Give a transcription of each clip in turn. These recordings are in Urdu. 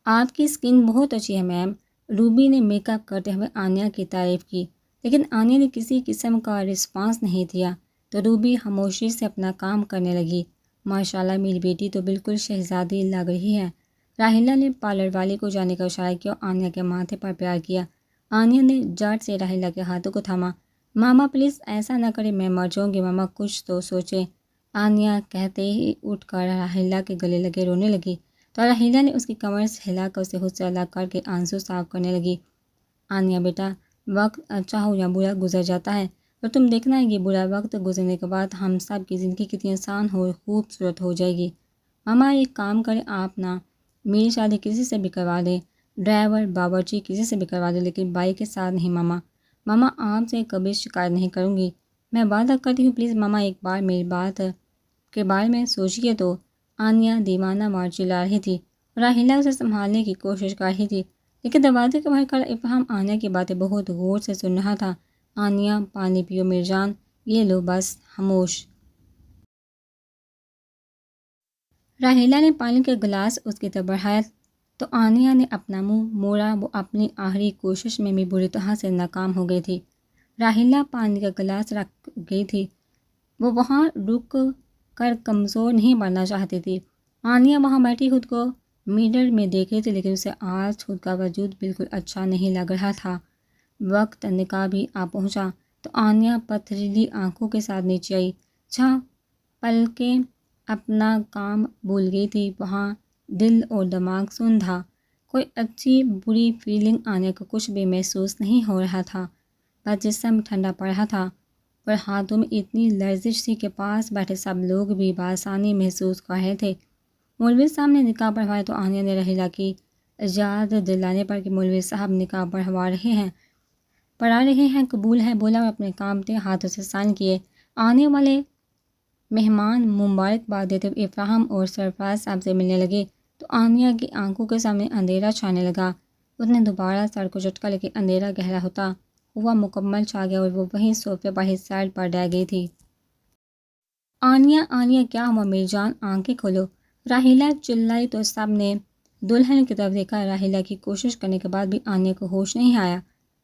آپ کی اسکن بہت اچھی ہے میم، روبی نے میک اپ کرتے ہوئے آنیہ کی تعریف کی، لیکن آنیہ نے کسی قسم کا رسپانس نہیں دیا تو روبی خاموشی سے اپنا کام کرنے لگی۔ ماشاءاللہ میری بیٹی تو بالکل شہزادی لگ رہی ہے۔ راحیلہ نے پارلر والی کو جانے کا اشارہ کیا اور آنیہ کے ماتھے پر پیار کیا۔ آنیہ نے جٹ سے راحیلہ کے ہاتھوں کو تھاما۔ ماما پلیز ایسا نہ کرے، میں مر جاؤں گی، ماما کچھ تو سوچے۔ آنیہ کہتے ہی اٹھ کر راحیلہ کے گلے لگے رونے لگی تو راحیلہ نے اس کی کمر سے ہلا کر اسے خود سے الگ کر کے آنسو صاف کرنے لگی۔ آنیہ بیٹا، وقت اچھا ہو یا برا گزر جاتا ہے، اور تم دیکھنا ہے یہ برا وقت گزرنے کے بعد ہم سب کی زندگی کتنی آسان اور خوبصورت ہو جائے گی۔ ماما ایک کام کریں آپ نا، میری شادی کسی سے بھی کروا دیں، ڈرائیور باورچی کسی سے بھی کروا دیں، لیکن بائی کے ساتھ نہیں ماما۔ ماما آپ سے کبھی شکایت نہیں کروں گی، میں وعدہ کرتی ہوں، پلیز ماما ایک بار میری بات کے بارے میں سوچیے تو۔ آنیہ دیوانہ مار چلا رہی تھی، راحیلہ اسے سنبھالنے کی کوشش کر رہی تھی، لیکن دروازے کے باہر کھڑا ابراہیم آنیہ کی باتیں بہت غور سے سن رہا تھا۔ آنیہ پانی پیو میری جان، یہ لو بس، خاموش۔ راحیلہ نے پانی کا گلاس اس کی طرف بڑھایا تو آنیہ نے اپنا منہ موڑا، وہ اپنی آخری کوشش میں بھی بری طرح سے ناکام ہو گئی تھی۔ راحیلہ پانی کا گلاس رکھ گئی تھی، وہ وہاں رک کر کمزور نہیں پڑنا چاہتی تھی۔ آنیہ وہاں بیٹھی خود کو میرر میں دیکھ رہی تھی، لیکن اسے آج خود کا وجود بالکل اچھا نہیں لگ رہا تھا۔ وقت نکاح بھی آ پہنچا تو آنیہ پتھریلی آنکھوں کے ساتھ نیچے آئی، پلکیں اپنا کام بھول گئی تھی، وہاں دل اور دماغ سن تھا، کوئی اچھی بری فیلنگ آنیہ کو کچھ بھی محسوس نہیں ہو رہا تھا، بس جسم ٹھنڈا پڑ رہا تھا، پر ہاتھوں میں اتنی لرزش تھی کہ پاس بیٹھے سب لوگ بھی بآسانی محسوس کر رہے تھے۔ مولوی صاحب نے نکاح پڑھوایا تو آنیہ نے راحیلہ کی یاد دلانے پر کہ مولوی صاحب نکاح پڑھا رہے ہیں قبول ہے بولا اور اپنے کانپتے ہاتھوں سے سائن کیے۔ آنے والے مہمان مبارکباد دیتے ہوئے ابراہیم اور سرفراز صاحب سے ملنے لگے تو آنیہ کی آنکھوں کے سامنے اندھیرا چھانے لگا۔ اس نے دوبارہ سر کو جھٹکا، لیکن اندھیرا گہرا ہوتا ہوا مکمل چھا گیا اور وہ وہیں صوفے پر ہی سائڈ پر رہ گئی تھی۔ آنیہ کیا ہوا میری جان، آنکھیں کھولو، راحیلہ چلائی تو سب نے دلہن کی طرف دیکھا۔ راحیلہ کی کوشش کرنے کے بعد بھی آنیہ کو ہوش نہیں آیا۔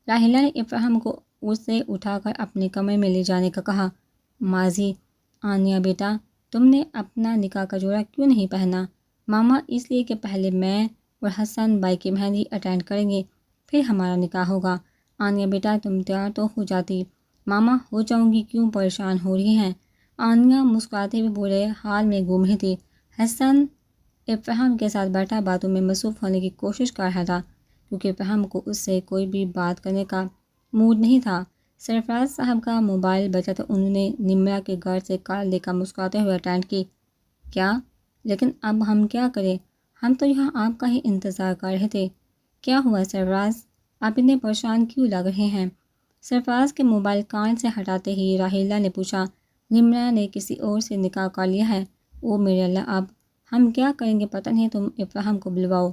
راحیلہ نے ابراہیم کو اسے اٹھا کر اپنے کمرے میں لے جانے کا کہا۔ ماضی، آنیہ بیٹا تم نے اپنا نکاح کا جوڑا کیوں نہیں پہنا؟ ماما اس لیے کہ پہلے میں اور حسن بھائی کی مہندی اٹینڈ کریں گے، پھر ہمارا نکاح ہوگا۔ آنیہ بیٹا تم تیار تو ہو جاتی۔ ماما ہو جاؤں گی، کیوں پریشان ہو رہی ہیں؟ آنیہ مسکراتے ہوئے برے حال میں گم رہی تھی۔ حسن ابراہیم کے ساتھ بیٹھا باتوں میں مصروف ہونے کی کوشش کر رہا تھا، کیونکہ ابراہیم کو اس سے کوئی بھی بات کرنے کا موڈ نہیں تھا۔ سرفراز صاحب کا موبائل بجا تو انہوں نے نمرہ کے گھر سے کال لے کر مسکراتے ہوئے اٹینڈ کی۔ کیا؟ لیکن اب ہم کیا کریں؟ ہم تو یہاں آپ کا ہی انتظار کر رہے تھے۔ کیا ہوا سرفراز؟ آپ اتنے پریشان کیوں لگ رہے ہیں؟ سرفراز کے موبائل کان سے ہٹاتے ہی راحیلہ نے پوچھا۔ نمرہ نے کسی اور سے نکاح کر لیا ہے۔ او میرے اللہ، اب ہم کیا کریں گے؟ پتہ نہیں، تم ابراہیم کو بلواؤ۔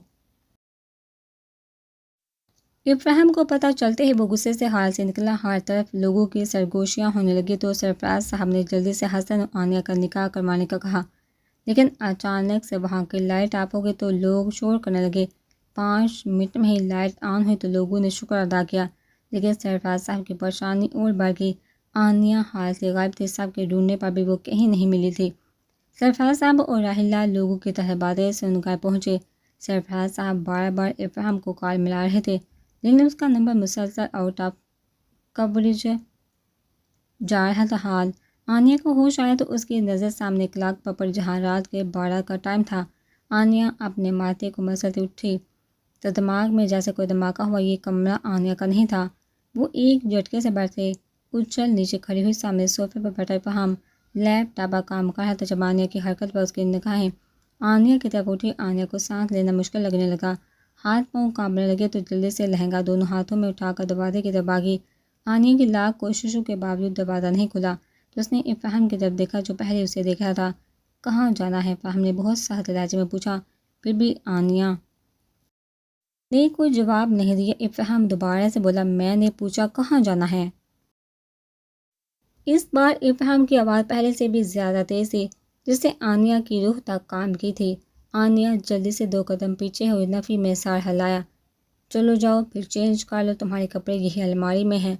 ابراہیم کو پتہ چلتے ہی وہ غصے سے حال سے نکلا۔ ہر طرف لوگوں کی سرگوشیاں ہونے لگی تو سرفراز صاحب نے جلدی سے حسن اور آنیہ کا نکاح کروانے کا کہا، لیکن اچانک سے وہاں کی لائٹ آف ہو گئی تو لوگ شور کرنے لگے۔ 5 منٹ میں ہی لائٹ آن ہوئی تو لوگوں نے شکر ادا کیا، لیکن سرفراز صاحب کی پریشانی اور بڑھ گئی۔ آنیہ حال سے غائب تھی، سب کے ڈھونڈنے پر بھی وہ کہیں نہیں ملی تھی۔ سرفراز صاحب اور راحیلہ لوگوں کی طرح باتیں سن کر پہنچے۔ سرفراز صاحب بار بار ابراہیم کو کال ملا رہے تھے، لیکن اس کا نمبر مسلسل آؤٹ آف کوریج جا رہا تھا۔ حال آنیہ کو ہوش آیا تو اس کی نظر سامنے کلاک پر پڑی جہاں رات کے 12 کا ٹائم تھا۔ آنیہ اپنے ماتھے کو مسلتے اٹھی تو دماغ میں جیسے کوئی دھماکہ ہوا۔ یہ کمرہ آنیہ کا نہیں تھا۔ وہ ایک جھٹکے سے بیٹھے اچھل نیچے کھڑی ہوئی سامنے صوفے پر بیٹھا ابراہیم لیپ ٹاپ پر کام کر رہا تھا۔ جب آنیہ کی حرکت پر اس کی نگاہیں آنیہ کی طرف اٹھی، آنیہ کو سانس لینا مشکل لگنے لگا، ہاتھ پاؤں کانپنے لگے تو جلدی سے لہنگا دونوں ہاتھوں میں اٹھا کر دروازے کی طرف بھاگی۔ آنیہ کی لاکھ کوششوں کے باوجود دروازہ نہیں کھلا تو اس نے ابراہیم کی طرف دیکھا جو پہلے اسے دیکھ رہا تھا۔ کہاں جانا ہے؟ ابراہیم نے بہت سخت لہجے میں پوچھا۔ پھر بھی آنیہ نے کوئی جواب نہیں دیا۔ ابراہیم دوبارہ سے بولا، میں نے پوچھا کہاں جانا ہے؟ اس بار ابراہیم کی آواز پہلے سے بھی زیادہ تیز تھی، جس سے آنیہ کی روح تک کانپ گئی تھی۔ آنیا جلدی سے 2 قدم پیچھے ہوئی نفی میں سار ہلایا۔ چلو جاؤ پھر چینج کر لو، تمہارے کپڑے یہی الماری میں ہیں۔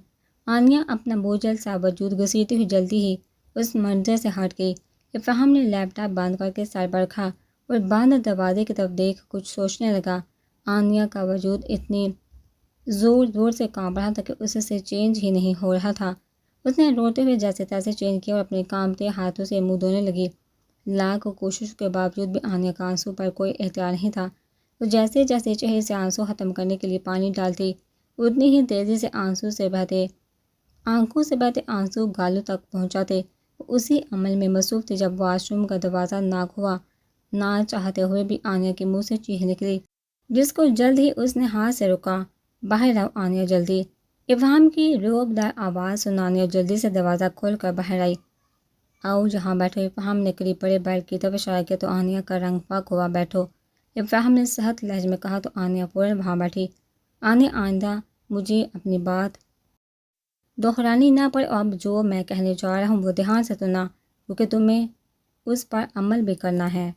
آنیا اپنا بوجھل سا وجود گھسیٹتی ہوئی جلدی ہی اس منظر سے ہٹ گئی۔ افراہم نے لیپ ٹاپ بند کر کے سر پر رکھا اور بند دروازے کی طرف دیکھ کچھ سوچنے لگا۔ آنیا کا وجود اتنی زور سے کانپ رہا تھا کہ اس سے چینج ہی نہیں ہو رہا تھا۔ اس نے روتے ہوئے جیسے تیسے چینج کیا اور اپنے کانپتے ہاتھوں سے منہ دھونے لگی۔ لاکھ کوششوں کے باوجود بھی آنیا کا آنسو پر کوئی اختیار نہیں تھا۔ وہ جیسے جیسے چہرے سے آنسو ختم کرنے کے لیے پانی ڈالتی، اتنی ہی تیزی سے آنکھوں سے بہتے آنسو گالوں تک پہنچاتے۔ وہ اسی عمل میں مصروف تھی جب واش روم کا دروازہ ناک ہوا۔ نہ چاہتے ہوئے بھی آنیا کے منہ سے چیخ نکلی، جس کو جلد ہی اس نے ہاتھ سے روکا۔ باہر آؤ آنیا جلدی۔ افراہم کی روبدار آواز سن آنیا جلدی سے دروازہ کھول کر باہر آئی۔ آؤ یہاں بیٹھو۔ افراہم نے قریب پڑے بیڈ کی طرف اشارہ کیا تو آنیا کا رنگ پاک ہوا۔ بیٹھو، افراہم نے سخت لہجے میں کہا تو آنیا فوراً وہاں بیٹھی۔ آنیا آئندہ مجھے اپنی بات دہرانی نہ پڑے، اب جو میں کہنے جا رہا ہوں وہ دھیان سے سننا، کیونکہ تمہیں اس پر عمل بھی کرنا ہے۔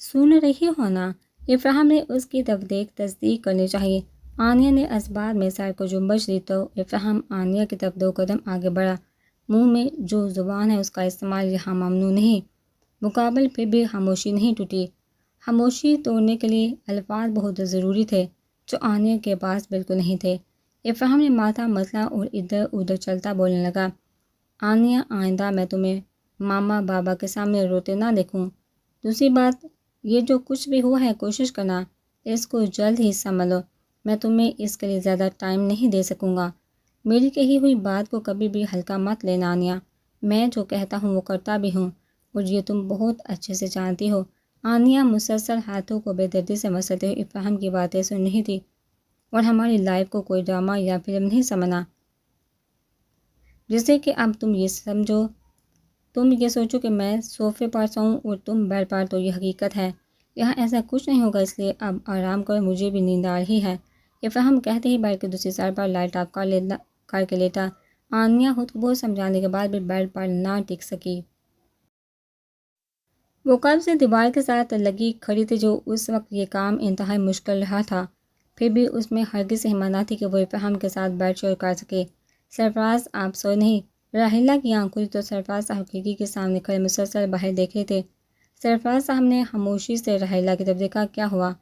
سن رہی ہو نا؟ افراہم نے اس کی طرف دیکھ تصدیق کرنی چاہیے۔ آنیا نے اس بات میں سر کو جنبش دی تو افراہم آنیا کی طرف 2 قدم آگے بڑھا۔ منہ میں جو زبان ہے اس کا استعمال یہاں ممنوع نہیں۔ مقابل پھر بھی خاموشی نہیں ٹوٹی۔ خاموشی توڑنے کے لیے الفاظ بہت ضروری تھے جو آنیا کے پاس بالکل نہیں تھے۔ افراہم نے ماتھا مسلا اور ادھر ادھر چلتا بولنے لگا۔ آنیا آئندہ میں تمہیں ماما بابا کے سامنے روتے نہ دیکھوں۔ دوسری بات یہ جو کچھ بھی ہوا ہے کوشش کرنا اس کو جلد ہی سنبھالو۔ میں تمہیں اس کے لیے زیادہ ٹائم نہیں دے سکوں گا۔ میری کہی ہوئی بات کو کبھی بھی ہلکا مت لینا آنیا۔ میں جو کہتا ہوں وہ کرتا بھی ہوں اور یہ تم بہت اچھے سے جانتی ہو۔ آنیا مسلسل ہاتھوں کو بے دردی سے مسلتے ہوئے افراہم کی باتیں سن رہی تھی۔ اور ہماری لائف کو کوئی ڈرامہ یا فلم نہیں سمجھنا جسے کہ اب تم یہ سوچو کہ میں صوفے پر سوؤں اور تم بیڈ پر، تو یہ حقیقت ہے یہاں ایسا کچھ نہیں ہوگا، اس لیے اب آرام کرو، مجھے بھی نیند آ رہی ہے۔ افراہم کہتے ہی بیڈ کے دوسری سائڈ پر لائٹ آف کر کے لیٹا۔ آنیا خود کو بہت سمجھانے کے بعد بھی بیڈ پر نہ ٹک سکی۔ وہ کب سے دیوار کے ساتھ لگی کھڑی تھی جو اس وقت یہ کام انتہائی مشکل رہا تھا، پھر بھی اس میں ہرگز ہمت نہ تھی کہ وہ افراہم کے ساتھ بیڈ شیئر کر سکے۔ سرفراز آپ سوئے نہیں؟ راحیلہ کی آنکھ کھلی تو سرفراز صاحب کھڑکی کے سامنے کھڑے مسلسل باہر دیکھ رہے تھے۔ سرفراز صاحب نے خاموشی سے راحیلہ کی طرف دیکھا۔ کیا ہوا؟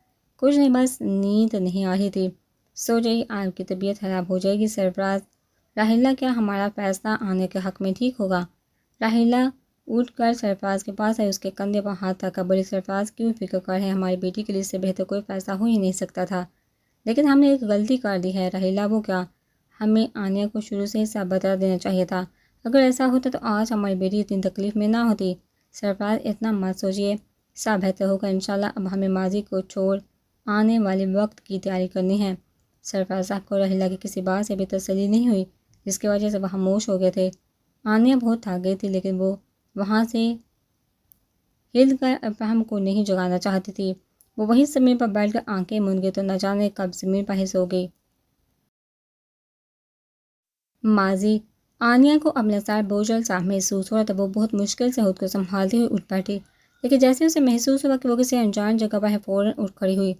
کچھ نہیں، بس نیند نہیں آ رہی تھی۔ سو جائیے، آپ کی طبیعت خراب ہو جائے گی۔ سرفراز، راحیلہ کیا ہمارا فیصلہ آنے کے حق میں ٹھیک ہوگا؟ راحیلہ اٹھ کر سرفراز کے پاس آئی، اس کے کندھے پر ہاتھ رکھا، بولی سرفراز کیوں فکر کر رہے ہیں؟ ہماری بیٹی کے لیے اس سے بہتر کوئی فیصلہ ہو ہی نہیں سکتا تھا، لیکن ہم نے ایک غلطی کر دی ہے۔ راحیلہ وہ کیا؟ ہمیں آنیا کو شروع سے ہی سب بتا دینا چاہیے تھا۔ اگر ایسا ہوتا تو آج ہماری بیٹی اتنی تکلیف میں نہ ہوتی۔ سرفراز اتنا مت سوچیے، سب بہتر ہوگا انشاءاللہ۔ اب ہمیں ماضی کو چھوڑ آنے والے وقت کی تیاری کرنی ہے۔ سرفراز صاحب کو راحیلہ کی کسی بات سے بھی تسلی نہیں ہوئی، جس کی وجہ سے وہ خاموش ہو گئے تھے۔ آنیا بہت تھک گئی تھی، لیکن وہ وہاں سے ہل کر افراہم کو نہیں جگانا چاہتی تھی۔ وہ وہیں زمین پر بیٹھ کر آنکھیں موند گئی تو نہ جانے کب زمین پر ہی سو گئی۔ ماضی، آنیا کو اپنا سر بوجھل سا محسوس ہو رہا تھا۔ وہ بہت مشکل سے خود کو سنبھالتے ہوئے اٹھ بیٹھی، لیکن جیسے اسے محسوس ہوا کہ وہ کسی انجان جگہ پر ہے، فوراً اٹھ کھڑی ہوئی۔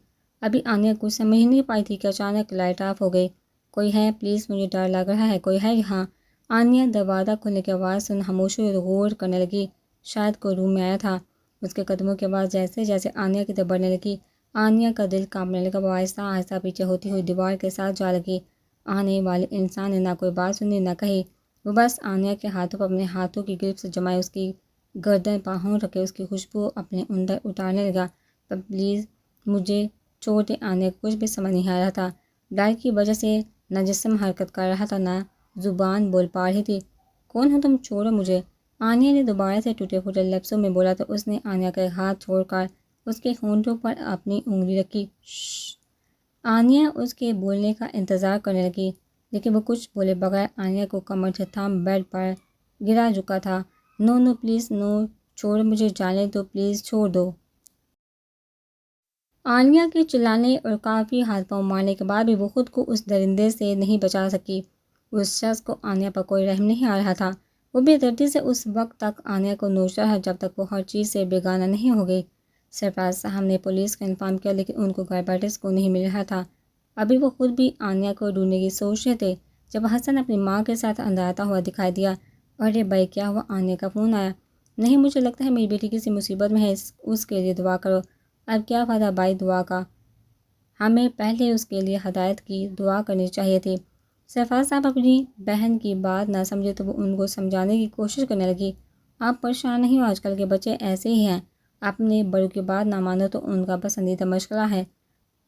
ابھی آنیا کچھ سمجھ نہیں پائی تھی کہ اچانک لائٹ آف ہو گئی۔ کوئی ہے؟ پلیز مجھے ڈر لگ رہا ہے، کوئی ہے یہاں؟ آنیا دروازہ کھلنے کی آواز سن خاموش ہوئی اور غور کرنے لگی، شاید کوئی روم میں آیا تھا۔ اس کے قدموں کی آواز جیسے جیسے آنیا کی طرف بڑھنے لگی، آنیا کا دل کانپنے لگا۔ وہ آہستہ آہستہ پیچھے ہوتی ہوئی دیوار کے ساتھ جا لگی۔ آنے والے انسان نے نہ کوئی بات سنی نہ کہی، وہ بس آنیا کے ہاتھوں پر اپنے ہاتھوں کی گرفت سے جمائے اس کی گردن پر ہونٹ رکھے اس کی خوشبو اپنے اندر اتارنے لگا۔ پلیز مجھے چھوڑ دے آنیا، کچھ بھی سمجھ نہیں آ رہا تھا۔ ڈر کی وجہ سے نہ جسم حرکت کر رہا تھا نہ زبان بول پا رہی تھی۔ کون ہو تم؟ چھوڑو مجھے، آنیا نے دوبارہ سے ٹوٹے پھوٹے لفظوں میں بولا تو اس نے آنیا کا ہاتھ چھوڑ کر اس کے ہونٹوں پر اپنی انگلی رکھی۔ شش۔ آنیا اس کے بولنے کا انتظار کرنے لگی، لیکن وہ کچھ بولے بغیر آنیا کو کمر سے تھام بیڈ پر گرا چکا تھا۔ نو نو پلیز نو، چھوڑو مجھے، جانے دو پلیز، چھوڑ دو۔ آنیا کے چلانے اور کافی ہاتھ پاؤں مارنے کے بعد بھی وہ خود کو اس درندے سے نہیں بچا سکی۔ اس شخص کو آنیا پر کوئی رحم نہیں آ رہا تھا۔ وہ بے دردی سے اس وقت تک آنیا کو نوچ رہا جب تک وہ ہر چیز سے بیگانہ نہیں ہو گئی۔ سرفراز صاحب نے پولیس کا انفارم کیا لیکن ان کو گھر بیٹھے سکون نہیں مل رہا تھا۔ ابھی وہ خود بھی آنیا کو ڈھونڈنے کی سوچ رہے تھے جب حسن اپنی ماں کے ساتھ اندر آتا ہوا دکھائی دیا۔ ارے بھائی کیا ہوا؟ آنیا کا فون آیا۔ نہیں، مجھے لگتا ہے میری بیٹی کسی مصیبت میں ہے، اس کے لیے دعا کرو۔ اب کیا فائدہ بھائی دعا کا، ہمیں پہلے اس کے لیے ہدایت کی دعا کرنی چاہیے تھی۔ سرفراز صاحب اپنی بہن کی بات نہ سمجھے تو وہ ان کو سمجھانے کی کوشش کرنے لگی۔ آپ پریشان نہیں ہو، آج کل کے بچے ایسے ہی ہیں، اپنے بڑوں کی بات نہ مانو تو ان کا پسندیدہ مشغلہ ہے۔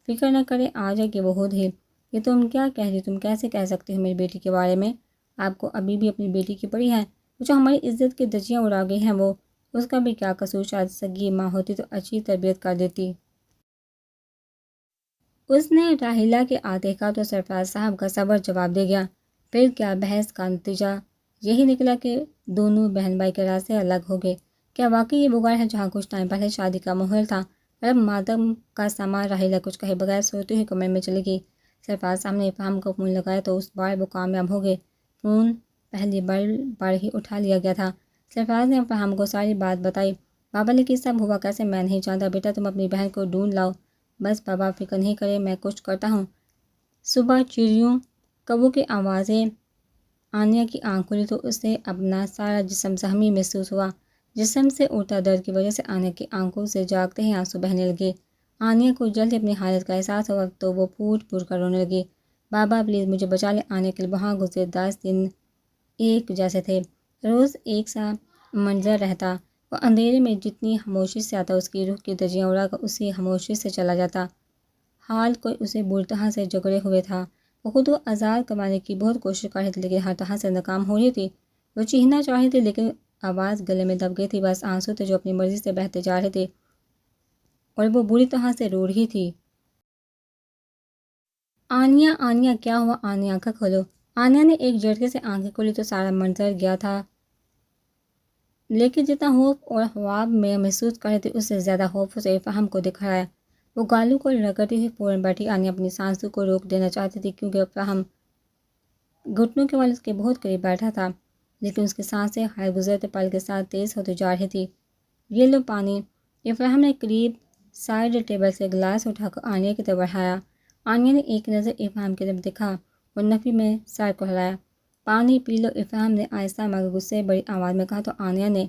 فکر نہ کرے، آ جائے کہ وہ خود ہی۔ یہ تم کیا کہہ رہی، تم کیسے کہہ سکتے ہو میری بیٹی کے بارے میں؟ آپ کو ابھی بھی اپنی بیٹی کی پڑی ہے، جو ہماری عزت کی دھجیاں اڑا گئی ہیں وہ، اس کا بھی کیا قصور؟ شاید سگی ماں ہوتی تو اچھی تربیت کر دیتی۔ اس نے راحیلہ کے آتے کا تو سرفراز صاحب کا صبر جواب دے گیا۔ پھر کیا بحث کا نتیجہ یہی نکلا کہ دونوں بہن بھائی کے راستے الگ ہو گئے۔ کیا واقعی یہ وہ گھر ہے جہاں کچھ ٹائم پہلے شادی کا ماحول تھا؟ اب ماتم کا سامان راحیلہ کچھ کہے بغیر سوتے ہوئے کمرے میں چلی گئی۔ سرفراز صاحب نے افہام کو فون لگایا تو اس بار وہ کامیاب ہو گئے۔ فون پہلی بار ہی اٹھا لیا گیا تھا۔ سرفراز نے افہام کو ساری بات بتائی۔ بابا لیکن سب ہوا کیسے میں نہیں جانتا، بیٹا تم اپنی بہن کو ڈھونڈ لاؤ۔ بس بابا فکر نہیں کرے، میں کچھ کرتا ہوں۔ صبح چڑیوں کبوں کی آوازیں آنیا کی آنکھ کھلی تو اسے اپنا سارا جسم زخمی محسوس ہوا۔ جسم سے اٹھتا درد کی وجہ سے آنیا کی آنکھوں سے جاگتے ہی آنسو بہنے لگے۔ آنیا کو جلد اپنی حالت کا احساس ہوا تو وہ پھوٹ پھوٹ کر رونے لگی۔ بابا پلیز مجھے بچا لیں۔ آنیا کے لیے وہاں گزرے 10 دن ایک جیسے تھے، روز ایک سا منظر رہتا۔ وہ اندھیرے میں جتنی خاموشی سے آتا اس کی روح کی دھجیاں اڑا کر اسی خاموشی سے چلا جاتا۔ حال کوئی اسے بری طرح سے جکڑے ہوئے تھا۔ وہ خود کو آزاد کروانے کی بہت کوشش کر رہی تھی لیکن ہر طرح سے ناکام ہو رہی تھی۔ وہ چیخنا چاہ رہی تھی لیکن آواز گلے میں دب گئی تھی۔ بس آنسو تھے جو اپنی مرضی سے بہتے جا رہے تھے اور وہ بری طرح سے رو رہی تھی۔ آنیا آنیا کیا ہوا؟ آنیا آنکھیں کھولو۔ آنیا نے ایک جھٹکے سے آنکھیں کھولی تو سارا منظر گیا تھا، لیکن جتنا خوف اور خواب میں محسوس کر رہی تھی اس سے زیادہ خوف اسے فہم کو دکھ رہا ہے۔ وہ گالوں کو رگڑتی ہوئی فوراً بیٹھی۔ آنیا اپنی سانسوں کو روک دینا چاہتی تھی کیونکہ فہم گھٹنوں کے والد اس کے بہت قریب بیٹھا تھا، لیکن اس کی سانسیں ہر گزرتے پل کے ساتھ تیز ہوتی جا رہی تھی۔ یہ لو پانی۔ افراہم نے قریب سائڈ ٹیبل سے گلاس اٹھا کر آنیا کی طرف بڑھایا۔ آنیا نے ایک نظر افراہم کی طرف دیکھا اور نفی میں سر کو ہلایا۔ پانی پی لو، افراہم نے آہستہ مگر غصے بڑی آواز میں کہا تو آنیا نے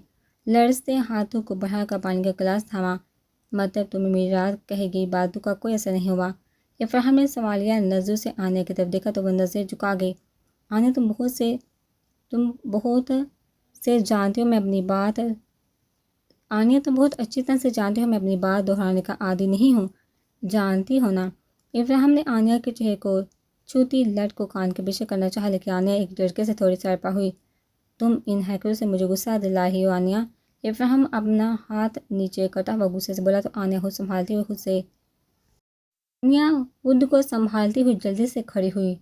لرزتے ہاتھوں کو بڑھا کر پانی کا گلاس تھاما۔ مطلب تمہیں میری رات کہی گئی باتوں کا کوئی اثر نہیں ہوا؟ افراہم نے سوالیہ نظروں سے آنیا کی طرف دیکھا تو وہ نظریں جھکا گئی۔ آنیا تم بہت سے جانتی ہو میں اپنی بات آنیا تم بہت اچھی طرح سے جانتی ہو میں اپنی بات دہرانے کا عادی نہیں ہوں، جانتی ہو نا؟ افراہم نے آنیا کے چہرے کو چھوتی لٹ کو کان کے پیچھے کرنا چاہا لیکن آنیا ایک جھٹکے سے تھوڑی سرپا ہوئی۔ تم ان حرکتوں سے مجھے غصہ دلا رہی ہو آنیا۔ افراہم اپنا ہاتھ نیچے کرتا ہوا غصے سے بولا تو آنیا خود کو سنبھالتی ہوئی جلدی سے کھڑی ہوئی۔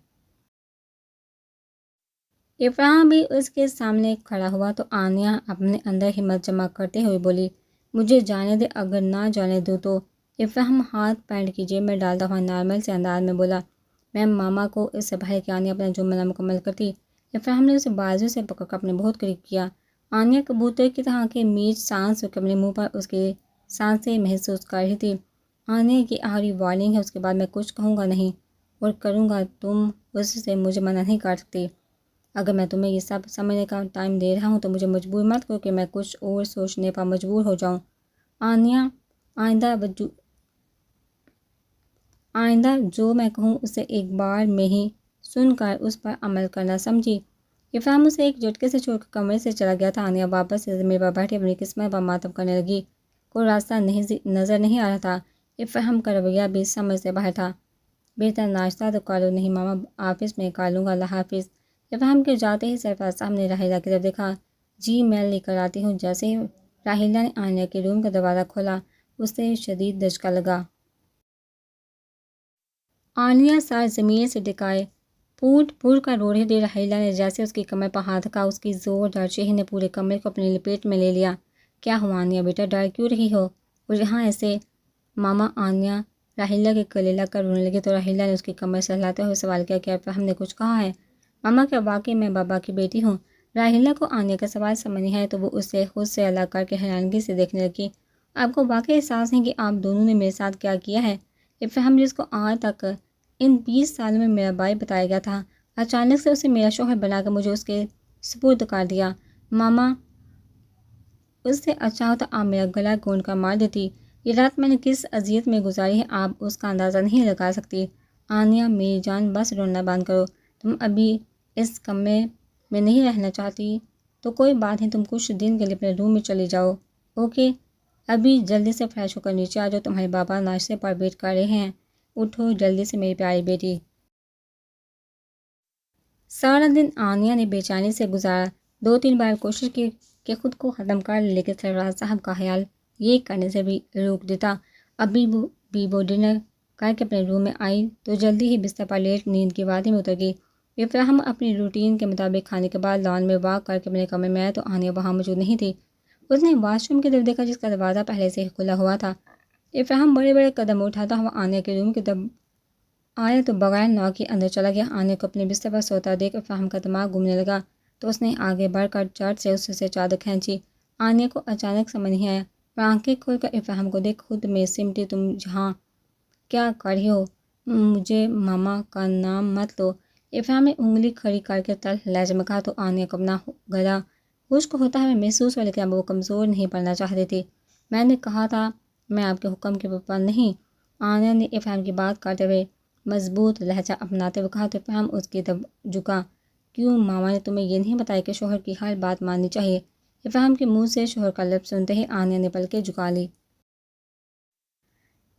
افراہم بھی اس کے سامنے کھڑا ہوا تو آنیا اپنے اندر ہمت جمع کرتے ہوئے بولی مجھے جانے دے، اگر نہ جانے دو تو۔ افراہم ہاتھ پینٹ کی جیب میں ڈالتا ہوا نارمل سے انداز میں بولا میں ماما کو اس سے پہلے کہ آنیا اپنا جملہ مکمل کرتی، افراہم نے اسے بازو سے پکڑ کر اپنے بہت قریب کیا۔ آنیا کبوتر کی طرح کے میچ سانس کے اپنے منہ پر اس کی سانسیں محسوس کر رہی تھی۔ آنیا کی آخری وارننگ ہے، اس کے بعد میں کچھ کہوں گا نہیں اور کروں گا، تم اس سے مجھے منع نہیں کر سکتی۔ اگر میں تمہیں یہ سب سمجھنے کا ٹائم دے رہا ہوں تو مجھے مجبور مت کرو کہ میں کچھ اور سوچنے پر مجبور ہو جاؤں۔ آنیا آئندہ جو میں کہوں اسے ایک بار میں ہی سن کر اس پر عمل کرنا، سمجھی؟ افراہم اسے ایک جھٹکے سے چھوڑ کر کمرے سے چلا گیا تھا۔ آنیا واپس سے زمین پر بیٹھی اپنی قسمت پر ماتم کرنے لگی۔ کوئی راستہ نظر نہیں آ رہا تھا۔ افراہم کا رویہ بھی سمجھ سے باہر تھا۔ بہتر ناشتہ تو کر لو۔ نہیں ماما، آفس میں کر لوں گا، اللہ حافظ۔ افراہم کے جاتے ہی سرفراز صاحب نے راحیلہ کی طرف دیکھا۔ جی میں لے کر آتی ہوں۔ جیسے ہی راحیلہ نے آنیا کے روم کا دروازہ کھولا اسے شدید دھچکا لگا۔ آنیا سر زمین سے ٹکائے پھوٹ پھوٹ کر رو رہی تھی۔ راحیلہ نے جیسے اس کی کمر پر ہاتھ رکھا اس کی زوردار چیخ نے پورے کمرے کو اپنی لپیٹ میں لے لیا۔ کیا ہوا آنیا بیٹا، ڈر کیوں رہی ہو؟ اور یہاں ایسے؟ ماما، آنیا راحیلہ کے گلے لگ کر رونے لگی تو راحیلہ نے اس کی کمر سے ہلاتے ہوئے سوال کیا افراہم نے کچھ کہا ہے؟ ماما کیا واقعی میں بابا کی بیٹی ہوں؟ راہیلہ کو آنیا کا سوال سمجھ نہیں آیا تو وہ اسے خود سے الگ کر کے حیرانگی سے دیکھنے لگی۔ آپ کو واقعی احساس نہیں کہ آپ دونوں نے میرے ساتھ کیا کیا ہے؟ افہام جس کو آج تک ان 20 سالوں میں میرا بھائی بتایا گیا تھا، اچانک سے اسے میرا شوہر بنا کر مجھے اس کے سپرد کر دیا۔ ماما، اس سے اچھا ہوتا آپ میرا گلا گونڈ کر مار دیتی۔ یہ رات میں نے کس اذیت میں گزاری ہے آپ اس کا اندازہ نہیں لگا سکتی۔ آنیا میری جان، بس رونا بند کرو۔ تم ابھی اس کمرے میں نہیں رہنا چاہتی تو کوئی بات نہیں، تم کچھ دن کے لیے اپنے روم میں چلی جاؤ، اوکے؟ ابھی جلدی سے فریش ہو کر نیچے آ جاؤ، تمہارے بابا ناشتے پر ویٹ کر رہے ہیں۔ اٹھو جلدی سے میری پیاری بیٹی۔ سارا دن آنیا نے بے چینی سے گزارا۔ 2-3 بار کوشش کی کہ خود کو ختم کر لے، لیکن سرفراز صاحب کا خیال یہ کرنے سے بھی روک دیتا۔ ابھی وہ ڈنر کر کے اپنے روم میں آئی تو جلدی ہی بستر پر لیٹ نیند کی وادی میں اتر گئی۔ افراہم اپنی روٹین کے مطابق کھانے کے بعد لان میں واک کر کے اپنے کمرے میں آیا تو آنیا وہاں موجود نہیں تھی۔ اس نے واش روم کی طرف دیکھا جس کا دروازہ پہلے سے ہی کھلا ہوا تھا۔ افراہم بڑے بڑے قدم اٹھاتا ہوا آنیا کے روم کی طرف آیا تو بغیر نوک کے اندر چلا گیا۔ آنیا کو اپنے بستر پر سوتا دیکھ افراہم کا دماغ گھومنے لگا تو اس نے آگے بڑھ کر چٹ سے اس سے چادر کھینچی۔ آنیا کو اچانک سمجھ نہیں آیا، وہ آنکھیں کھول کر افراہم کو دیکھ خود میں سمٹی۔ تم جہاں کیا کر رہی ہو؟ مجھے ماما کا نام مت لو، افراہم نے انگلی کھڑی کر کے تلخ لہجے میں کہا تو آنیا کو اپنا گلا خشک ہوتا ہے محسوس ہوا، لیکن اب وہ کمزور نہیں پڑنا چاہتی تھی۔ میں نے کہا تھا میں آپ کے حکم کے پابند نہیں، آنیا نے افراہم کی بات کرتے ہوئے مضبوط لہجہ اپناتے ہوئے کہا تو افراہم اس کی طرف جھکا۔ کیوں ماما نے تمہیں یہ نہیں بتایا کہ شوہر کی ہر بات ماننی چاہیے؟ افراہم کے منہ سے شوہر کا لفظ سنتے ہی آنیا نے پلکیں جھکا لی۔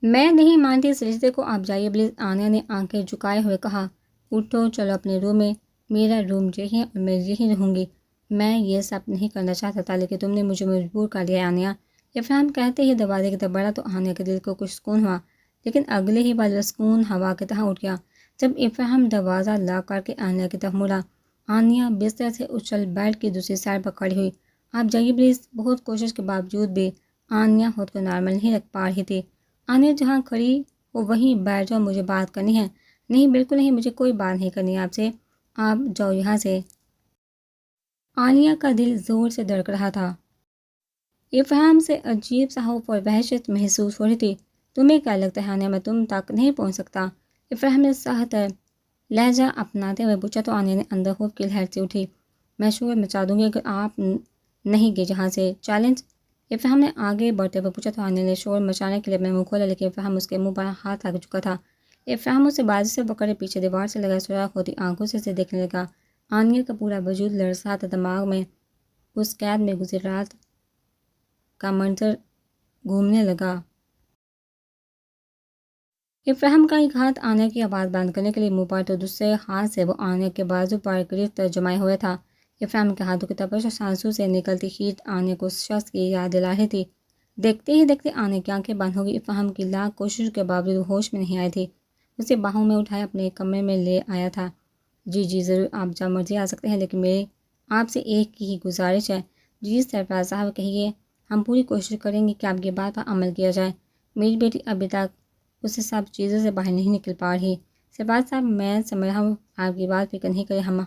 میں نہیں مانتی اس رشتے کو، آپ جائیے پلیز، آنیا نے آنکھیں جھکائے ہوئے کہا۔ اٹھو چلو اپنے روم میں، میرا روم یہی ہے اور میں یہی رہوں گی۔ میں یہ سب نہیں کرنا چاہتا تھا لیکن تم نے مجھے مجبور کر دیا آنیا، افراہم کہتے ہی دروازے کی طرف بڑھا تو آنیا کے دل کو کچھ سکون ہوا، لیکن اگلے ہی پل سکون ہوا کی طرح اٹھ گیا جب افراہم دروازہ لاک کر کے آنیا کی طرف مڑا۔ آنیا بستر سے اچھل بیڈ کی دوسری سائڈ پر کھڑی ہوئی۔ آپ جائیے پلیز، بہت کوشش کے باوجود بھی آنیا خود کو نارمل نہیں رکھ پا رہی تھی۔ آنیا جہاں کھڑی ہو وہیں بیٹھ جاؤ، مجھے بات کرنی ہے۔ نہیں بالکل نہیں، مجھے کوئی بات نہیں کرنی آپ سے، آپ جاؤ یہاں سے۔ آنیا کا دل زور سے دھڑک رہا تھا۔ افہام سے عجیب سا خوف اور وحشت محسوس ہو رہی تھی۔ تمہیں کیا لگتا ہے آنیا میں تم تک نہیں پہنچ سکتا؟ افہام نے سخت لہجہ اپناتے ہوئے پوچھا تو آنیا نے اندر خوف کی لہر سے اٹھی۔ میں شور مچا دوں گی اگر آپ نہیں گئے جہاں سے، چیلنج؟ افہام نے آگے بڑھتے ہوئے پوچھا تو آنیا نے شور مچانے کے لیے اپنا منہ کھولا، لیکن افہام اس کے منہ پر ہاتھ رکھ چکا تھا۔ افہام اسے بازو سے پکڑے پیچھے دیوار سے لگا سوراخ ہوتی آنکھوں سے دیکھنے لگا۔ آنیا کا پورا وجود لرزا تھا، دماغ میں اس قید میں گزری رات کا منظر گھومنے لگا۔ افراہم کا ایک ہاتھ آنیا کی آواز بند کرنے کے لیے منہ پر تو دوسرے ہاتھ سے وہ آنیا کے بازو پر گرفت جمائے ہوئے تھا۔ افراہم کے ہاتھوں کی تپش اور سانسوں سے نکلتی ہیٹ آنیا کو اس شخص کی یاد دلا رہی تھی۔ دیکھتے ہی دیکھتے آنیا کی آنکھیں بند ہو گئی۔ افراہم کی لاکھ کوششوں کے باوجود وہ ہوش میں نہیں آئی تھی۔ اسے باہوں میں اٹھائے اپنے کمرے میں لے آیا تھا۔ جی ضرور، آپ جب مرضی آ سکتے ہیں، لیکن میری آپ سے ایک ہی گزارش ہے۔ جی سرفراز صاحب کہیے، ہم پوری کوشش کریں گے کہ آپ کی بات پر عمل کیا جائے۔ میری بیٹی ابھی تک اسے سب چیزوں سے باہر نہیں نکل پا رہی۔ سرفراز صاحب میں سمجھ رہا ہوں، آپ کی بات فکر نہیں کریں، ہم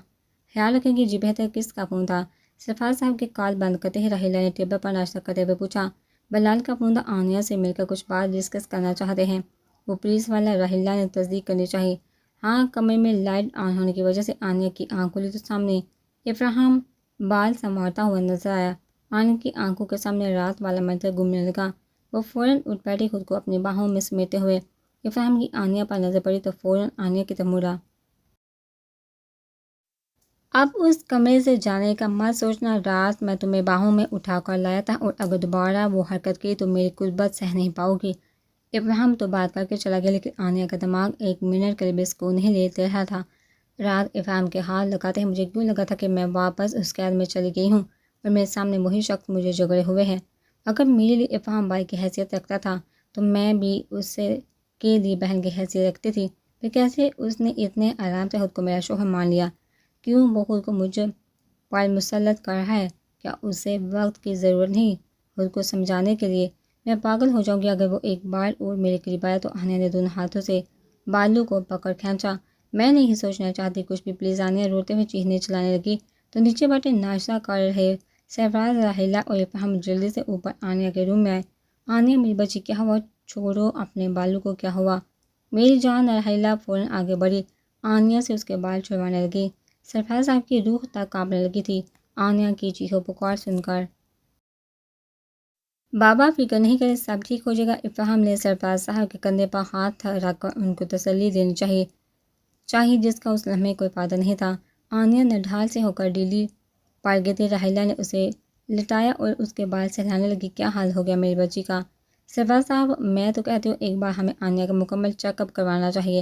خیال رکھیں گے۔ جی بہتر، کس کا فون تھا؟ سرفراز صاحب کے کال بند کرتے ہی راہیلہ نے ٹیبل پر ناشتہ کرتے ہوئے پوچھا۔ بلال کا فون تھا، آنیا سے مل کر کچھ بات ڈسکس کرنا چاہتے ہیں۔ وہ پولیس والا؟ راہیلہ نے تصدیق کرنی چاہیے۔ ہاں، کمرے میں لائٹ آن ہونے کی وجہ سے آنیا کی آنکھ کھلی تو سامنے افراہم بال سنوارتا ہوا نظر آیا۔ آنیا کی آنکھوں کے سامنے رات والا منظر گھومنے لگا۔ وہ فوراً اٹھ بیٹھی، خود کو اپنی باہوں میں سمیٹے ہوئے۔ افراہم کی آنیا پر نظر پڑی تو فوراً آنیا کی طرف مڑا۔ اب اس کمرے سے جانے کا مت سوچنا، رات میں تمہیں باہوں میں اٹھا کر لایا تھا اور اگر دوبارہ وہ حرکت کی تو میری قربت سہ نہیں پاؤ گی۔ افراہم تو بات کر کے چلا گیا، لیکن آنیا کا دماغ ایک منٹ کے لیے بھی سکون نہیں لیتے رہا تھا۔ رات افراہم کے ہاتھ لگاتے ہی مجھے کیوں لگا تھا کہ میں واپس اس قید میں چلی گئی ہوں اور میرے سامنے وہی شخص مجھے جھگڑے ہوئے ہے۔ اگر میرے لیے افراہم بھائی کی حیثیت رکھتا تھا تو میں بھی اسے کے لیے بہن کی حیثیت رکھتی تھی، پھر کیسے اس نے اتنے آرام سے خود کو میرا شوہر مان لیا؟ کیوں وہ خود کو مجھ پر مسلط کر رہا ہے؟ کیا اسے وقت کی ضرورت نہیں خود کو سمجھانے کے لیے؟ میں پاگل ہو جاؤں گی اگر وہ ایک بار اور میرے قریب آیا تو آنیا نے دونوں ہاتھوں سے بالوں کو پکڑ کھینچا۔ میں نہیں سوچنا چاہتی کچھ بھی، پلیز آنیا، روتے ہوئے چیخنے چلانے لگی۔ تو نیچے بیٹھے ناشتہ کر رہے سرفراز، راحیلہ اور افہام جلدی سے اوپر آنیہ کے روم میں آئے۔ آنیہ میری بچی کیا ہوا؟ چھوڑو اپنے بالوں کو، کیا ہوا میری جان؟ راحیلہ فوراً آگے بڑھی، آنیہ سے اس کے بال چھڑوانے لگی۔ سرفراز صاحب کی روح تک کانپنے لگی تھی آنیہ کی چیخو پکار سن کر۔ بابا فکر نہیں کرے، سب ٹھیک ہو جائے گا۔ افہام نے سرفراز صاحب کے کندھے پر ہاتھ رکھ کر ان کو تسلی دینی چاہیے جس کا اس لمحے کوئی فائدہ نہیں تھا۔ آنیہ نڈھال سے ہو کر ڈیلی پڑ گئی تھی۔ راحیلہ نے اسے لٹایا اور اس کے بال سہلانے لگی۔ کیا حال ہو گیا میری بچی کا؟ سرفراز صاحب میں تو کہتی ہوں ایک بار ہمیں آنیہ کا مکمل چیک اپ کروانا چاہیے۔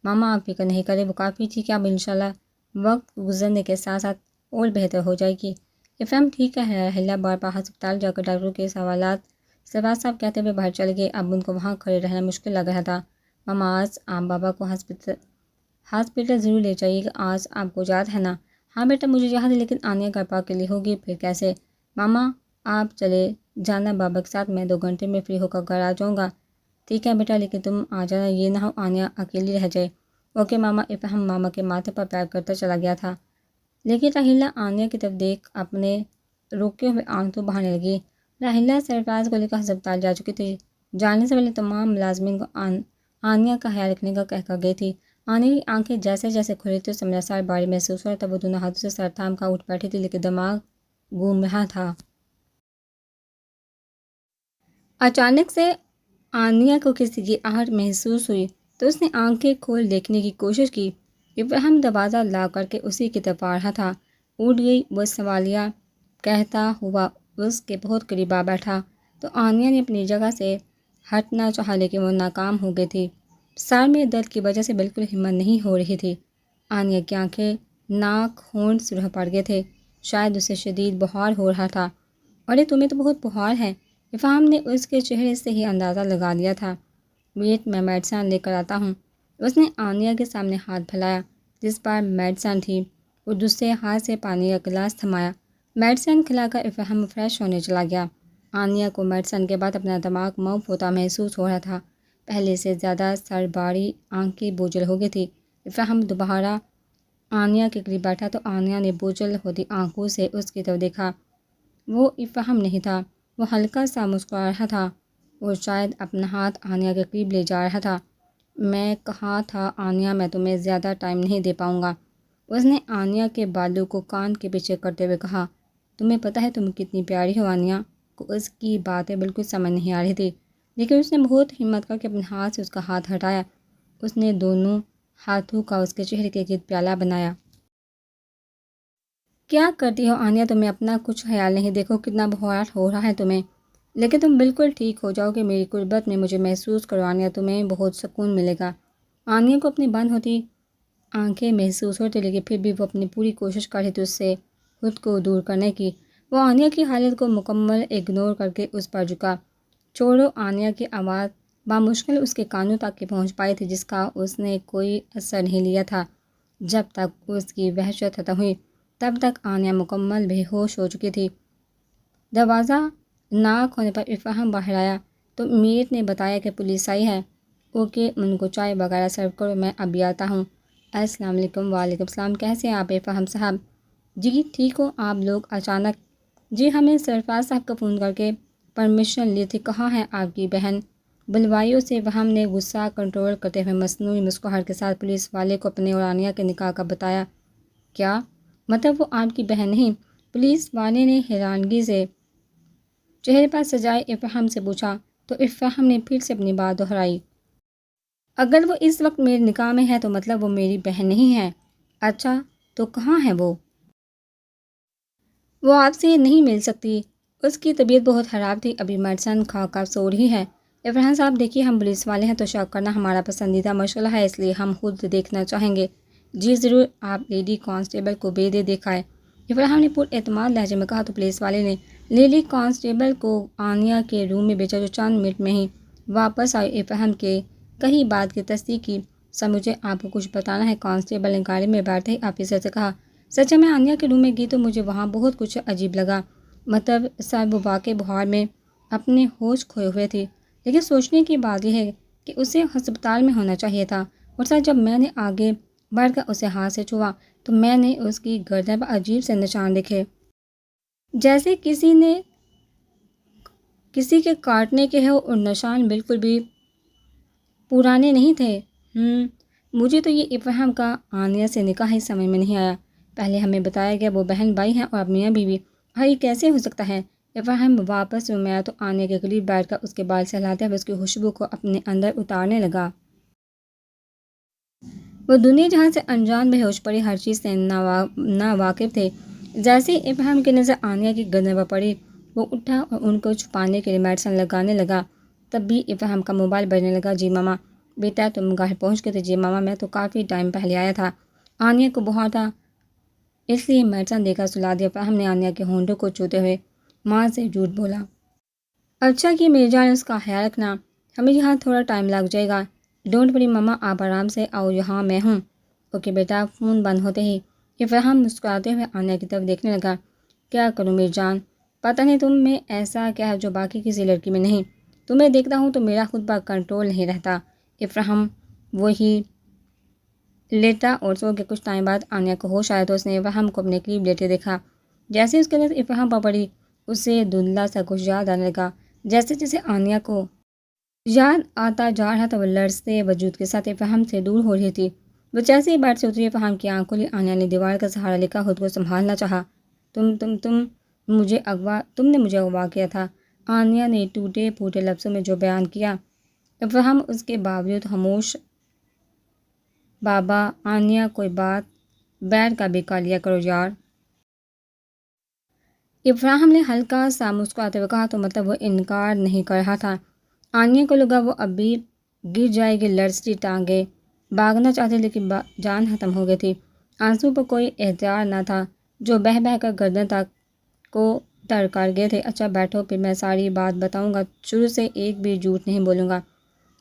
ماما آپ فکر نہیں کریں، وہ کافی ٹھیک ہے، اب انشاءاللہ وقت گزرنے کے ساتھ ساتھ اور بہتر ہو جائے گی۔ افہام ٹھیک ہے۔ راحیلہ بار بار ہسپتال جا کر ڈاکٹروں کے سوالات سرفراز صاحب کہتے ہوئے باہر چل گئے۔ اب ان کو وہاں کھڑے رہنا مشکل لگ رہا تھا۔ ماما آج آپ بابا کو ہاسپٹل ضرور لے جائیے گا، آج آپ کو یاد ہے نا؟ ہاں بیٹا مجھے یاد ہے، لیکن آنیہ گھر پر اکیلی ہوگی پھر کیسے؟ ماما آپ چلے جانا بابا کے ساتھ، میں 2 گھنٹے میں فری ہو کر گھر آ جاؤں گا۔ ٹھیک ہے بیٹا، لیکن تم آ جانا، یہ نہ ہو آنیہ اکیلی رہ جائے۔ اوکے ماما۔ افہام ماما کے ماتھے پر پیار کرتا چلا گیا تھا، لیکن راحیلہ آنیہ کی طرف دیکھ اپنے روکے ہوئے آنسو بہانے لگی۔ راحیلہ سرفراز کو لے کر ہسپتال جا چکی تھی۔ جانے سے پہلے تمام ملازمین کو آنیہ کا خیال رکھنے کا کہہ کر گئی تھی۔ آنیہ کی آنکھیں جیسے جیسے کھلی تھی، اسے میسر باری محسوس ہو رہا تھا۔ وہ دونوں ہاتھوں سے سر تھام کر اٹھ بیٹھی تھی، لیکن دماغ گھوم رہا تھا۔ اچانک سے آنیہ کو کسی کی آہٹ محسوس ہوئی تو اس نے آنکھیں کھول دیکھنے کی کوشش کی۔ افہام دروازہ لا کر کے اسی کی طرف آ رہا تھا۔ اٹھ گئی، وہ سوالیہ کہتا ہوا اس کے بہت قریب آ بیٹھا تو آنیہ نے اپنی جگہ سے ہٹنا چاہا، لیکن وہ ناکام ہو گئی تھی۔ سر میں درد کی وجہ سے بالکل ہمت نہیں ہو رہی تھی۔ آنیہ کی آنکھیں، ناک، ہونٹ سرخ پڑ گئے تھے، شاید اسے شدید بخار ہو رہا تھا۔ ارے تمہیں تو بہت بخار ہے، افہام نے اس کے چہرے سے ہی اندازہ لگا لیا تھا۔ ویٹ میں میڈیسن لے کر آتا ہوں۔ اس نے آنیہ کے سامنے ہاتھ پھیلایا جس پر میڈیسن تھی اور دوسرے ہاتھ سے پانی کا گلاس تھمایا۔ میڈیسن کھلا کر افہام فریش ہونے چلا گیا۔ آنیہ کو میڈیسن کے بعد اپنا دماغ موف ہوتا محسوس ہو رہا تھا، پہلے سے زیادہ سر باری، آنکھیں بوجھل ہو گئی تھی۔ افہام دوبارہ آنیہ کے قریب بیٹھا تو آنیہ نے بوجھل ہوتی آنکھوں سے اس کی طرف دیکھا۔ وہ افہام نہیں تھا، وہ ہلکا سا مسکرا رہا تھا اور شاید اپنا ہاتھ آنیہ کے قریب لے جا رہا تھا۔ میں کہا تھا آنیہ میں تمہیں زیادہ ٹائم نہیں دے پاؤں گا، اس نے آنیہ کے بالوں کو کان کے پیچھے کرتے ہوئے کہا۔ تمہیں پتہ ہے تم کتنی پیاری ہو؟ آنیہ کو اس کی باتیں بالکل سمجھ نہیں آ رہی تھی، لیکن اس نے بہت ہمت کر کے اپنے ہاتھ سے اس کا ہاتھ ہٹایا۔ اس نے دونوں ہاتھوں کا اس کے چہرے کے گرد پیالہ بنایا۔ کیا کرتی ہو آنیہ؟ تمہیں اپنا کچھ خیال نہیں؟ دیکھو کتنا بخار ہو رہا ہے تمہیں، لیکن تم بالکل ٹھیک ہو جاؤ گے۔ میری قربت میں مجھے محسوس کرو آنیہ، تمہیں بہت سکون ملے گا۔ آنیہ کو اپنی بند ہوتی آنکھیں محسوس ہوتی، لیکن پھر بھی وہ اپنی پوری کوشش کر رہی تھی اس سے خود کو دور کرنے کی۔ وہ آنیہ کی حالت کو مکمل اگنور کر کے اس پر جھکا۔ چھوڑو، آنیہ کی آواز بامشکل اس کے کانوں تک پہنچ پائی تھی، جس کا اس نے کوئی اثر نہیں لیا تھا۔ جب تک اس کی وحشت ختم ہوئی تب تک آنیہ مکمل بے ہوش ہو چکی تھی۔ دروازہ ناک ہونے پر افہام باہر آیا تو میٹ نے بتایا کہ پولیس آئی ہے۔ اوکے، ان کو چائے وغیرہ سرو کرو، میں ابھی آتا ہوں۔ السلام علیکم۔ وعلیکم السلام، کیسے ہیں آپ افہام صاحب؟ جی ٹھیک ہو؟ آپ لوگ اچانک؟ جی ہمیں سرفراز صاحب کا فون کر کے پرمیشن لی تھی۔ کہاں ہے آپ کی بہن؟ بلوائی اسے۔ افہام نے غصہ کنٹرول کرتے ہوئے مصنوعی مسکراہٹ کے ساتھ پولیس والے کو اپنے اور آنیہ کے نکاح کا بتایا۔ کیا مطلب وہ آپ کی بہن نہیں؟ پولیس والے نے حیرانگی سے چہرے پر سجائے افہام سے پوچھا تو افہام نے پھر سے اپنی بات دہرائی۔ اگر وہ اس وقت میرے نکاح میں ہے تو مطلب وہ میری بہن نہیں ہے۔ اچھا تو کہاں ہے وہ؟ وہ آپ سے نہیں مل سکتی، اس کی طبیعت بہت خراب تھی، ابھی میڈیسن کھا کر سو رہی ہے۔ افہام صاحب دیکھیے، ہم پولیس والے ہیں تو شک کرنا ہمارا پسندیدہ مشغلہ ہے، اس لیے ہم خود دیکھنا چاہیں گے۔ جی ضرور، آپ لیڈی کانسٹیبل کو بھیجے دکھائیں، افہام نے پر اعتماد لہجے میں کہا تو پولیس والے نے لیڈی کانسٹیبل کو آنیہ کے روم میں بھیجا، جو چند منٹ میں ہی واپس آئی۔ افہام کے کہی بات کی تصدیق کی۔ سر مجھے آپ کو کچھ بتانا ہے، کانسٹیبل نے گاڑی میں بیٹھے ہی آفیسر سے کہا۔ سچ ہے، میں آنیہ کے روم میں گئی تو مجھے وہاں بہت کچھ عجیب لگا۔ مطلب سر وہ واقعی بخار میں اپنے ہوش کھوئے ہوئے تھی، لیکن سوچنے کی بات یہ ہے کہ اسے ہسپتال میں ہونا چاہیے تھا۔ اور سر جب میں نے آگے بڑھ کر اسے ہاتھ سے چھوا تو میں نے اس کی گردن پر عجیب سے نشان دیکھے، جیسے کسی کے کاٹنے کے ہو، اور نشان بالکل بھی پرانے نہیں تھے۔ مجھے تو یہ ابراہیم کا عانیہ سے نکاح ہی سمجھ میں نہیں آیا۔ پہلے ہمیں بتایا گیا وہ بہن بھائی ہیں اور اب میاں بیوی، یہ کیسے ہو سکتا ہے؟ ابراہیم واپس روم میں آیا تو عانیہ کے قریب بیٹھ کر اس کے بال سہلاتے ہوئے اس کی خوشبو کو اپنے اندر اتارنے لگا۔ وہ دنیا جہاں سے انجان بے ہوش پڑی ہر چیز سے ناواقف تھے۔ جیسے ہی ابراہیم کی نظر عانیہ کی گردن پر پڑی، وہ اٹھا اور ان کو چھپانے کے لیے میڈیسن لگانے لگا۔ تب بھی ابراہیم کا موبائل بجنے لگا۔ جی ماما، بیٹا تم گھر پہنچ گئے تھے؟ جی ماما، میں تو کافی ٹائم پہلے آیا تھا، عانیہ کو بخار تھا اس لیے میڈیسن دے کر سلا دیا۔ ابراہیم نے عانیہ کے ہونٹوں کو چھوتے ہوئے ماں سے جھوٹ بولا۔ اچھا کہ میری جان، اس کا خیال رکھنا، ہمیں یہاں تھوڑا ٹائم لگ جائے گا۔ ڈونٹ وری ماما، آپ آرام سے آؤ، یہاں میں ہوں۔ اوکے بیٹا۔ فون بند ہوتے ہی ابراہیم مسکراتے ہوئے عانیہ کی طرف دیکھنے لگا۔ کیا کروں میری جان، پتہ نہیں تم میں ایسا کیا ہے جو باقی کسی لڑکی میں نہیں۔ تمہیں دیکھتا ہوں تو میرا خود پر کنٹرول نہیں رہتا۔ ابراہیم وہی لیٹا اور سو کے کچھ ٹائم بعد عانیہ کو ہوش آیا تو اس نے ابراہیم کو اپنے قریب لیٹے دیکھا۔ جیسے اس کے نظر ابراہیم پر پڑی، اسے دھندلا سا کچھ یاد آنے لگا۔ جیسے جیسے عانیہ کو یاد آتا جا رہا تھا وہ لرزتے وجود کے ساتھ ابراہیم سے دور ہو رہی تھی۔ وہ جیسے ہی بیڈ سے اتری، ابراہیم کی آنکھ کھلی۔ عانیہ نے دیوار کا سہارا لے کر خود کو سنبھالنا چاہا۔ تم نے مجھے اغوا کیا تھا، عانیہ نے ٹوٹے پھوٹے لفظوں میں جو بیان کیا۔ ابراہیم اس کے باوجود خاموش۔ بابا، عانیہ کوئی بات، بیٹھ کا بھی کر لیا کرو یار۔ ابراہیم نے ہلکا سا مسکراتے ہوئے کہا۔ تو مطلب وہ انکار نہیں کر رہا تھا؟ عانیہ کو لگا وہ اب بھی گر جائے گی۔ لرزتی ٹانگیں بھاگنا چاہتے لیکن جان ختم ہو گئی تھی۔ آنسو پر کوئی اختیار نہ تھا جو بہہ بہہ کر گردن تک کو تر کر گئے تھے۔ اچھا بیٹھو، پھر میں ساری بات بتاؤں گا، شروع سے ایک بھی جھوٹ نہیں بولوں گا۔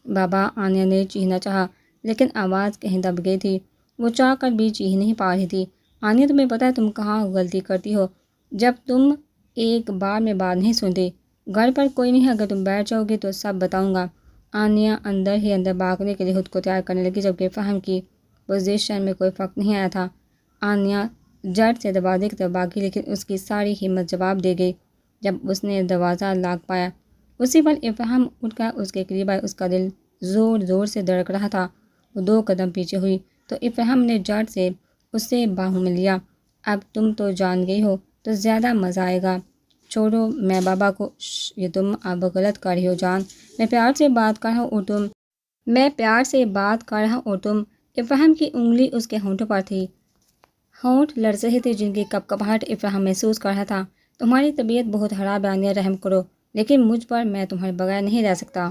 بابا، عانیہ نے چیخنا چاہا لیکن آواز کہیں دب گئی تھی۔ وہ چاہ کر بھی چیخ نہیں پا رہی تھی۔ عانیہ، تمہیں پتہ ہے تم کہاں غلطی کرتی ہو جب تم ایک بار میں بات نہیں سنتی۔ گھر پر کوئی نہیں، اگر تم بیٹھ جاؤ گی تو سب بتاؤں گا۔ عانیہ اندر ہی اندر بھاگنے کے لیے خود کو تیار کرنے لگی، جبکہ ابراہیم کی پوزیشن میں کوئی فرق نہیں آیا تھا۔ عانیہ جٹ سے دروازے کی طرف بھاگی لیکن اس کی ساری ہمت جواب دے گئی جب اس نے دروازہ لاک پایا۔ اسی پل ابراہیم اٹھ کر اس کے قریب آئے۔ اس کا دل زور زور سے دھڑک رہا تھا۔ وہ 2 قدم پیچھے ہوئی تو ابراہیم نے جٹ سے اسے باہوں میں لیا۔ اب تم تو جان گئی ہو تو زیادہ مزہ آئے گا۔ چھوڑو میں بابا کو۔ یہ تم اب غلط کر رہی ہو جان، میں پیار سے بات کر رہا ہوں اور تم ابراہیم کی انگلی اس کے ہونٹوں پر تھی۔ ہونٹ لرز رہے تھے جن کی کپ کپاہٹ ابراہیم محسوس کر رہا تھا۔ تمہاری طبیعت بہت خراب ہے عانیہ، رحم کرو، لیکن مجھ پر میں تمہارے بغیر نہیں رہ سکتا۔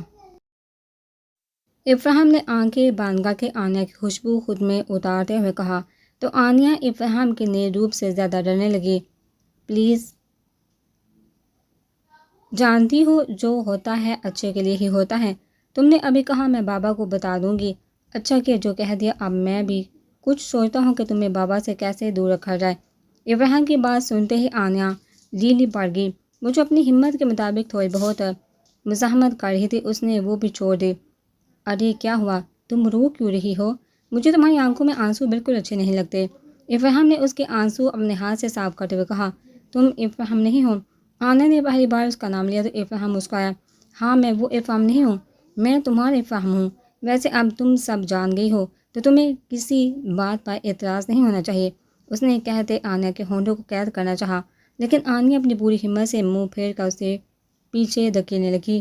ابراہیم نے آنکھیں بند کر کے عانیہ کی خوشبو خود میں اتارتے ہوئے کہا۔ تو عانیہ ابراہیم کے نئے روپ سے زیادہ ڈرنے لگی۔ پلیز، جانتی ہو جو ہوتا ہے اچھے کے لیے ہی ہوتا ہے۔ تم نے ابھی کہا میں بابا کو بتا دوں گی۔ اچھا کیا جو کہہ دیا۔ اب میں بھی کچھ سوچتا ہوں کہ تمہیں بابا سے کیسے دور رکھا جائے۔ ابراہیم کی بات سنتے ہی عانیہ لیلی پڑ گئی۔ وہ جو اپنی ہمت کے مطابق تھوڑی بہت مزاحمت کر رہی تھی اس نے وہ بھی چھوڑ دی۔ ارے کیا ہوا، تم رو کیوں رہی ہو؟ مجھے تمہاری آنکھوں میں آنسو بالکل اچھے نہیں لگتے۔ ابراہیم نے اس کے آنسو اپنے ہاتھ سے صاف کرتے ہوئے کہا۔ تم ابراہیم نہیں ہو؟ عانیہ نے پہلی بار اس کا نام لیا تو ابراہیم مسکرایا۔ ہاں میں وہ ابراہیم نہیں ہوں، میں تمہارا ابراہیم ہوں۔ ویسے اب تم سب جان گئی ہو تو تمہیں کسی بات پر اعتراض نہیں ہونا چاہیے، اس نے کہتے عانیہ کے ہونٹوں کو قید کرنا چاہا، لیکن عانیہ اپنی پوری ہمت سے منہ پھیر کر اسے پیچھے دھکیلنے لگی۔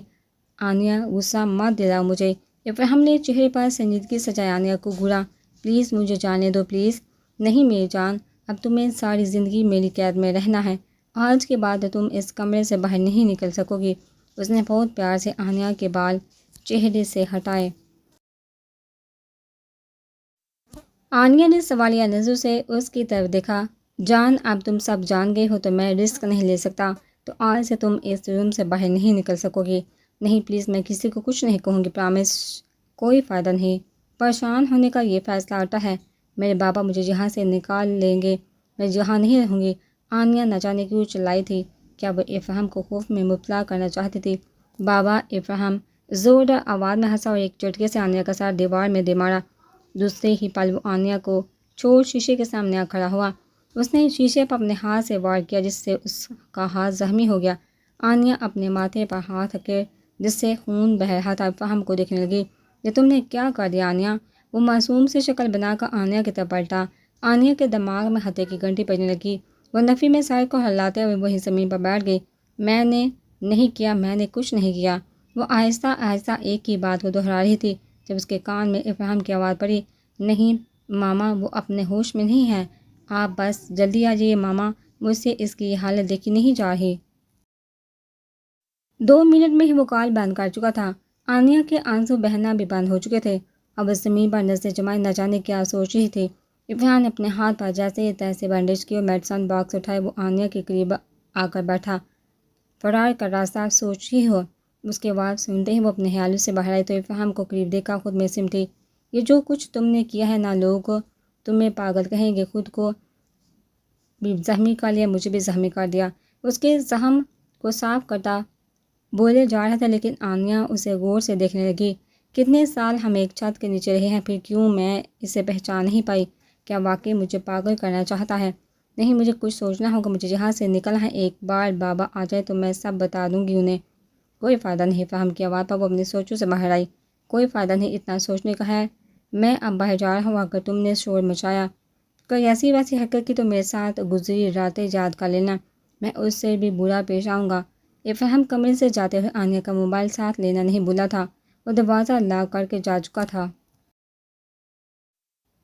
عانیہ غصہ مت دلاؤ مجھے۔ ابراہیم نے چہرے پر سنجیدگی سجائے عانیہ کو گھورا۔ پلیز مجھے جانے دو پلیز۔ نہیں میری جان، اب تمہیں ساری زندگی میری قید میں رہنا ہے، آج کے بعد تم اس کمرے سے باہر نہیں نکل سکو گی۔ اس نے بہت پیار سے عانیہ کے بال چہرے سے ہٹائے۔ عانیہ نے سوالیہ نظروں سے اس کی طرف دیکھا۔ جان، اب تم سب جان گئے ہو تو میں رسک نہیں لے سکتا، تو آج سے تم اس روم سے باہر نہیں نکل سکو گی۔ نہیں پلیز، میں کسی کو کچھ نہیں کہوں گی، پرامس۔ کوئی فائدہ نہیں، پریشان ہونے کا یہ فیصلہ آتا ہے۔ میرے بابا مجھے یہاں سے نکال لیں گے، میں یہاں نہیں رہوں گی۔ عانیہ نہ جانے کیوں چلائی تھی، کیا وہ ابراہیم کو خوف میں مبتلا کرنا چاہتی تھی؟ بابا، ابراہیم زوردار آواز میں ہنسا اور ایک جھٹکے سے عانیہ کا سر دیوار میں دے مارا۔ دوسرے ہی پل وہ عانیہ کو چور شیشے کے سامنے آ کھڑا ہوا۔ اس نے شیشے پر اپنے ہاتھ سے وار کیا جس سے اس کا ہاتھ زخمی ہو گیا۔ آنیہ اپنے ماتھے پر ہاتھ رکھے جس سے خون بہہ رہا تھا فہم کو دیکھنے لگی۔ یہ تم نے کیا کر دیا آنیہ؟ وہ معصوم سے شکل بنا کر آنیہ کی طرف پلٹا۔ آنیہ کے دماغ میں ہتھے کی گھنٹی بجنے لگی۔ وہ نفی میں سر کو ہلاتے ہوئے وہیں زمین پر بیٹھ گئی۔ میں نے نہیں کچھ نہیں کیا۔ وہ آہستہ آہستہ ایک ہی بات کو دہرا رہی تھی جب اس کے کان میں افہام کی آواز پڑی، نہیں ماما وہ اپنے ہوش میں نہیں ہے، آپ بس جلدی آ جائیے ماما، مجھ سے اس کی یہ حالت دیکھی نہیں جا رہی۔ 2 منٹ میں ہی وہ کال بند کر چکا تھا۔ آنیہ کے آنسو بہنا بھی بند ہو چکے تھے۔ اب اس زمین پر نظر جمائے نہ جانے کیا سوچ رہی تھی۔ افہام نے اپنے ہاتھ پر جیسے تیسے بینڈیج کی اور میڈیسن باکس اٹھائے وہ آنیہ کے قریب آ کر بیٹھا۔ فرار کا راستہ سوچ ہی ہو؟ اس کے آواز سنتے ہی وہ اپنے خیالوں سے باہر آئی تو افہام کو قریب دیکھا، خود میں سمٹی۔ یہ جو کچھ تم نے کیا ہے، نہ لوگ تمہیں پاگل کہیں گے، خود کو بھی زخمی کر لیا، مجھے بھی زخمی کر دیا۔ اس کے زخم کو صاف کرتا بولے جا رہا تھا لیکن آنیہ اسے غور سے دیکھنے لگی۔ کتنے سال ہم ایک چھت کے نیچے رہے ہیں، پھر کیوں میں اسے پہچان نہیں پائی؟ کیا واقعی مجھے پاگل کرنا چاہتا ہے؟ نہیں، مجھے کچھ سوچنا ہوگا، مجھے یہاں سے نکلنا ہے۔ ایک بار بابا آ جائے تو میں سب بتا دوں گی انہیں۔ کوئی فائدہ نہیں، فہم کی آواز پر وہ اپنی سوچوں سے باہر آئی۔ کوئی فائدہ نہیں اتنا سوچنے کا ہے، میں اب باہر جا رہا ہوں، اگر تم نے شور مچایا کوئی ایسی ویسی حرکت کی تو میرے ساتھ گزری راتیں یاد کر لینا، میں اس سے بھی برا پیش آؤں گا۔ افہام کمرے سے جاتے ہوئے آنیہ کا موبائل ساتھ لینا نہیں بھولا تھا، وہ دروازہ لاک کر کے جا چکا تھا۔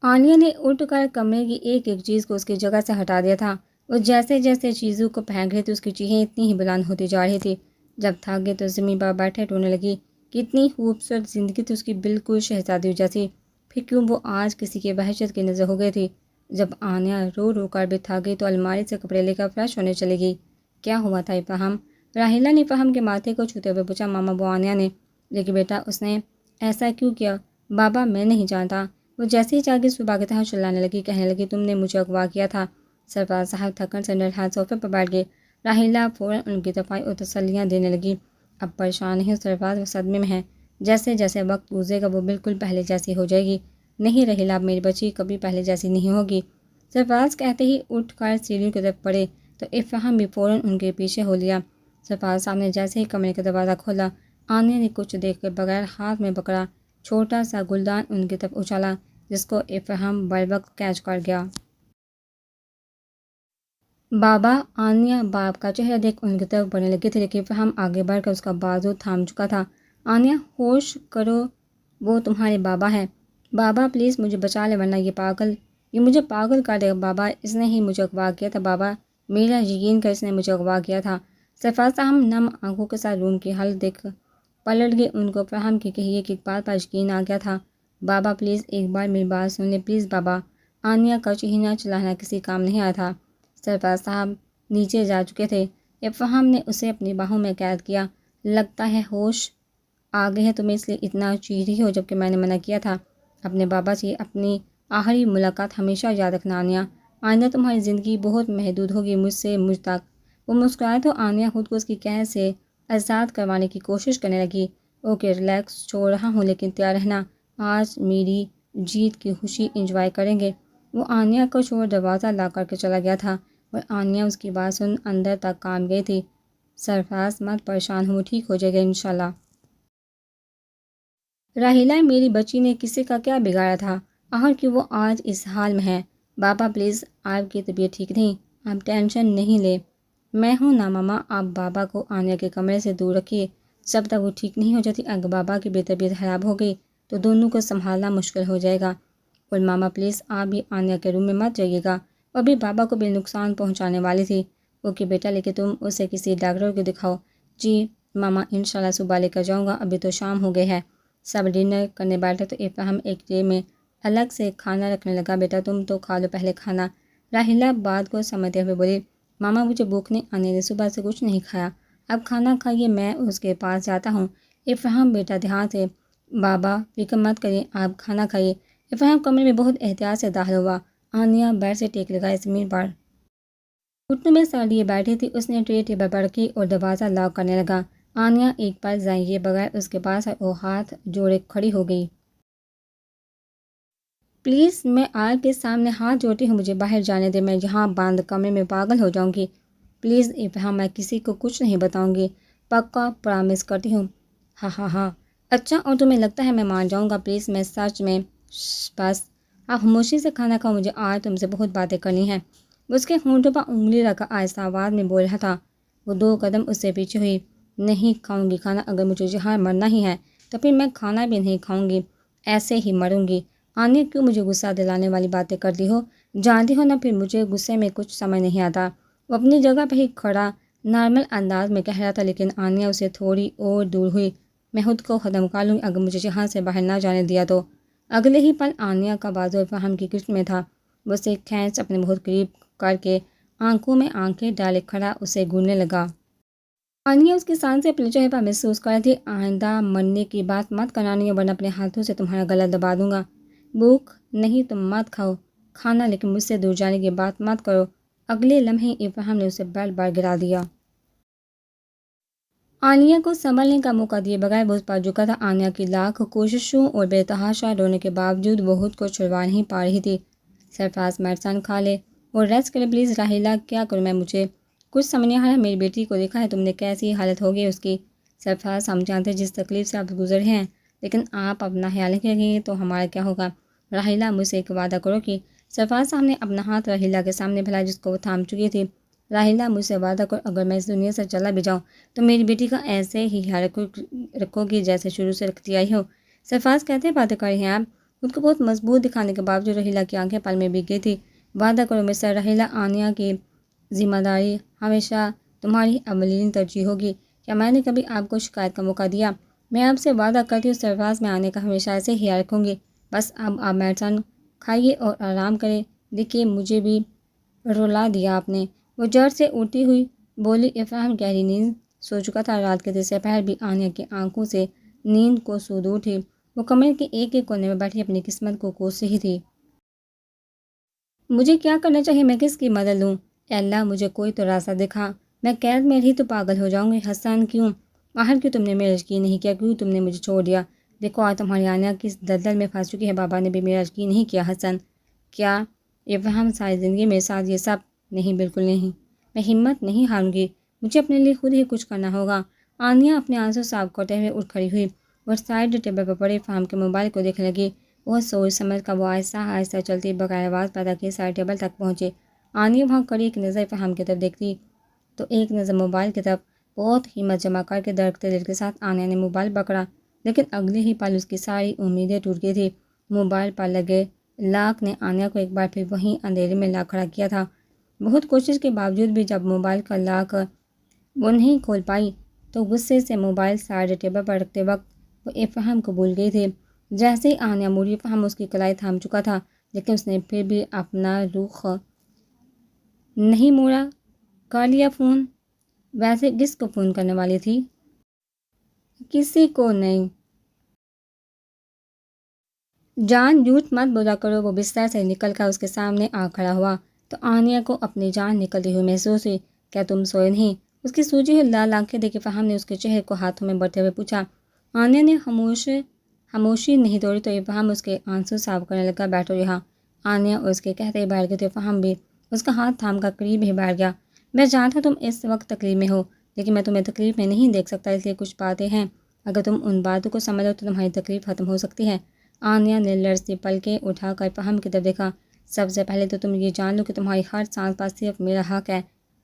آنیہ نے اٹھ کر کمرے کی ایک ایک چیز کو اس کی جگہ سے ہٹا دیا تھا۔ وہ جیسے جیسے چیزوں کو پھینک رہی تھی اس کی چیخیں اتنی ہی بلند ہوتی جا رہی تھی۔ جب تھک گئی تو زمین پر بیٹھے رونے لگی۔ کتنی خوبصورت زندگی تھی اس کی، بالکل شہزادی جیسی، پھر کیوں وہ آج کسی کی وحشت کی نظر ہو گئی تھی؟ جب آنیہ رو رو کر بھی تھک گئی تو الماری سے کپڑے لے کر فریش ہونے چلی گئی۔ کیا ہوا تھا فہم؟ راحیلہ نے فہم کے ماتھے کو چھوتے ہوئے پوچھا۔ ماما، وہ آنیہ نے۔ لیکن بیٹا اس نے ایسا کیوں کیا؟ بابا میں نہیں جانتا۔ وہ جیسے ہی جاگی صبح کی طرح چلانے لگی، کہنے لگی تم نے مجھے اغوا کیا تھا۔ سرفراز صاحب تھکن سے نڈر ہاتھ صوفے پر بیٹھ گئے۔ راحیلہ فوراً ان کی طرف آئی اور تسلیاں دینے لگی۔ اب پریشان نہیں سرفراز، وہ صدمے میں ہے، جیسے جیسے وقت گزرے گا وہ بالکل پہلے جیسی ہو جائے گی۔ نہیں راحیلہ، اب میری بچی کبھی پہلے جیسی نہیں ہوگی۔ سرفراز کہتے ہی اٹھ کر سیڑھیوں کی طرف پڑے تو افہام بھی فوراً ان کے پیچھے ہو لیا۔ سرفراز صاحب نے جیسے ہی کمرے کا دروازہ کھولا، آنیہ نے کچھ دیکھ کے بغیر ہاتھ میں پکڑا چھوٹا سا گلدان ان کی طرف اچھالا جس کو افہام بروقت کیچ کر گیا۔ بابا! آنیہ باپ کا چہرہ دیکھ ان کی طرف بڑھنے لگی تھی لیکن افہام آگے بڑھ کر اس کا بازو تھام چکا تھا۔ آنیہ ہوش کرو، وہ تمہارے بابا ہے۔ بابا پلیز مجھے بچا لے ورنہ یہ مجھے پاگل کر دے گا۔ بابا اس نے ہی مجھے اغوا کیا تھا، بابا میرا یقین کر، اس نے مجھے اغوا کیا تھا۔ سرفراز صاحب نم آنکھوں کے ساتھ روم کی حالت دیکھ پلٹ گئے۔ ان کو افہام کی کہی ایک بات پر یقین آ گیا تھا۔ بابا پلیز ایک بار میری بات سن لیں، پلیز بابا۔ آنیہ کا چہینہ چلانا کسی کام نہیں آیا تھا۔ سرفراز صاحب نیچے جا چکے تھے۔ افہام نے اسے اپنی باہوں میں قید کیا۔ لگتا ہے ہوش آ گئے ہے تمہیں، اس لیے اتنا چیخ رہی ہو جبکہ میں نے منع کیا تھا۔ اپنے بابا سے اپنی آخری ملاقات ہمیشہ یاد رکھنا آنیہ۔ آئندہ تمہاری زندگی بہت محدود ہوگی، مجھ سے مجھ تک۔ وہ مسکرائے تو آنیہ خود کو اس کی قید سے آزاد کروانے کی کوشش کرنے لگی۔ اوکے ریلیکس، چھوڑ رہا ہوں لیکن تیار رہنا، آج میری جیت کی خوشی انجوائے کریں گے۔ وہ آنیہ کو چھوڑ دروازہ لاک کر کے چلا گیا تھا اور آنیہ اس کی بات سن اندر تک کانپ گئی تھی۔ سرفراز مت پریشان ہو، وہ ٹھیک ہو جائے گا انشاءاللہ۔ راحیلہ میری بچی نے کسی کا کیا بگاڑا تھا آخر کہ وہ آج اس حال میں ہے؟ بابا پلیز، آپ کی طبیعت ٹھیک نہیں، آپ ٹینشن نہیں لیں، میں ہوں نا ماما۔ آپ بابا کو آنیہ کے کمرے سے دور رکھیے جب تک وہ ٹھیک نہیں ہو جاتی۔ اگر بابا کی بھی طبیعت خراب ہو گئی تو دونوں کو سنبھالنا مشکل ہو جائے گا۔ اور ماما پلیز آپ بھی آنیہ کے روم میں مت جائیے گا، وہ ابھی بابا کو بھی نقصان پہنچانے والی تھی۔ اوکے بیٹا، لیکن تم اسے کسی ڈاکٹر کو دکھاؤ۔ جی ماما، انشاءاللہ صبح لے کر جاؤں گا، ابھی تو شام ہو گئے ہے۔ سب ڈنر کرنے بیٹھے تو افہام ایک ٹرے میں الگ سے کھانا رکھنے لگا۔ بیٹا تم تو کھا لو پہلے کھانا۔ راحیلہ بات کو سمجھتے ہوئے بولی، ماما مجھے بھوک نہیں، آنیہ نے صبح سے کچھ نہیں کھایا، اب کھانا کھائیے، میں اس کے پاس جاتا ہوں۔ افہام بیٹا دھیان سے، بابا فکر مت کریے، آپ کھانا کھائیے۔ افہام کمرے میں بہت احتیاط سے داخل ہوا۔ آنیہ بیڈ سے ٹیک لگائے زمین پر گھٹنوں میں سر لیے بیٹھی تھی۔ اس نے ٹرے ٹیبل پر رکھی اور دروازہ لاک کرنے لگا۔ آنیہ ایک پل ضائع کیے بغیر اس کے پاس اور ہاتھ جوڑے کھڑی ہو گئی۔ پلیز میں آپ کے سامنے ہاتھ جوڑتی ہوں، مجھے باہر جانے دے، میں یہاں بند کمرے میں پاگل ہو جاؤں گی۔ پلیز ابراہیم، میں کسی کو کچھ نہیں بتاؤں گی، پکا پرامس کرتی ہوں۔ ہاں ہاں ہاں، اچھا، اور تمہیں لگتا ہے میں مان جاؤں گا؟ پلیز میں سچ میں۔ بس آپ خاموشی سے کھانا کھاؤ، مجھے آج تم سے بہت باتیں کرنی ہیں۔ وہ اس کے ہونٹوں پر انگلی رکھا آہستہ آواز میں بول رہا تھا۔ وہ 2 قدم اس سے پیچھے ہوئی۔ نہیں کھاؤں گی کھانا، اگر مجھے یہاں مرنا ہی ہے تو پھر میں کھانا بھی نہیں کھاؤں گی، ایسے ہی مروں گی۔ آنیا، کیوں مجھے غصہ دلانے والی باتیں کرتی ہو؟ جانتی ہو نا پھر مجھے غصے میں کچھ سمجھ نہیں آتا۔ وہ اپنی جگہ پہ ہی کھڑا نارمل انداز میں کہہ رہا تھا، لیکن آنیا اسے تھوڑی اور دور ہوئی۔ میں خود کو ختم کر لوں گی اگر مجھے یہاں سے باہر نہ جانے دیا تو۔ اگلے ہی پل آنیا کا بازو ابراہیم کی گرفت میں تھا۔ وہ اسے کھینچ اپنے بہت قریب کر کے آنکھوں میں آنکھیں ڈالے کھڑا اسے گھورنے لگا۔ آنیا اس کی سانسیں اپنے چہرے پر محسوس کر رہی تھی۔ آئندہ مرنے کی بات مت کرانی ہے ورنہ اپنے ہاتھوں سے تمہارا گلا دبا دوں گا۔ بھوک نہیں تو مت کھاؤ کھانا، لیکن مجھ سے دور جانے کی بات مت کرو۔ اگلے لمحے ابراہیم نے اسے بیڈ پر گرا دیا۔ آنیا کو سنبھلنے کا موقع دیے بغیر وہ اس پر جھکا تھا۔ آنیا کی لاکھ کوششوں اور بے تحاشا رونے کے باوجود وہ خود کو چھڑوا نہیں پا رہی تھی۔ سرفراز، میڈیسن کھا لے اور ریسٹ کرے پلیز۔ راحیلہ، کیا کروں میں؟ مجھے کچھ سمجھ نہیں آ رہا۔ میری بیٹی کو دیکھا ہے تم نے، کیسی حالت ہوگی اس کی؟ سرفراز، ہم جانتے ہیں جس تکلیف سے آپ گزر ہیں، لیکن آپ اپنا خیال رکھیں گے تو ہمارا کیا ہوگا؟ راحیلہ، مجھ سے ایک وعدہ کرو کہ… سرفراز صاحب نے اپنا ہاتھ راحیلہ کے سامنے پھیلایا جس کو وہ تھام چکی تھی۔ راحیلہ، مجھ سے وعدہ کرو اگر میں اس دنیا سے چلا بھی جاؤں تو میری بیٹی کا ایسے ہی خیال رکھو گی جیسے شروع سے رکھتی آئی ہو۔ سرفراز، کہتے باتیں کر رہی ہیں آپ؟ خود کو بہت مضبوط دکھانے کے باوجود راحیلہ کی آنکھیں پل میں بھیگ گئی تھی۔ وعدہ کرو مسٹر راحیلہ، آنیا کی ذمہ داری ہمیشہ تمہاری اولین ترجیح ہوگی۔ کیا میں نے کبھی آپ کو شکایت کا موقع دیا؟ میں آپ سے وعدہ کرتی ہوں سرفراز، میں آنے کا ہمیشہ ایسے ہی خیال رکھوں گی۔ بس اب آپ میڈیسن کھائیے اور آرام کریں۔ دیکھیے مجھے بھی رلا دیا آپ نے۔ وہ جڑ سے اٹھتی ہوئی بولی۔ ابراہیم گہری نیند سو چکا تھا۔ رات کے تیسرے پہر بھی آنیا کی آنکھوں سے نیند کو سو دور تھی۔ وہ کمرے کے ایک ایک کونے میں بیٹھی اپنی قسمت کو کوس رہی تھی۔ مجھے کیا کرنا چاہیے؟ میں کس کی مدد لوں؟ اے اللہ، مجھے کوئی تو راستہ دکھا۔ میں قید میں رہی تو پاگل ہو جاؤں گی۔ حسن، کیوں؟ آخر کیوں تم نے میرا یقین نہیں کیا؟ کیوں تم نے مجھے چھوڑ دیا؟ دیکھو آج تمہاری آنیا کس دلدل میں پھنس چکی ہے۔ بابا نے بھی میرا یقین نہیں کیا۔ حسن، کیا ابراہیم ساری زندگی میرے ساتھ یہ سب؟ نہیں، بالکل نہیں۔ میں ہمت نہیں ہاروں گی، مجھے اپنے لیے خود ہی کچھ کرنا ہوگا۔ آنیا اپنے آنسو صاف کرتے ہوئے اٹھ کھڑی ہوئی اور سائڈ ٹیبل پر پڑے ابراہیم کے موبائل کو دیکھنے لگی۔ بہت سوچ سمجھ کر وہ آہستہ آہستہ چلتی بغیر آواز پیدا کیے سائڈ ٹیبل تک پہنچی۔ آنیا وہاں کھڑی ایک نظر ابراہیم کی طرف دیکھتی تو ایک نظر موبائل کی طرف۔ بہت ہمت جمع کر کے دھڑکتے دل کے ساتھ آنیا نے موبائل پکڑا، لیکن اگلے ہی پل اس کی ساری امیدیں ٹوٹ گئی تھی۔ موبائل پر لگے لاک نے آنیا کو ایک بار پھر وہیں اندھیرے میں لا کھڑا کیا تھا۔ بہت کوشش کے باوجود بھی جب موبائل کا لاک وہ نہیں کھول پائی تو غصے سے موبائل سائڈ ٹیبل پر رکھتے وقت وہ ابراہیم کو بھول گئی تھی۔ جیسے ہی آنیا موڑی، ابراہیم اس کی کلائی تھام چکا تھا، لیکن اس نے پھر بھی اپنا رخ نہیں موڑا۔ کر لیا فون؟ ویسے کس کو فون کرنے والی تھی؟ کسی کو نہیں۔ جان جھوٹ مت بولا کرو۔ وہ بستر سے نکل کر اس کے سامنے آ کھڑا ہوا تو آنیا کو اپنی جان نکلتی ہوئی محسوس ہوئی۔ کیا تم سوئے نہیں؟ اس کی سوجی ہوئی لال آنکھیں دیکھ ابراہیم نے اس کے چہرے کو ہاتھوں میں بڑھتے ہوئے پوچھا۔ آنیا نے خاموشی نہیں توڑی تو ابراہیم اس کے آنسو صاف کرنے لگا۔ بیٹھو یہاں۔ آنیا اور اس کے کہتے ہی بیٹھ گئے تو ابراہیم بھی اس کا ہاتھ تھام کر قریب ہی بیٹھ گیا۔ میں جانتا ہوں تم اس وقت تکلیف میں ہو، لیکن میں تمہیں تکلیف میں نہیں دیکھ سکتا، اس لیے کچھ باتیں ہیں، اگر تم ان باتوں کو سمجھ لو تو تمہاری تکلیف ختم ہو سکتی ہے۔ آنیا نے لرزتی پلکیں اٹھا کر ابراہیم کی طرف دیکھا۔ سب سے پہلے تو تم یہ جان لو کہ تمہاری ہر سانس پر صرف میرا حق ہے،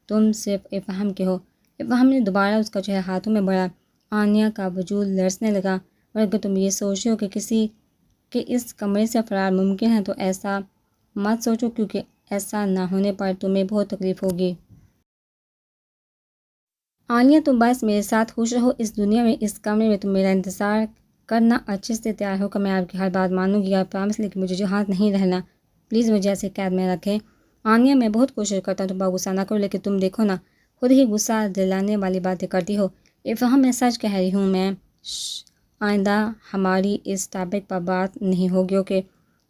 تم صرف ابراہیم کے ہو۔ ابراہیم نے دوبارہ اس کا چہرہ ہاتھوں میں بڑھا۔ آنیا کا وجود لرزنے لگا۔ اور اگر تم یہ سوچو کہ کسی کے اس کمرے سے فرار ممکن ہے تو ایسا مت سوچو، کیونکہ ایسا نہ ہونے پر تمہیں بہت تکلیف ہوگی۔ آنیا، تم بس میرے ساتھ خوش رہو اس دنیا میں، اس کمرے میں تم میرا انتظار کرنا، اچھے سے تیار ہو کر میں آپ کی ہر بات مانوں گی، آپ پرامس، لیکن مجھے یہاں نہیں رہنا، پلیز مجھے ایسے قید میں رکھیں۔ آنیا، میں بہت کوشش کرتا ہوں تم پر غصہ نہ کرو، لیکن تم دیکھو نا، خود ہی غصہ دلانے والی باتیں کرتی ہو۔ ابراہیم، میں سچ کہہ رہی ہوں، میں آئندہ ہماری اس ٹاپک پر بات نہیں ہوگی، اوکے؟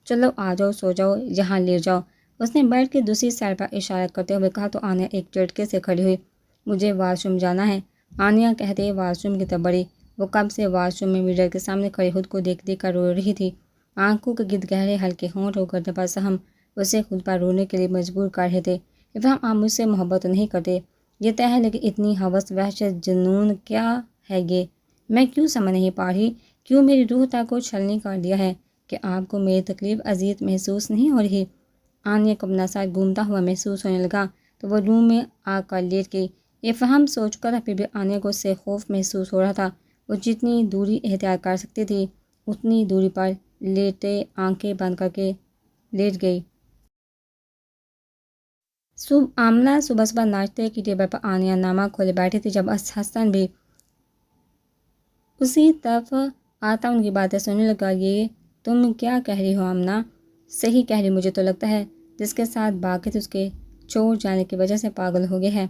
چلو آ جاؤ، سو جاؤ، یہاں لیٹ جاؤ، اس نے بیڈ کی دوسری سائڈ پر اشارہ کرتے ہوئے کہا تو آنیا ایک جھٹکے سے کھڑی ہوئی۔ مجھے واش روم جانا ہے، آنیا کہتے واش روم کی طرف بڑھی۔ وہ کب سے واش روم میں مرر کے سامنے کھڑی خود کو دیکھ دیکھ کر رو رہی تھی۔ آنکھوں کے گرد گہرے ہلکے ہونٹ ہو کرنے پر سہم اسے خود پر رونے کے لیے مجبور کر رہے تھے۔ افہام آپ مجھ سے محبت نہیں کرتے، یہ طے ہے، لیکن اتنی ہوس وحشت جنون کیا ہے یہ؟ میں کیوں سمجھ نہیں پا رہی؟ کیوں میری روح تک کو چھلنی کر دیا ہے کہ آپ کو میری تکلیف اذیت محسوس نہیں ہو رہی؟ آنیہ کو اپنا سر گھومتا ہوا محسوس ہونے لگا تو وہ روم میں آ کر لیٹ گئی۔ افہام سوچ کر پھر بھی آنیہ کو اس سے خوف محسوس ہو رہا تھا۔ وہ جتنی دوری اختیار کر سکتی تھی اتنی دوری پر لیٹے آنکھیں بند کر کے لیٹ گئی۔ آمنہ صبح صبح ناشتے کی ٹیبل پر آنیہ نامہ کھولے بیٹھی تھی جب حسن بھی اسی طرف آتا ان کی باتیں سننے لگا۔ یہ تم کیا کہہ رہی ہو آمنہ؟ صحیح کہہ رہی، مجھے تو لگتا ہے جس کے ساتھ باقی اس کے چھوڑ جانے کی وجہ سے پاگل ہو گئے ہے۔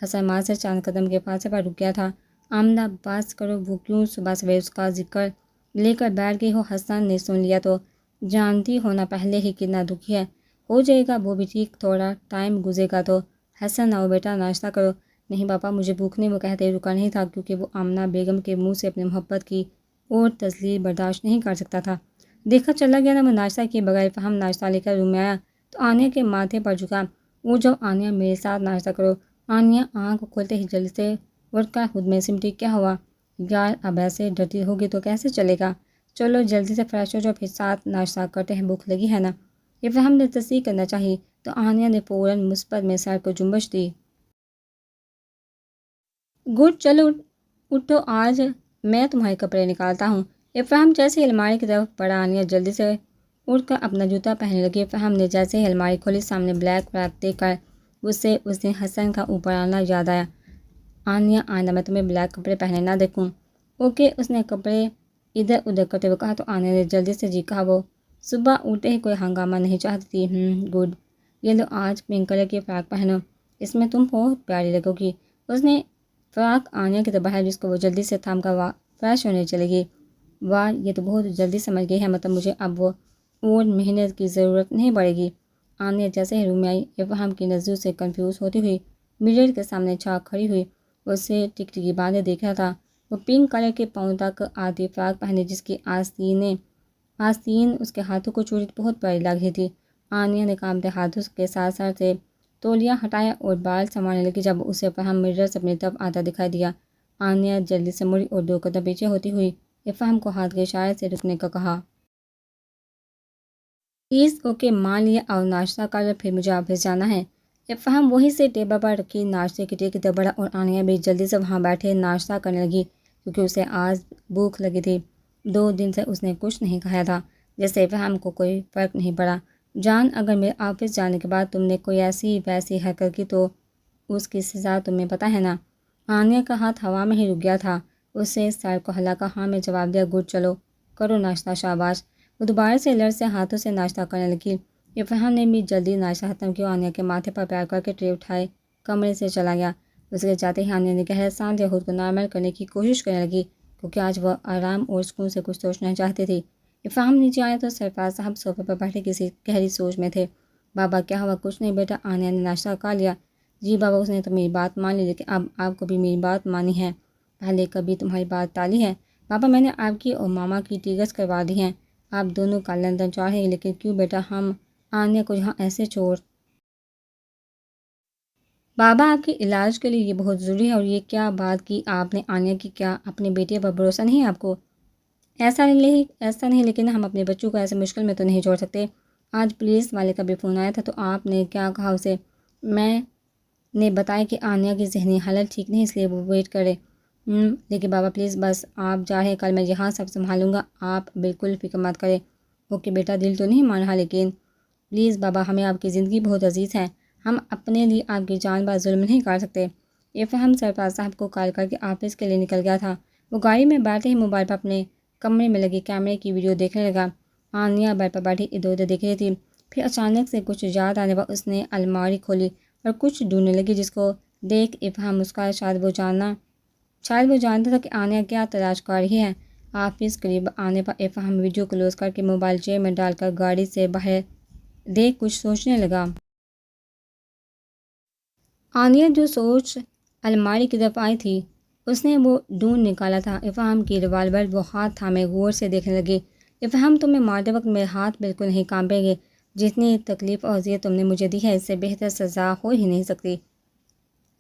حسن ماں سے چند قدم کے فاصلے پر رک گیا تھا۔ آمنہ بس کرو، وہ کیوں صبح سویرے اس کا ذکر لے کر بیٹھ گئی ہو؟ حسن نے سن لیا تو جانتی ہونا پہلے ہی کتنا دکھی ہے۔ ہو جائے گا وہ بھی ٹھیک، تھوڑا ٹائم گزرے گا تو۔ حسن آؤ بیٹا ناشتہ کرو۔ نہیں پاپا مجھے بھوک نہیں، وہ کہتے رکا نہیں تھا کیونکہ وہ آمنہ بیگم کے منہ سے اپنی محبت کی اور تذلیل برداشت نہیں کر سکتا تھا۔ دیکھا چلا گیا نا، وہ ناشتہ کیے بغیر فہم ناشتہ لے کر روم میں آیا تو آنیہ کے ماتھے پر جھکا۔ وہ جب آنیہ میرے ساتھ ناشتہ کرو۔ آنیہ آنکھ کھولتے ہی جلدی سے اٹھ کر خود میں سمٹی۔ کیا ہوا یار، اب ایسے ڈرتی ہوگی تو کیسے چلے گا؟ چلو جلدی سے فریش ہو جاؤ پھر ساتھ ناشتہ کرتے ہیں، بھوک لگی ہے نا؟ یہ فہم نے تصدیق کرنا چاہی تو آنیہ نے فوراً مثبت میں سر کو جنبش دی۔ گڈ، چلو اٹھو، آج میں تمہارے کپڑے نکالتا ہوں۔ افہام جیسے ہی الماری کی طرف بڑھا آنیہ جلدی سے اٹھ کر اپنا جوتا پہننے لگی۔ افہام نے جیسے ہی الماری کھولی سامنے بلیک فراک دیکھ کر اس نے حسن کا اوپر آنا یاد آیا۔ آنیہ آئندہ میں تمہیں بلیک کپڑے پہنے نہ دیکھوں۔ اوکے، اس نے کپڑے ادھر ادھر کرتے ہوئے کہا تو آنیہ نے جلدی سے جی کہا۔ وہ صبح اٹھتے ہی کوئی ہنگامہ نہیں چاہتی تھی۔ گڈ، یہ لو آج پنک کلر کی فراک پہنو، اس میں تم بہت پیاری لگو گی۔ اس نے فراک آنیہ کی طرف بڑھایا جس کو وہ جلدی سے تھام کر فریش ہونے چلے گی۔ واہ، یہ تو بہت جلدی سمجھ گئی ہے، مطلب مجھے اب وہ اور محنت کی ضرورت نہیں پڑے گی۔ آنیہ جیسے ہی روم میں آئی افہام کی نظروں سے کنفیوز ہوتی ہوئی مرر کے سامنے چھا کھڑی ہوئی اسے ٹکٹکی باندھے دیکھ رہا تھا۔ وہ پنک کلر کے پاؤں تک آتی فراک پہنے جس کی آستین اس کے ہاتھوں کو چوڑی بہت پیاری لگ رہی تھی۔ آنیہ نے کانپتے ہاتھوں کے ساتھ سر سے تولیہ ہٹایا اور بال سنوارنے لگی جب اسے افہام مرر سے اپنی طرف آتا دکھائی دیا۔ آنیہ جلدی سے مڑی اور 2 قدم پیچھے ہوتی ہوئی افہام کو ہاتھ کے اشارے سے رکنے کا کہا۔ اوکے مان لیا، اور ناشتہ کر پھر مجھے آفس جانا ہے۔ افہام وہیں سے ٹیبل پر رکھی ناشتے کی ٹرے کی طرف بڑھا اور آنیہ بھی جلدی سے وہاں بیٹھے ناشتہ کرنے لگی کیونکہ اسے آج بھوک لگی تھی۔ 2 دن سے اس نے کچھ نہیں کھایا تھا جس سے افہام کو کوئی فرق نہیں پڑا۔ جان، اگر میرے آفس جانے کے بعد تم نے کوئی ایسی ویسی حرکت کی تو اس کی سزا تمہیں پتہ ہے نا؟ آنیہ کا ہاتھ ہوا میں ہی رک گیا تھا۔ اسے سر کو ہلا کر ہاں میں جواب دیا۔ گڈ، چلو کرو ناشتہ، شاباش۔ وہ دوبارہ سے لڑ سے ہاتھوں سے ناشتہ کرنے لگی۔ افہام نے بھی جلدی ناشتہ ختم کیا، آنیہ کے ماتھے پر پیار کر کے ٹرے اٹھائے کمرے سے چلا گیا۔ اس کے جاتے ہی آنیہ نے گہرا سانس لیا، خود کو نارمل کرنے کی کوشش کرنے لگی کیونکہ آج وہ آرام اور سکون سے کچھ سوچنا چاہتی تھی۔ افہام نیچے آیا تو سرفراز صاحب صوفے پر بیٹھے کسی گہری سوچ میں تھے۔ بابا کیا ہوا؟ کچھ نہیں بیٹا، آنیہ نے ناشتہ کر لیا۔ جی بابا، اس نے تو میری بات مان لی لیکن اب آپ کو بھی میری بات مانی ہے، پہلے کبھی تمہاری بات ٹالی ہے؟ بابا میں نے آپ کی اور ماما کی ٹکٹس کروا دی ہیں، آپ دونوں کا لندن چل رہے ہیں، لیکن کیوں بیٹا؟ ہم آنیہ کو یہاں ایسے چھوڑ؟ بابا آپ کے علاج کے لیے یہ بہت ضروری ہے، اور یہ کیا بات کی آپ نے آنیہ کی؟ کیا اپنے بیٹے پر بھروسہ نہیں ہے آپ کو؟ ایسا نہیں، لیکن ہم اپنے بچوں کو ایسے مشکل میں تو نہیں چھوڑ سکتے۔ آج پولیس والے کا بھی فون آیا تھا تو آپ نے کیا کہا اسے؟ میں نے بتایا کہ آنیہ کی ذہنی حالت ٹھیک نہیں، اس لیے وہ ویٹ کرے۔ لیکن بابا پلیز، بس آپ جا رہے، کل میں یہاں سب سنبھالوں گا، آپ بالکل فکر مت کریں۔ اوکے بیٹا، دل تو نہیں مان رہا لیکن پلیز بابا، ہمیں آپ کی زندگی بہت عزیز ہے، ہم اپنے لیے آپ کی جان پر ظلم نہیں کر سکتے۔ یہ فہم سرفراز صاحب کو کال کر کے آفس کے لیے نکل گیا تھا۔ وہ گاڑی میں بیٹھے ہی موبائل پر اپنے کمرے میں لگی کیمرے کی ویڈیو دیکھنے لگا۔ آنیہ بیڈ پر بیٹھی ادھر ادھر دیکھ رہی تھی، پھر اچانک سے کچھ یاد آنے پر اس نے الماری کھولی اور کچھ ڈھونڈنے لگی جس کو دیکھ افہام مسکرایا۔ شاید وہ جانتا تھا کہ آنیہ کیا تلاش کر رہی ہے۔ آفس قریب آنے پر افہام ویڈیو کلوز کر کے موبائل جیب میں ڈال کر گاڑی سے باہر دیکھ کچھ سوچنے لگا۔ آنیہ جو سوچ الماری کی طرف آئی تھی اس نے وہ ڈھونڈ نکالا تھا۔ افہام کی ریوالور وہ ہاتھ تھامے غور سے دیکھنے لگی افہام تمہیں مارتے وقت میرے ہاتھ بالکل نہیں کانپیں گے، جتنی تکلیف اور اذیت تم نے مجھے دی ہے اس سے بہتر سزا ہو ہی نہیں سکتی۔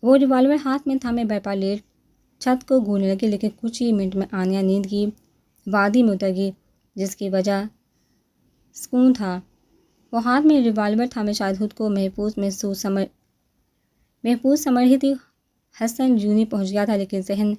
وہ ریوالور ہاتھ میں تھامے برپا لیٹ چھت کو گھورنے لگی، لیکن کچھ ہی منٹ میں آنیا نیند کی وادی میں اتر گئی، جس کی وجہ سکون تھا۔ وہ ہاتھ میں ریوالور تھامے شاید خود کو محفوظ سمجھ رہی تھی۔ حسن جونی پہنچ گیا تھا، لیکن ذہن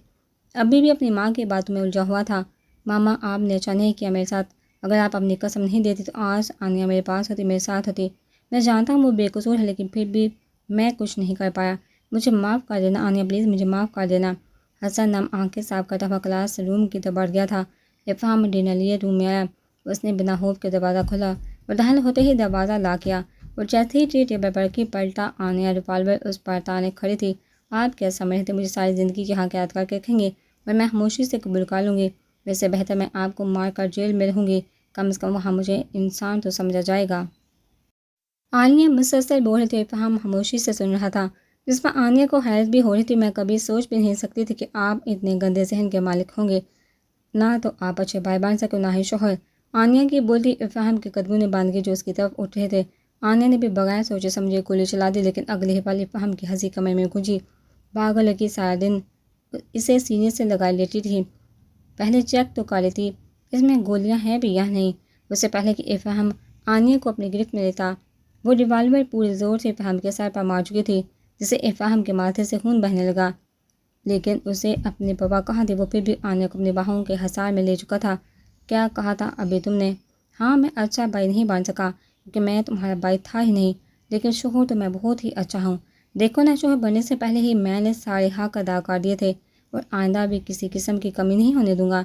ابھی بھی اپنی ماں کی باتوں میں الجھا ہوا تھا۔ ماما، آپ نے اچھا نہیں کیا میرے ساتھ۔ اگر آپ اپنی قسم نہیں دیتی تو آج آنیا میرے پاس ہوتی، میرے ساتھ ہوتی۔ میں جانتا ہوں وہ بے قصور ہے، لیکن پھر بھی میں کچھ نہیں کر پایا۔ مجھے معاف کر دینا آنیا، پلیز مجھے معاف کر دینا۔ حسن نم آنکھیں صاف کرتا ہوا کلاس روم کی طرف بڑھ گیا تھا۔ افہام ڈنر لیے روم میں آیا۔ اس نے بنا ہوپ کے دروازہ کھولا اور داخل ہوتے ہی دروازہ لاک کیا اور جیسے ہی ٹری ٹیبل پر کی پلٹا آنیا ریوالور اس پر تانے کھڑی تھی۔ آپ کیا سمجھتے مجھے ساری زندگی یہاں قید کر کے رکھیں گے اور میں خاموشی سے قبول کر لوں گی؟ اس سے بہتر میں آپ کو مار کر جیل میں رہوں گی، کم از کم وہاں مجھے انسان تو سمجھا جائے گا۔ آنیا مسلسل بول رہی تھی، افہام خاموشی سے سن رہا تھا، جس پر آنیا کو حیرت بھی ہو رہی تھی۔ میں کبھی سوچ بھی نہیں سکتی تھی کہ آپ اتنے گندے ذہن کے مالک ہوں گے۔ نہ تو آپ اچھے بھائی بن سکے، نہ ہی شوہر۔ آنیا کی بولتی افہام کے قدموں نے باندھ کے جو اس کی طرف اٹھ رہے تھے۔ آنیا نے بھی بغیر سوچے سمجھے گولی چلا دی، لیکن اگلے ہی پل افہام کی ہنسی کمر میں گونجی۔ پاگل لڑکی سارا دن اسے سینے سے لگائے لیٹی تھی، پہلے چیک تو کر لیتی اس میں گولیاں ہیں بھی یا نہیں۔ اس سے پہلے کہ افہام آنیا کو اپنی گرفت میں لیتا، وہ ریوالور پورے زور سے افہام کے سر پر مار چکی تھی، جس سے افہام کے ماتھے سے خون بہنے لگا۔ لیکن اسے اپنی پرواہ کہاں تھی، وہ پھر بھی آنیا کو اپنی باہوں کے حصار میں لے چکا تھا۔ کیا کہا تھا ابھی تم نے؟ ہاں، میں اچھا بھائی نہیں بن سکا کیونکہ میں تمہارا بھائی تھا ہی نہیں، لیکن شوہر تو میں بہت ہی اچھا ہوں۔ دیکھو نا، شوہر بننے سے پہلے ہی میں نے سارے حق ادا کر دیے تھے اور آئندہ بھی کسی قسم کی کمی نہیں ہونے دوں گا۔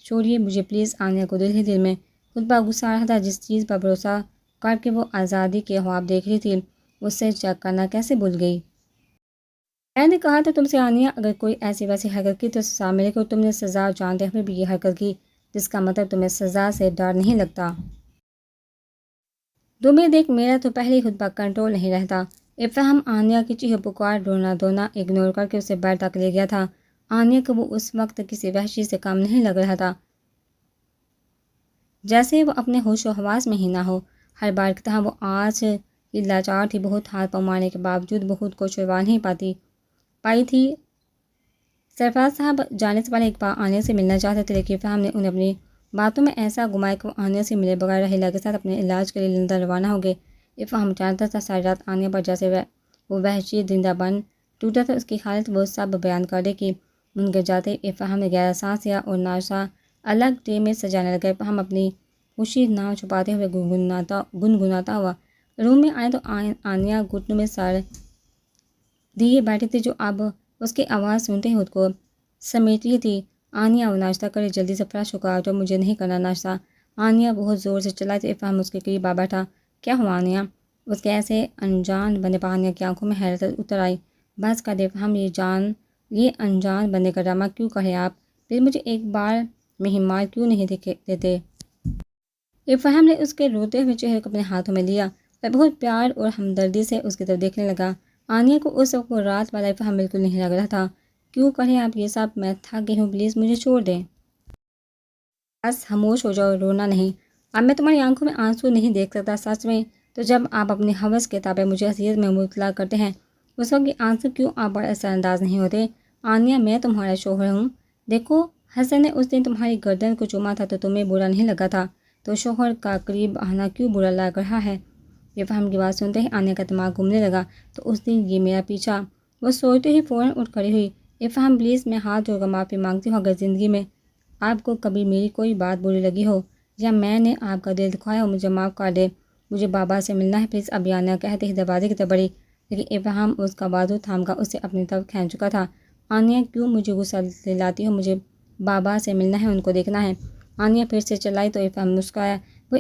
چھوڑیے مجھے پلیز۔ آنیا کو دل ہی دل میں خود پر غصہ آ رہا تھا، جس چیز پر بھروسہ کر کے وہ آزادی کے خواب دیکھ رہی تھی، اس سے چیک کرنا کیسے بھول گئی۔ میں نے کہا تھا تم سے آنیا، اگر کوئی ایسی ویسی حرکت کی تو سزا ملے گی، اور تم نے سزا جانتے ہوئے بھی یہ حرکت کی، جس کا مطلب تمہیں سزا سے ڈر نہیں لگتا۔ تمہیں دیکھ میرا تو پہلے ہی خود پر کنٹرول نہیں رہتا۔ افہام آنیا کی چیخ پکار رونا دھونا اگنور کر کے اسے بیڈ تک لے گیا تھا۔ آنیا کو وہ اس وقت کسی وحشی سے کم نہیں لگ رہا تھا، جیسے وہ اپنے ہوش و حواس میں ہی نہ ہو۔ ہر بار کی طرح وہ آج کی لاچار تھی، بہت ہاتھ پاؤں مارنے کے باوجود وہ خود کو چھڑوا نہیں پائی تھی۔ سرفراز صاحب جانے سے پہلے ایک بار آنیا سے ملنا چاہتے تھے، لیکن افہام نے انہیں اپنی باتوں میں ایسا گھمایا کہ وہ آنیا سے ملے بغیر راحیلہ کے ساتھ اپنے علاج کے لیے لندن روانہ ہو گئے۔ افہام جانتا تھا ساری رات آنیا پر جیسے وہ وحشی زندہ بن ٹوٹا تھا، اس کی حالت وہ سب بیان کر دے کہ ان کے جاتے افہام نے گہرا سانس لیا اور ناشتہ الگ ٹرے میں سجانے لگا۔ افہام اپنی خوشی نہ چھپاتے ہوئے گنگناتا ہوا روم میں آیا تو آنیا گھٹنوں میں سر دیے بیٹھی تھی، جو اب اس کی آواز سنتے ہی خود کو سمیٹ رہی تھی۔ آنیا، وہ ناشتہ کرے، جلدی سے فریش ہو کر، جو مجھے نہیں کرنا ناشتہ۔ آنیا بہت زور سے چلائی تو افہام اس کے قریب آ بیٹھا۔ کیا ہوا آنیا؟ اس کے ایسے انجان بنے پر آنیا کی آنکھوں میں حیرت اتر آئی۔ بس کر دے افہام، یہ انجان بننے کا ڈرامہ کیوں کرے آپ؟ پھر مجھے ایک بار میں ہی مار کیوں نہیں دیتے؟ افہام نے اس کے روتے ہوئے چہرے کو اپنے ہاتھوں میں لیا اور بہت پیار اور ہمدردی سے اس کی طرف دیکھنے لگا۔ آنیا کو اس وقت وہ رات والا افہام بالکل نہیں لگ رہا تھا۔ کیوں کریں آپ یہ سب؟ میں تھک گئی ہوں، پلیز مجھے چھوڑ دیں۔ بس خاموش ہو جاؤ، رونا نہیں۔ اب میں تمہاری آنکھوں میں آنسو نہیں دیکھ سکتا، سچ میں۔ تو جب آپ اپنی ہوس کے تابع مجھے اذیت میں مبتلا کرتے ہیں، اس وقت یہ آنسو کیوں آپ پر اثر انداز نہیں ہوتے؟ آنیا، میں تمہارا شوہر ہوں۔ دیکھو، حسن نے اس دن تمہاری گردن کو چوما تھا تو تمہیں برا نہیں لگا تھا، تو شوہر کا قریب آنا کیوں برا لگ رہا ہے؟ افہام کی بات سنتے ہی آنیا کا دماغ گھومنے لگا۔ تو اس دن یہ میرا پیچھا۔ وہ سوچتے ہی فوراً اٹھ کھڑی ہوئی۔ افہام، پلیز میں ہاتھ جوڑ کر معافی مانگتی ہوں، اگر زندگی میں آپ کو کبھی میری کوئی بات بری لگی ہو یا میں نے آپ کا دل دکھایا ہو، مجھے معاف کر دے۔ مجھے بابا سے ملنا ہے پلیز۔ ابھی آنیا کہتے ہی دروازے کی طرف بڑھی، لیکن افہام اس کا بازو تھام کر اسے اپنی طرف کھینچ چکا تھا۔ آنیا، کیوں مجھے غصہ دلاتی ہو؟ مجھے بابا سے ملنا ہے، ان کو دیکھنا ہے۔ آنیا پھر سے چلائی تو افہام مسکرایا۔ وہ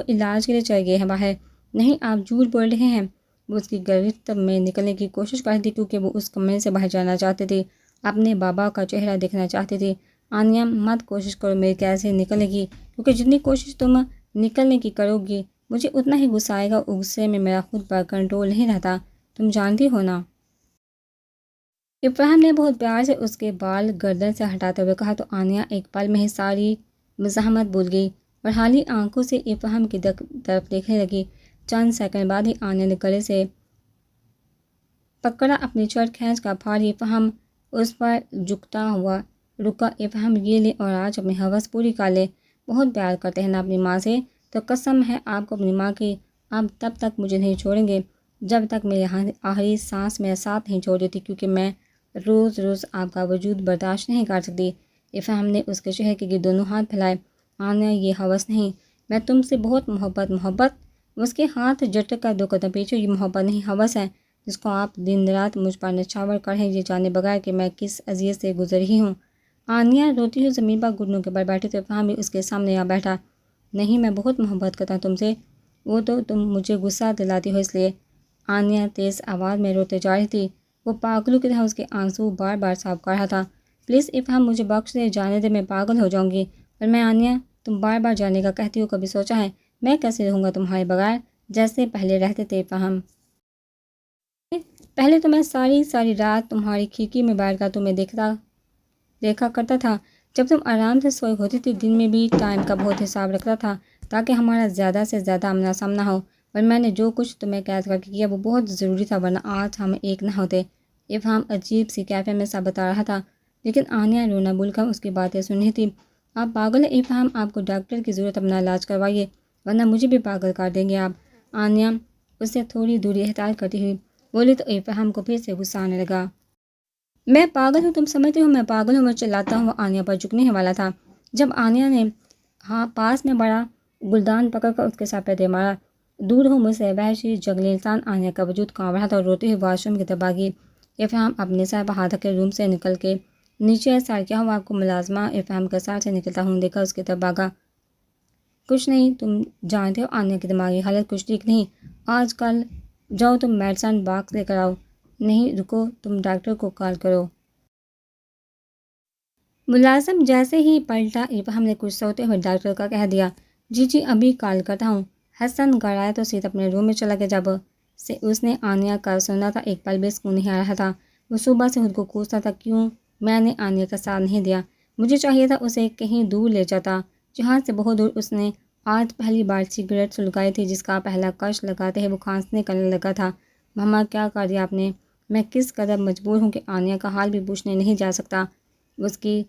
علاج کے لیے چل گئے ہیں باہر۔ نہیں، آپ جھوٹ بول رہے ہیں۔ وہ اس کی گرفت میں نکلنے کی کوشش کر رہی تھی کیونکہ وہ اس کمرے سے باہر جانا چاہتی تھی، اپنے بابا کا چہرہ دیکھنا چاہتی تھی۔ آنیا، مت کوشش کرو میری قید سے نکلنے کی، کیونکہ جتنی کوشش تم نکلنے کی کرو گی مجھے اتنا ہی غصہ آئے گا۔ غصے میں میرا خود پر کنٹرول نہیں رہتا، تم جانتی ہو نا۔ افہام نے بہت پیار سے اس کے بال گردن سے ہٹاتے ہوئے کہا تو آنیا ایک پل میں ہی ساری مزاحمت بھول گئی۔ اور حالی آنکھوں سے افہام کی طرف دیکھنے لگی۔ چند سیکنڈ بعد ہی آنیا نے گلے سے پکڑا، اپنی شرٹ کھینچ کر پھاڑی۔ افہام اس پر جھکتا ہوا رکا۔ افہام یہ لے اور آج اپنی ہوس پوری کر لے۔ بہت پیار کرتے ہیں نا اپنی ماں سے؟ تو قسم ہے آپ کو اپنی ماں کی، آپ تب تک مجھے نہیں چھوڑیں گے جب تک میری آخری سانس میرا ساتھ نہیں چھوڑ دیتی، کیونکہ میں روز روز آپ کا وجود برداشت نہیں کر سکتی۔ افہام نے اس کے چہرے کے گرد دونوں ہاتھ پھیلائے۔ آنیا یہ ہوس نہیں، میں تم سے بہت محبت۔ اس کے ہاتھ جھٹک کر 2 قدم پیچھے۔ یہ محبت نہیں، ہوس ہے جس کو آپ دن رات مجھ پر نچھاور کر ہیں، یہ جانے بغیر کہ میں کس اذیت سے گزر رہی ہوں۔ آنیا روتی ہوئی زمین پر گھٹنوں کے بل بیٹھی تو افہام بھی اس کے سامنے آ بیٹھا۔ نہیں، میں بہت محبت کرتا ہوں تم سے، وہ تو تم مجھے غصہ دلاتی ہو اس لیے۔ آنیا تیز آواز میں روتے جا رہی تھی۔ وہ پاگلوں کی طرح اس کے آنسو بار بار صاف کر رہا تھا۔ پلیز افہام، مجھے بخش دے، جانے دے، میں پاگل ہو جاؤں گی۔ اور میں آنیا، تم بار بار جانے کا کہتی ہو، کبھی سوچا ہے میں کیسے رہوں گا تمہارے بغیر، جیسے پہلے رہتے تھے افہام؟ پہلے تو میں ساری رات تمہاری کھڑکی میں بیٹھ کر تمہیں دیکھا کرتا تھا جب تم آرام سے سوئی ہوتی تھی۔ دن میں بھی ٹائم کا بہت حساب رکھتا تھا تاکہ ہمارا زیادہ سے زیادہ آمنا سامنا ہو، اور میں نے جو کچھ تمہیں قید کر کے کیا وہ بہت ضروری تھا، ورنہ آج ہم ایک نہ ہوتے۔ افہام عجیب سی کیفیت میں سب بتا رہا تھا، لیکن آنیا رونا بھول کر اس کی باتیں سن رہی تھی۔ آپ پاگل ہیں افہام، آپ کو ڈاکٹر کی ضرورت، اپنا علاج کروائیے ورنہ مجھے بھی پاگل کر دیں گے آپ۔ آنیا اس سے تھوڑی دوری اختیار کرتی ہوئی بولی تو افہام کو پھر سے غصہ آنے لگا۔ میں پاگل ہوں، تم سمجھتے ہو میں پاگل ہوں؟ میں چلاتا ہوا آنیا پر جھکنے ہی والا تھا جب آنیا نے پاس میں بڑا گلدان پکڑ کر اس کے سر پہ دے مارا۔ دور ہو مجھ سے وحشی جنگلی انسان۔ آنیا کا وجود کانپ رہا تھا اور روتے ہوئے واش روم کی طرف بھاگی۔ افہام اپنے سر پر ہاتھ رکھ کے روم سے نکل کے نیچے سر کیا ہوا آپ کو؟ ملازمہ افہام کا سر سے نکلتا ہوں دیکھا اس کی طرف بھاگا۔ کچھ نہیں، تم جانتے ہو آنیا کی دماغی حالت کچھ ٹھیک نہیں آج کل، جاؤ تم میڈیسن باکس لے کر آؤ۔ نہیں رکو، تم ڈاکٹر کو کال کرو۔ ملازم جیسے ہی پلٹا، افہام نے کچھ سوتے ہوئے ڈاکٹر کا کہہ دیا۔ جی ابھی کال کرتا ہوں۔ حسن گھر آیا تو سیدھا اپنے روم میں چلا گیا۔ جب سے اس نے آنیا کا سنا تھا ایک پل بھی سکون نہیں آ رہا تھا۔ وہ صبح سے خود کو کوستا تھا، کیوں میں نے آنیا کا ساتھ نہیں دیا؟ مجھے چاہیے تھا اسے کہیں دور لے جاتا، جہاں سے بہت دور۔ اس نے آج پہلی بار سگریٹ سلگائی تھی، جس کا پہلا کش لگاتے ہی وہ کھانسنے کرنے لگا تھا۔ ماما کیا کر دیا آپ نے؟ میں کس قدر مجبور ہوں کہ آنیا کا حال بھی پوچھنے نہیں جا سکتا۔ اس کی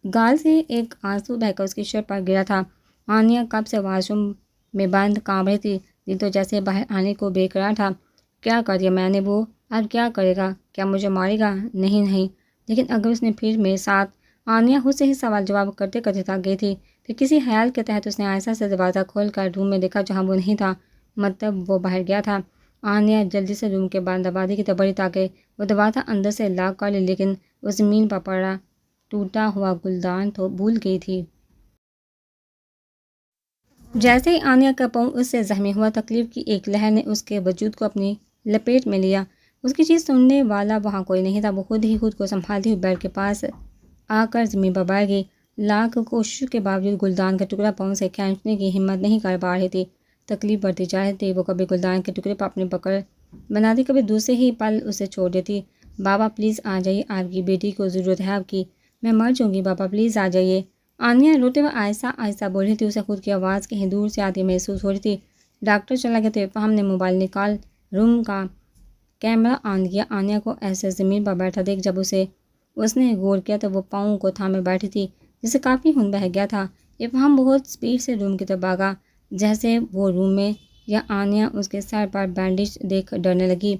گال سے ایک آنسو بہہ کر اس کی شرٹ پر گرا تھا۔ آنیا کب سے واش روم میں بند کانپ رہی تھی، دل تو جیسے باہر آنے کو بے قرار تھا۔ کیا کر دیا میں نے؟ وہ اب کیا کرے گا؟ کیا مجھے مارے گا؟ نہیں، لیکن اگر اس نے پھر میرے ساتھ؟ آنیا خود سے ہی سوال جواب کرتے کرتے تھک گئی تھی۔ پھر کسی خیال کے تحت اس نے آہستہ سے دروازہ کھول کر روم میں دیکھا، جہاں وہ نہیں تھا، مطلب وہ باہر گیا تھا۔ آنیا جلدی سے روم کے باہر دروازے کی طرف بڑھی تاکہ وہ دروازہ اندر سے لاک کر لے، لیکن وہ زمین پر پڑا ٹوٹا ہوا گلدان تو بھول گئی تھی۔ جیسے ہی آنیا کا پاؤں اس سے زخمی ہوا، تکلیف کی ایک لہر نے اس کے وجود کو اپنی لپیٹ میں لیا۔ اس کی چیز سننے والا وہاں کوئی نہیں تھا۔ وہ خود کو سنبھالتی ہوئی بیڈ کے پاس آ کر زمین پر بیٹھ گئی۔ لاکھ کوششوں کے باوجود گلدان کا ٹکڑا پاؤں سے کھینچنے کی ہمت نہیں کر پا رہی تھی۔ تکلیف بڑھتی جا رہی تھی۔ وہ کبھی گلدان کے ٹکڑے پر اپنی پکڑ بناتی، کبھی دوسرے ہی پل اسے چھوڑ دیتی۔ بابا پلیز آ جائیے، آپ کی بیٹی کو ضرورت ہے آپ کی، میں مر جاؤں گی، بابا پلیز آ جائیے۔ آنیا روتے ہوئے آہستہ بول رہی تھی۔ اسے خود کی آواز کہیں دور سے آتی محسوس ہو رہی تھی۔ ڈاکٹر چلا گیا تو افہام نے موبائل نکال روم کا کیمرہ آن کیا۔ آنیا کو ایسے زمین پر بیٹھا دیکھ جب اس نے غور کیا تو وہ پاؤں کو تھامے بیٹھی تھی، جسے کافی خون بہہ گیا تھا۔ افہام بہت سپیڈ سے روم کی طرف بھاگا، جیسے وہ روم میں یا آنیا اس کے سر پر بینڈیج دیکھ ڈرنے لگی۔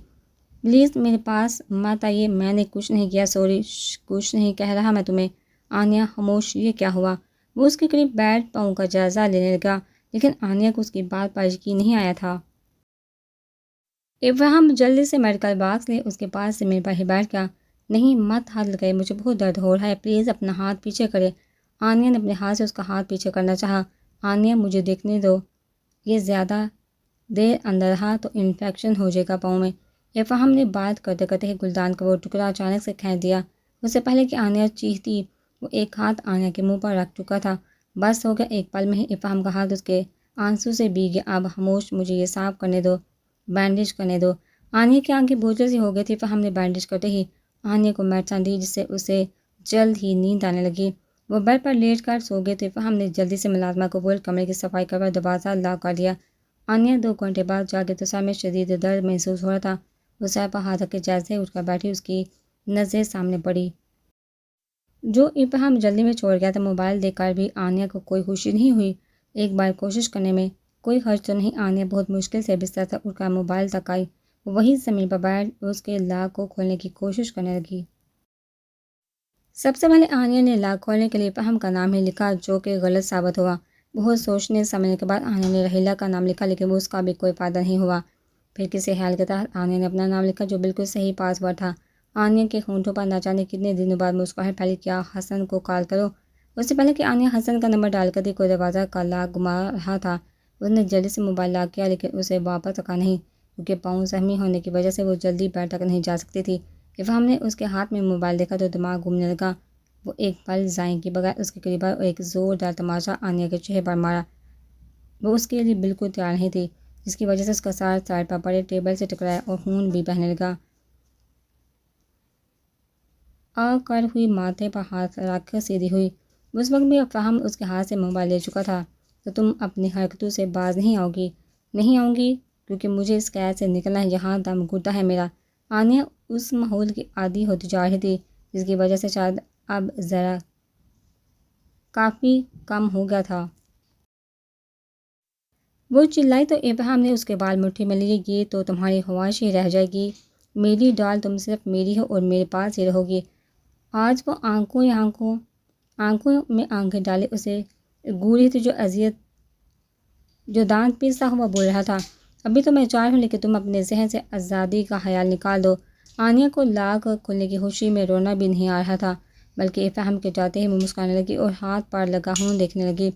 پلیز میرے پاس مت آئیے، میں نے کچھ نہیں کیا، سوری، کچھ نہیں کہہ رہا میں تمہیں۔ آنیا خاموش۔ یہ کیا ہوا؟ وہ اس کے قریب بیٹھ پاؤں کا جائزہ لینے لگا، لیکن آنیا کو اس کی بات پر یقین نہیں آیا تھا۔ افہام جلدی سے میڈیکل باکس لے اس کے پاس زمین پر ہی بیٹھ گیا۔ نہیں، مت ہاتھ لگائے، مجھے بہت درد ہو رہا ہے، پلیز اپنا ہاتھ پیچھے کرے۔ آنیا نے اپنے ہاتھ سے اس کا ہاتھ پیچھے کرنا چاہا۔ آنیا مجھے دیکھنے دو، یہ زیادہ دیر اندر رہا تو انفیکشن ہو جائے گا پاؤں میں۔ افہام نے بات کرتے کرتے ہی گلدان کا وہ ٹکڑا اچانک سے کھینچ دیا۔ اس سے پہلے کہ آنیا چیختی، وہ ایک ہاتھ آنیا کے منہ پر رکھ چکا تھا۔ بس ہو گیا، ایک پل میں ہی افہام کا ہاتھ اس کے آنسو سے بھیگ گیا۔ اب خاموش، مجھے یہ صاف کرنے دو، بینڈیج کرنے دو۔ آنیا کی آنکھیں بوجھل سی ہو گئی تھی۔ افہام نے بینڈیج کرتے ہی آنیا کو میڈیسن دی، جس سے اسے جلد ہی نیند آنے لگی۔ وہ بیڈ پر لیٹ کر سو گئے تو افہام نے جلدی سے ملازمہ کو بول کمرے کی صفائی کر دروازہ لاک کر دیا۔ آنیہ 2 گھنٹے بعد جاگے تو سر میں شدید درد محسوس ہو رہا تھا۔ وہ سر پر ہاتھ رکھ کے جیسے اٹھ کر بیٹھی اس کی نظریں سامنے پڑی جو ابہام جلدی میں چھوڑ گیا تھا۔ موبائل دیکھ کر بھی آنیہ کو کوئی خوشی نہیں ہوئی۔ ایک بار کوشش کرنے میں کوئی حرج تو نہیں۔ آنیہ بہت مشکل سے بستر سے اٹھ کر موبائل تک آئی۔ وہی زمین پر بیٹھ اس کے لاک کو کھولنے کی کوشش کرنے لگی۔ سب سے پہلے آنیہ نے لاک کھولنے کے لیے ابہام کا نام ہی لکھا جو کہ غلط ثابت ہوا۔ بہت سوچنے سمجھنے کے بعد آنیہ نے رحیلہ کا نام لکھا لیکن اس کا بھی کوئی فائدہ نہیں ہوا۔ پھر کسی خیال کے تحت آنیہ نے اپنا نام لکھا جو بالکل صحیح پاس ورڈ تھا۔ آنیہ کے ہونٹوں پر نہ جانے کتنے دنوں بعد مسکراہٹ پھیلی۔ کیا حسن کو کال کرو؟ اس سے پہلے کہ آنیہ حسن کا نمبر ڈال کر دی کوئی دروازہ کا لاک گما رہا تھا۔ اس نے جلدی سے موبائل لاک کیا لیکن اسے واپس رکھا نہیں کیونکہ پاؤں زخمی ہونے کی وجہ سے وہ جلدی بیڈ تک نہیں جا سکتی تھی۔ ابہام نے اس کے ہاتھ میں موبائل دیکھا تو دماغ گھومنے لگا۔ وہ ایک پل ضائع کیے بغیر اس کے قریب آئی اور ایک زوردار تماشا آنیہ کے چہرے پر مارا۔ وہ اس کے لیے بالکل تیار نہیں تھی جس کی وجہ سے اس کا سر سائڈ پر پڑے ٹیبل سے ٹکرایا اور خون بھی بہنے لگا۔ آ کر ہوئی ماتھے پر ہاتھ رکھ کر سیدھی ہوئی۔ اس وقت بھی ابہام اس کے ہاتھ سے موبائل لے چکا تھا۔ تو تم اپنی حرکتوں سے باز نہیں آؤ گی؟ نہیں آؤں گی کیونکہ مجھے اس قید سے نکلنا ہے، یہاں دم گھٹتا ہے میرا۔ آنیہ اس ماحول کی عادی ہوتی جا رہی تھی جس کی وجہ سے شاید اب ذرا کافی کم ہو گیا تھا۔ وہ چلائی تو ابہام نے اس کے بال مٹھی میں لیے۔ یہ تو تمہاری خواہش ہی رہ جائے گی میری ڈال، تم صرف میری ہو اور میرے پاس ہی رہو گی۔ آج وہ آنکھوں میں آنکھیں ڈالے اسے گوری تھی جو دانت پیستا ہوا بول رہا تھا۔ ابھی تو میں چار ہوں لیکن تم اپنے ذہن سے آزادی کا خیال نکال دو۔ آنیہ کو لاک کھلنے کی خوشی میں رونا بھی نہیں آ رہا تھا بلکہ ابہام کے جاتے ہی وہ مسکرانے لگی اور ہاتھ پر لگا خون دیکھنے لگی۔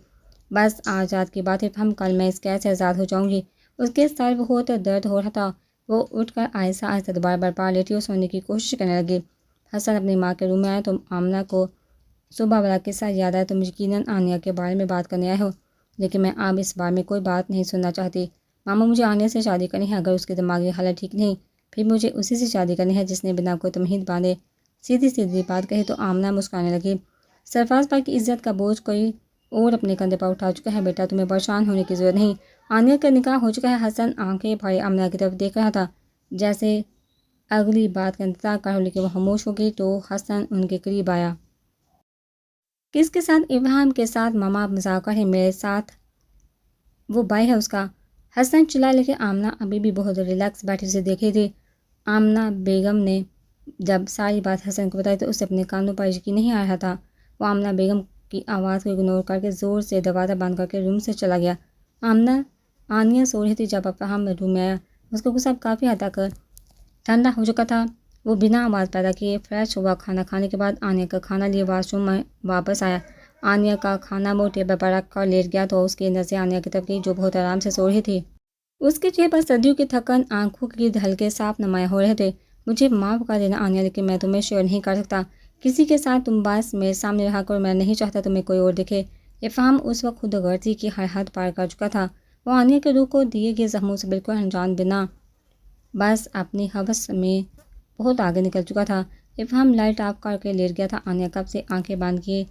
بس آج رات کی بات ہے ابہام، کل میں اس قید سے آزاد ہو جاؤں گی۔ اس کے سر بہت درد ہو رہا تھا۔ وہ اٹھ کر آہستہ آہستہ دوبارہ بیڈ پر لیٹی اور سونے کی کوشش کرنے لگی۔ حسن اپنی ماں کے روم میں آیا تو آمنہ کو صبح والا قصہ یاد آیا۔ تم یقیناً آنیہ کے بارے میں بات کرنے آئے ہو لیکن میں اب اس بارے میں کوئی بات نہیں سننا چاہتی۔ ماما مجھے آنیہ سے شادی کرنی ہے، اگر اس کی دماغی حالت ٹھیک نہیں پھر مجھے اسی سے شادی کرنی ہے جس نے بنا کوئی تمہید باندھے۔ سیدھی بات کہی تو آمنہ مسکرانے لگی۔ سرفراز پر کی عزت کا بوجھ کوئی اور اپنے کندھے پر اٹھا چکا ہے، بیٹا تمہیں پریشان ہونے کی ضرورت نہیں، آنیہ کا نکاح ہو چکا ہے۔ حسن آنکھیں پھاڑے آمنہ کی طرف دیکھ رہا تھا جیسے اگلی بات کا انتظار کر ہو لیکن وہ خاموش ہو گئی تو حسن ان کے قریب آیا۔ کس کے ساتھ؟ ابہام کے ساتھ۔ ماما مذاق کر رہے، میرے ساتھ، وہ بھائی ہے اس کا۔ حسن چلا لیکن آمنہ ابھی بھی بہت ریلیکس بیٹھی اسے دیکھ رہی تھی۔ آمنہ بیگم نے جب ساری بات حسن کو بتائی تو اسے اپنے کانوں پر یقین نہیں آ رہا تھا۔ وہ آمنہ بیگم کی آواز کو اگنور کر کے زور سے دروازہ بند کر کے روم سے چلا گیا۔ آنیہ سو رہی تھی جب ابہام روم میں آیا۔ اس کا غصہ کافی حد تک ٹھنڈا ہو چکا تھا۔ وہ بنا آواز پیدا کیے فریش ہوا۔ کھانا کھانے کے بعد آنیہ کا کھانا لیے واش روم میں واپس آیا۔ آنیہ کا کھانا وہ ٹیبل پر رکھ کر لیٹ گیا تو اس کی نظریں آنیہ کی طرف گئی جو بہت آرام سے سو رہی تھی۔ اس کے چہرے پر صدیوں کی تھکن، آنکھوں کے گرد حلقے صاف نمایاں ہو رہے تھے۔ مجھے معاف کر دینا آنیہ لیکن میں تمہیں شیئر نہیں کر سکتا کسی کے ساتھ، تم بس میرے سامنے رہا کرو، میں نہیں چاہتا تمہیں کوئی اور دیکھے۔ ابہام اس وقت خود غرضی کی ہر حد پار کر چکا تھا۔ وہ آنیہ کے روح کو دیے گئے زخموں سے بالکل انجان بنا بس اپنی ہوس میں بہت آگے نکل چکا تھا۔ ابہام لائٹ آف کر کے لیٹ گیا تھا۔ آنیہ کب سے آنکھیں بند کیے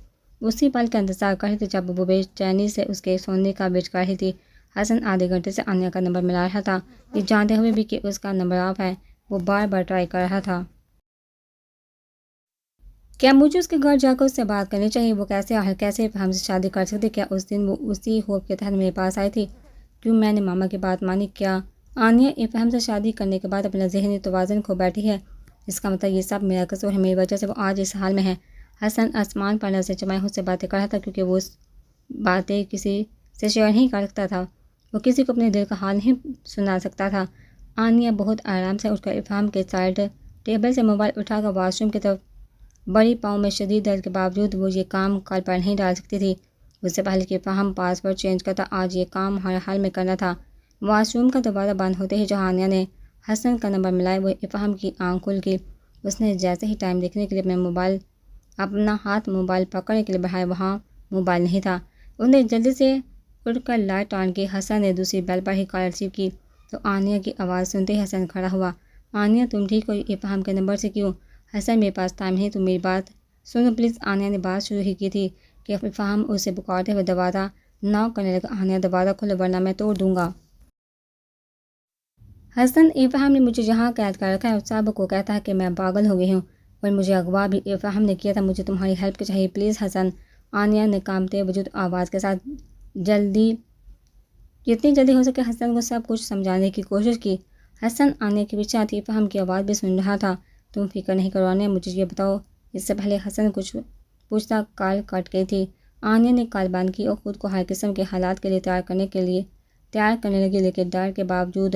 اسی پل کا انتظار کر رہی تھی جب وہ بے چینی سے اس کے سونے کا ویٹ کر رہی تھی۔ حسن آدھے گھنٹے سے آنیہ کا نمبر ملا رہا تھا، یہ جانتے ہوئے بھی کہ اس کا نمبر آف ہے۔ وہ بار بار ٹرائی کر رہا تھا۔ کیا مجھے اس کے گھر جا کر اس سے بات کرنی چاہیے؟ وہ کیسے ابہام سے شادی کر سکتی؟ کیا اس دن وہ اسی خوف کے تحت میرے پاس آئی تھی؟ کیوں میں نے ماما کی بات مانی؟ کیا آنیہ ابہام سے شادی کرنے کے بعد اپنا ذہنی توازن کھو بیٹھی ہے؟ اس کا مطلب یہ سب میرا قصور ہے، میری وجہ سے وہ آج اس حال میں ہے۔ حسن آسمان پر نظریں جمائے خود سے باتیں کر رہا تھا کیونکہ وہ باتیں کسی سے شیئر نہیں کر سکتا تھا۔ وہ کسی کو اپنے دل کا حال نہیں سنا سکتا تھا۔ آنیہ بہت آرام سے اٹھ کر ابہام کے سائڈ ٹیبل سے موبائل اٹھا کر واش روم کی طرف بڑی۔ پاؤں میں شدید درد کے باوجود وہ یہ کام کل پر نہیں ڈال سکتی تھی۔ اس سے پہلے کہ ابہام پاس ورڈ چینج کرتا آج یہ کام ہر حال میں کرنا تھا۔ واش روم کا دروازہ بند ہوتے ہی جہاں آنیہ نے حسن کا نمبر ملایا وہ ابہام کی آنکھ کھل گئی۔ اس نے جیسے ہی ٹائم دیکھنے کے لیے اپنا ہاتھ موبائل پکڑنے کے لیے بڑھایا، وہاں موبائل نہیں تھا۔ اس نے جلدی سے اٹھ کر لائٹ آن کی۔ حسن نے دوسری بیل پر ہی کال ریسیو کی تو آنیہ کی آواز سنتے ہی حسن کھڑا ہوا۔ آنیہ تم ٹھیک ہو؟ ابہام کے نمبر سے کیوں؟ حسن میرے پاس ٹائم نہیں، تم میری بات سنو پلیز۔ آنیہ نے بات شروع ہی کی تھی کہ افہام اسے پکارتے ہوئے دوبارہ ناک کرنے لگا، آنیہ دوبارہ کھولو ورنہ میں توڑ دوں گا۔ حسن، افہام نے مجھے جہاں قید کر رکھا ہے اس سب کو کہتا ہے کہ میں پاگل ہو گئی ہوں، اور مجھے اغوا بھی افہام نے کیا تھا، مجھے تمہاری ہیلپ کی چاہیے پلیز حسن۔ آنیہ نے کانپتے وجود آواز کے ساتھ جتنی جلدی ہو سکے حسن کو سب کچھ سمجھانے کی کوشش کی۔ حسن آنیہ کے پیچھے آتی افہام کی آواز بھی سن رہا تھا۔ تم فکر نہیں کرو آنیہ، مجھے یہ بتاؤ۔ اس سے پہلے حسن کچھ پوچھتا کال کٹ گئی تھی۔ آنیہ نے کال بند کی اور خود کو ہر قسم کے حالات کے لیے تیار کرنے لگی، لیکن ڈر کے باوجود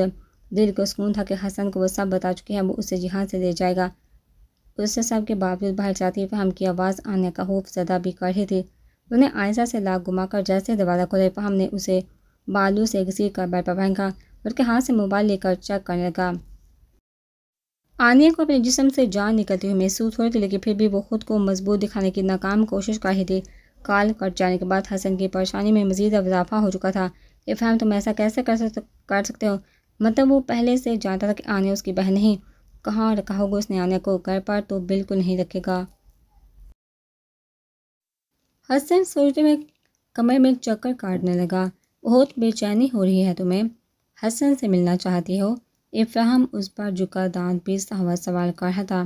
دل کو سکون تھا کہ حسن کو وہ سب بتا چکی ہے، وہ اسے جہاں سے لے جائے گا۔ اس سے سب کے باوجود باہر جاتی افہام کی آواز آنیہ کا خوف زدہ بھی کر رہی تھی۔ انہیں آئزہ سے لاک گما کر جیسے دروازہ کھولا، افہام نے اسے بالوں سے گھسیٹ کر بیڈ پر پھینکا اور اس کے ہاتھ سے موبائل لے کر چیک کرنے لگا۔ آنیہ کو اپنے جسم سے جان نکلتی ہوئی محسوس ہو رہی تھی، لیکن پھر بھی وہ خود کو مضبوط دکھانے کی ناکام کوشش کر رہی تھی۔ کال کٹ جانے کے بعد حسن کی پریشانی میں مزید اضافہ ہو چکا تھا۔ افہام تم ایسا کیسے کر سکتے ہو؟ مطلب وہ پہلے سے جانتا تھا کہ آنیہ اس کی بہن نہیں۔ کہاں رکھا ہوگا اس نے آنیہ کو؟ گھر پر تو بالکل نہیں رکھے گا۔ حسن سوچتے ہوئے کمرے میں چکر کاٹنے لگا۔ بہت بے چینی ہو رہی ہے تمہیں؟ حسن سے ملنا چاہتی ہو؟ افہام اس پر جھکا دانت پیستا ہوا سوال کر رہا تھا۔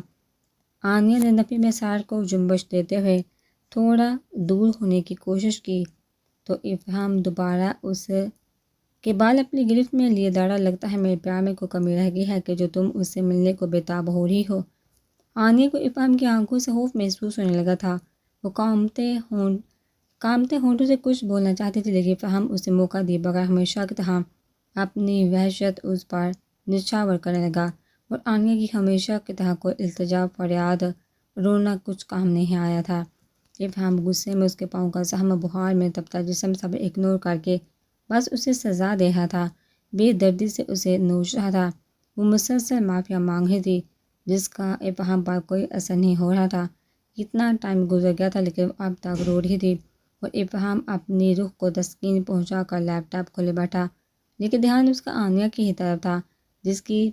آنیہ نے نفی میں سار کو جنبش دیتے ہوئے تھوڑا دور ہونے کی کوشش کی تو افہام دوبارہ اس کے بال اپنی گرفت میں لیے داڑا، لگتا ہے میرے پیار میں کوئی کمی رہ گئی ہے کہ جو تم اس سے ملنے کو بےتاب ہو رہی ہو۔ آنیہ کو افہام کی آنکھوں سے خوف محسوس ہونے لگا تھا۔ وہ کامتے ہونٹوں سے کچھ بولنا چاہتی تھی، لیکن افہام اسے موقع دیے بغیر ہمیشہ کی طرح اپنی وحشت اس پر نچھاور کرنے لگا، اور آنیہ کی ہمیشہ کی طرح کوئی التجا، فریاد، رونا کچھ کام نہیں آیا تھا۔ افہام غصے میں اس کے پاؤں کا زخم بخار میں تپتا جسم سب اگنور کر کے بس اسے سزا دے رہا تھا، بے دردی سے اسے نوچ رہا تھا۔ وہ مسلسل معافیا مانگ رہی تھی جس کا افہام پر کوئی اثر نہیں ہو رہا تھا۔ کتنا ٹائم گزر گیا تھا لیکن اب تک رو رہی تھی، اور افہام اپنی روح کو تسکین پہنچا کر لیپ ٹاپ کھولے بیٹھا، لیکن دھیان اس کا آنیہ کی ہی طرف تھا جس کی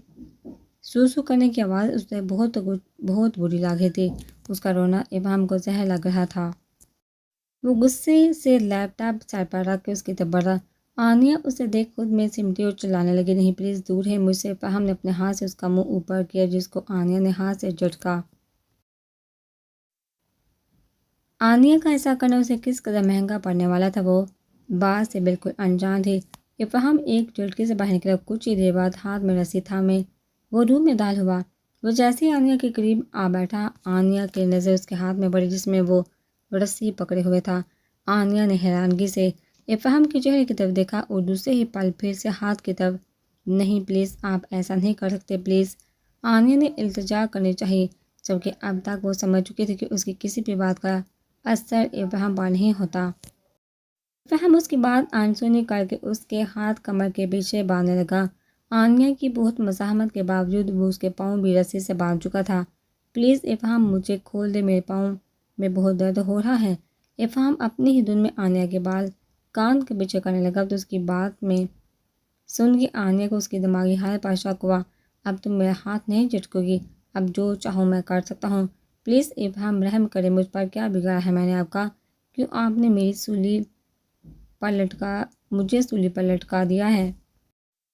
سو کرنے کی آواز اسے بہت بری لگ رہی تھی۔ اس کا رونا افہام کو زہر لگ رہا تھا۔ وہ غصے سے لیپ ٹاپ سر پر رکھ کے اس کی طرف بڑھا۔ آنیہ اسے دیکھ خود میں سمٹی اور چلانے لگی، نہیں پلیز دور ہے مجھ سے۔ افہام نے اپنے ہاتھ سے اس کا منہ اوپر کیا جس کو آنیہ نے ہاتھ سے جھٹکا۔ آنیہ کا ایسا کرنا اسے کس قدر مہنگا پڑنے والا تھا وہ بات سے بالکل انجان تھی۔ افہام ایک جھٹکے سے باہر نکلا، کچھ ہی دیر بعد ہاتھ میں رسی تھامے وہ روم میں داخل ہوا۔ وہ جیسے ہی آنیہ کے قریب آ بیٹھا، آنیہ کی نظر اس کے ہاتھ میں پڑی جس میں وہ رسی پکڑے ہوئے تھا۔ آنیہ نے حیرانگی سے افہام کے چہرے کی طرف دیکھا اور دوسرے ہی پل پھر سے ہاتھ کی طرف، نہیں پلیز آپ ایسا نہیں کر سکتے پلیز۔ آنیہ نے التجا کرنی چاہیے، جبکہ اب تک وہ سمجھ چکی تھی کہ اس کی کسی بھی بات کا اثر افہام پر نہیں ہوتا۔ افہام اس کی بات انسنی کر کے اس کے ہاتھ کمر کے پیچھے باندھنے لگا۔ آنیہ کی بہت مزاحمت کے باوجود وہ اس کے پاؤں بھی رسی سے باندھ چکا تھا۔ پلیز افہام مجھے کھول دے، میرے پاؤں میں بہت درد ہو رہا ہے۔ افہام اپنی ہی دھن میں آنیہ کے بال کان کے پیچھے کرنے لگا تو اس کی بات میں سن کے آنیہ کو اس کی دماغی حالت پر شک ہوا۔ اب تم میرا ہاتھ نہیں جھٹکو گی؟ اب جو چاہوں میں کر سکتا ہوں۔ پلیز افہام رحم کرے، مجھ پر کیا بگاڑا ہے میں نے آپ کا؟ کیوں آپ نے مجھے سولی پر لٹکا دیا ہے؟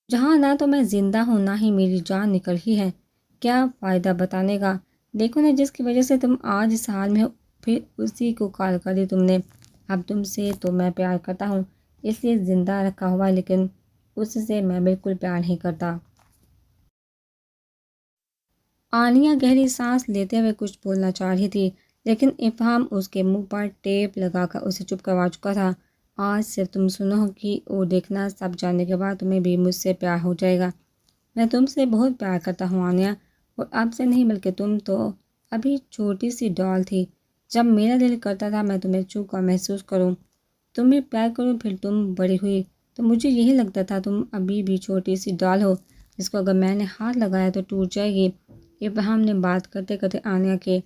جہاں نہ تو میں زندہ ہوں نہ ہی میری جان نکل رہی ہے۔ کیا فائدہ بتانے کا؟ دیکھو نا جس کی وجہ سے تم آج اس حال میں ہو، پھر اسی کو کال کر دی تم نے۔ اب تم سے تو میں پیار کرتا ہوں اس لیے زندہ رکھا ہوا، لیکن اس سے میں بالکل پیار نہیں کرتا۔ آنیہ گہری سانس لیتے ہوئے کچھ بولنا چاہ رہی تھی، لیکن افہام اس کے منہ پر ٹیپ لگا کر اسے چپ کروا چکا تھا۔ آج صرف تم سنو گی اور دیکھنا سب جاننے کے بعد تمہیں بھی مجھ سے پیار ہو جائے گا۔ میں تم سے بہت پیار کرتا ہوں آنیہ، اور اب سے نہیں بلکہ تم تو ابھی چھوٹی سی ڈال تھی جب میرا دل کرتا تھا میں تمہیں چھو کر محسوس کروں، تمہیں پیار کروں۔ پھر تم بڑی ہوئی تو مجھے یہی لگتا تھا تم ابھی بھی چھوٹی سی ڈال ہو جس کو اگر میں نے ہاتھ لگایا تو ٹوٹ جائے گی۔ افہام نے بات کرتے کرتے آنیہ کے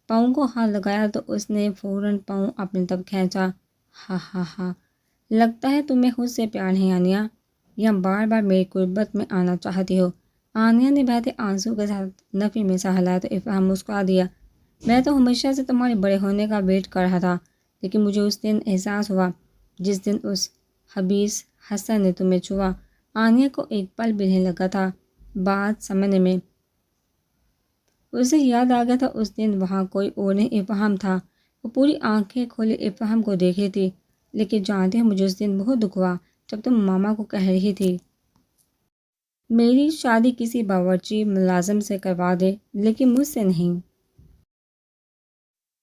پاؤں کو ہاتھ لگایا تو اس نے فوراً پاؤں اپنی طرف کھینچا۔ ہا ہا ہا، لگتا ہے تمہیں خود سے پیار نہیں آنیہ، یا بار بار میری قربت میں آنا چاہتی ہو؟ آنیہ نے بہتے آنسو کے ساتھ نفی میں سا ہلایا تو افہام مسکرا دیا۔ میں تو ہمیشہ سے تمہارے بڑے ہونے کا ویٹ کر رہا تھا، لیکن مجھے اس دن احساس ہوا جس دن اس خبیث حسن نے تمہیں چھوا۔ آنیہ کو ایک پل بھی نہیں لگا تھا بات سمجھنے میں۔ اسے یاد آ گیا تھا اس دن وہاں کوئی اور نہیں افہام تھا۔ وہ پوری آنکھیں کھولے افہام کو دیکھ رہی تھی۔ لیکن جانتے ہیں مجھے اس دن بہت دکھ ہوا جب تم ماما کو کہہ رہی تھی میری شادی کسی باورچی ملازم سے کروا دے، لیکن مجھ سے نہیں۔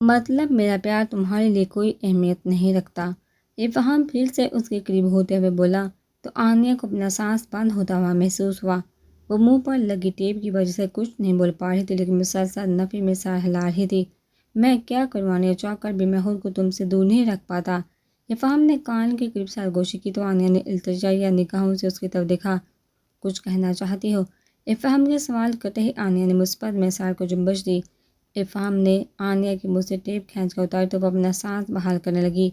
مطلب میرا پیار تمہارے لیے کوئی اہمیت نہیں رکھتا۔ افہام پھر سے اس کے قریب ہوتے ہوئے بولا تو آنیہ کو اپنا سانس بند ہوتا ہوا محسوس ہوا۔ وہ منہ پر لگی ٹیپ کی وجہ سے کچھ نہیں بول پا رہی تھی، لیکن مسلسل نفی میں سر ہلا رہی تھی۔ میں کیا کروں آنیہ، چاہ کر بھی میں خود کو تم سے دور نہیں رکھ پاتا۔ افہام نے کان کے قریب سرگوشی کی تو آنیہ نے التجائیہ نگاہوں سے اس کی طرف دیکھا۔ کچھ کہنا چاہتی ہو؟ افہام کے سوال کرتے ہی آنیہ نے مثبت میں سر کو جنبش دی۔ افہام نے آنیہ کے منہ سے ٹیپ کھینچ کر اتاری تو وہ اپنا سانس بحال کرنے لگی۔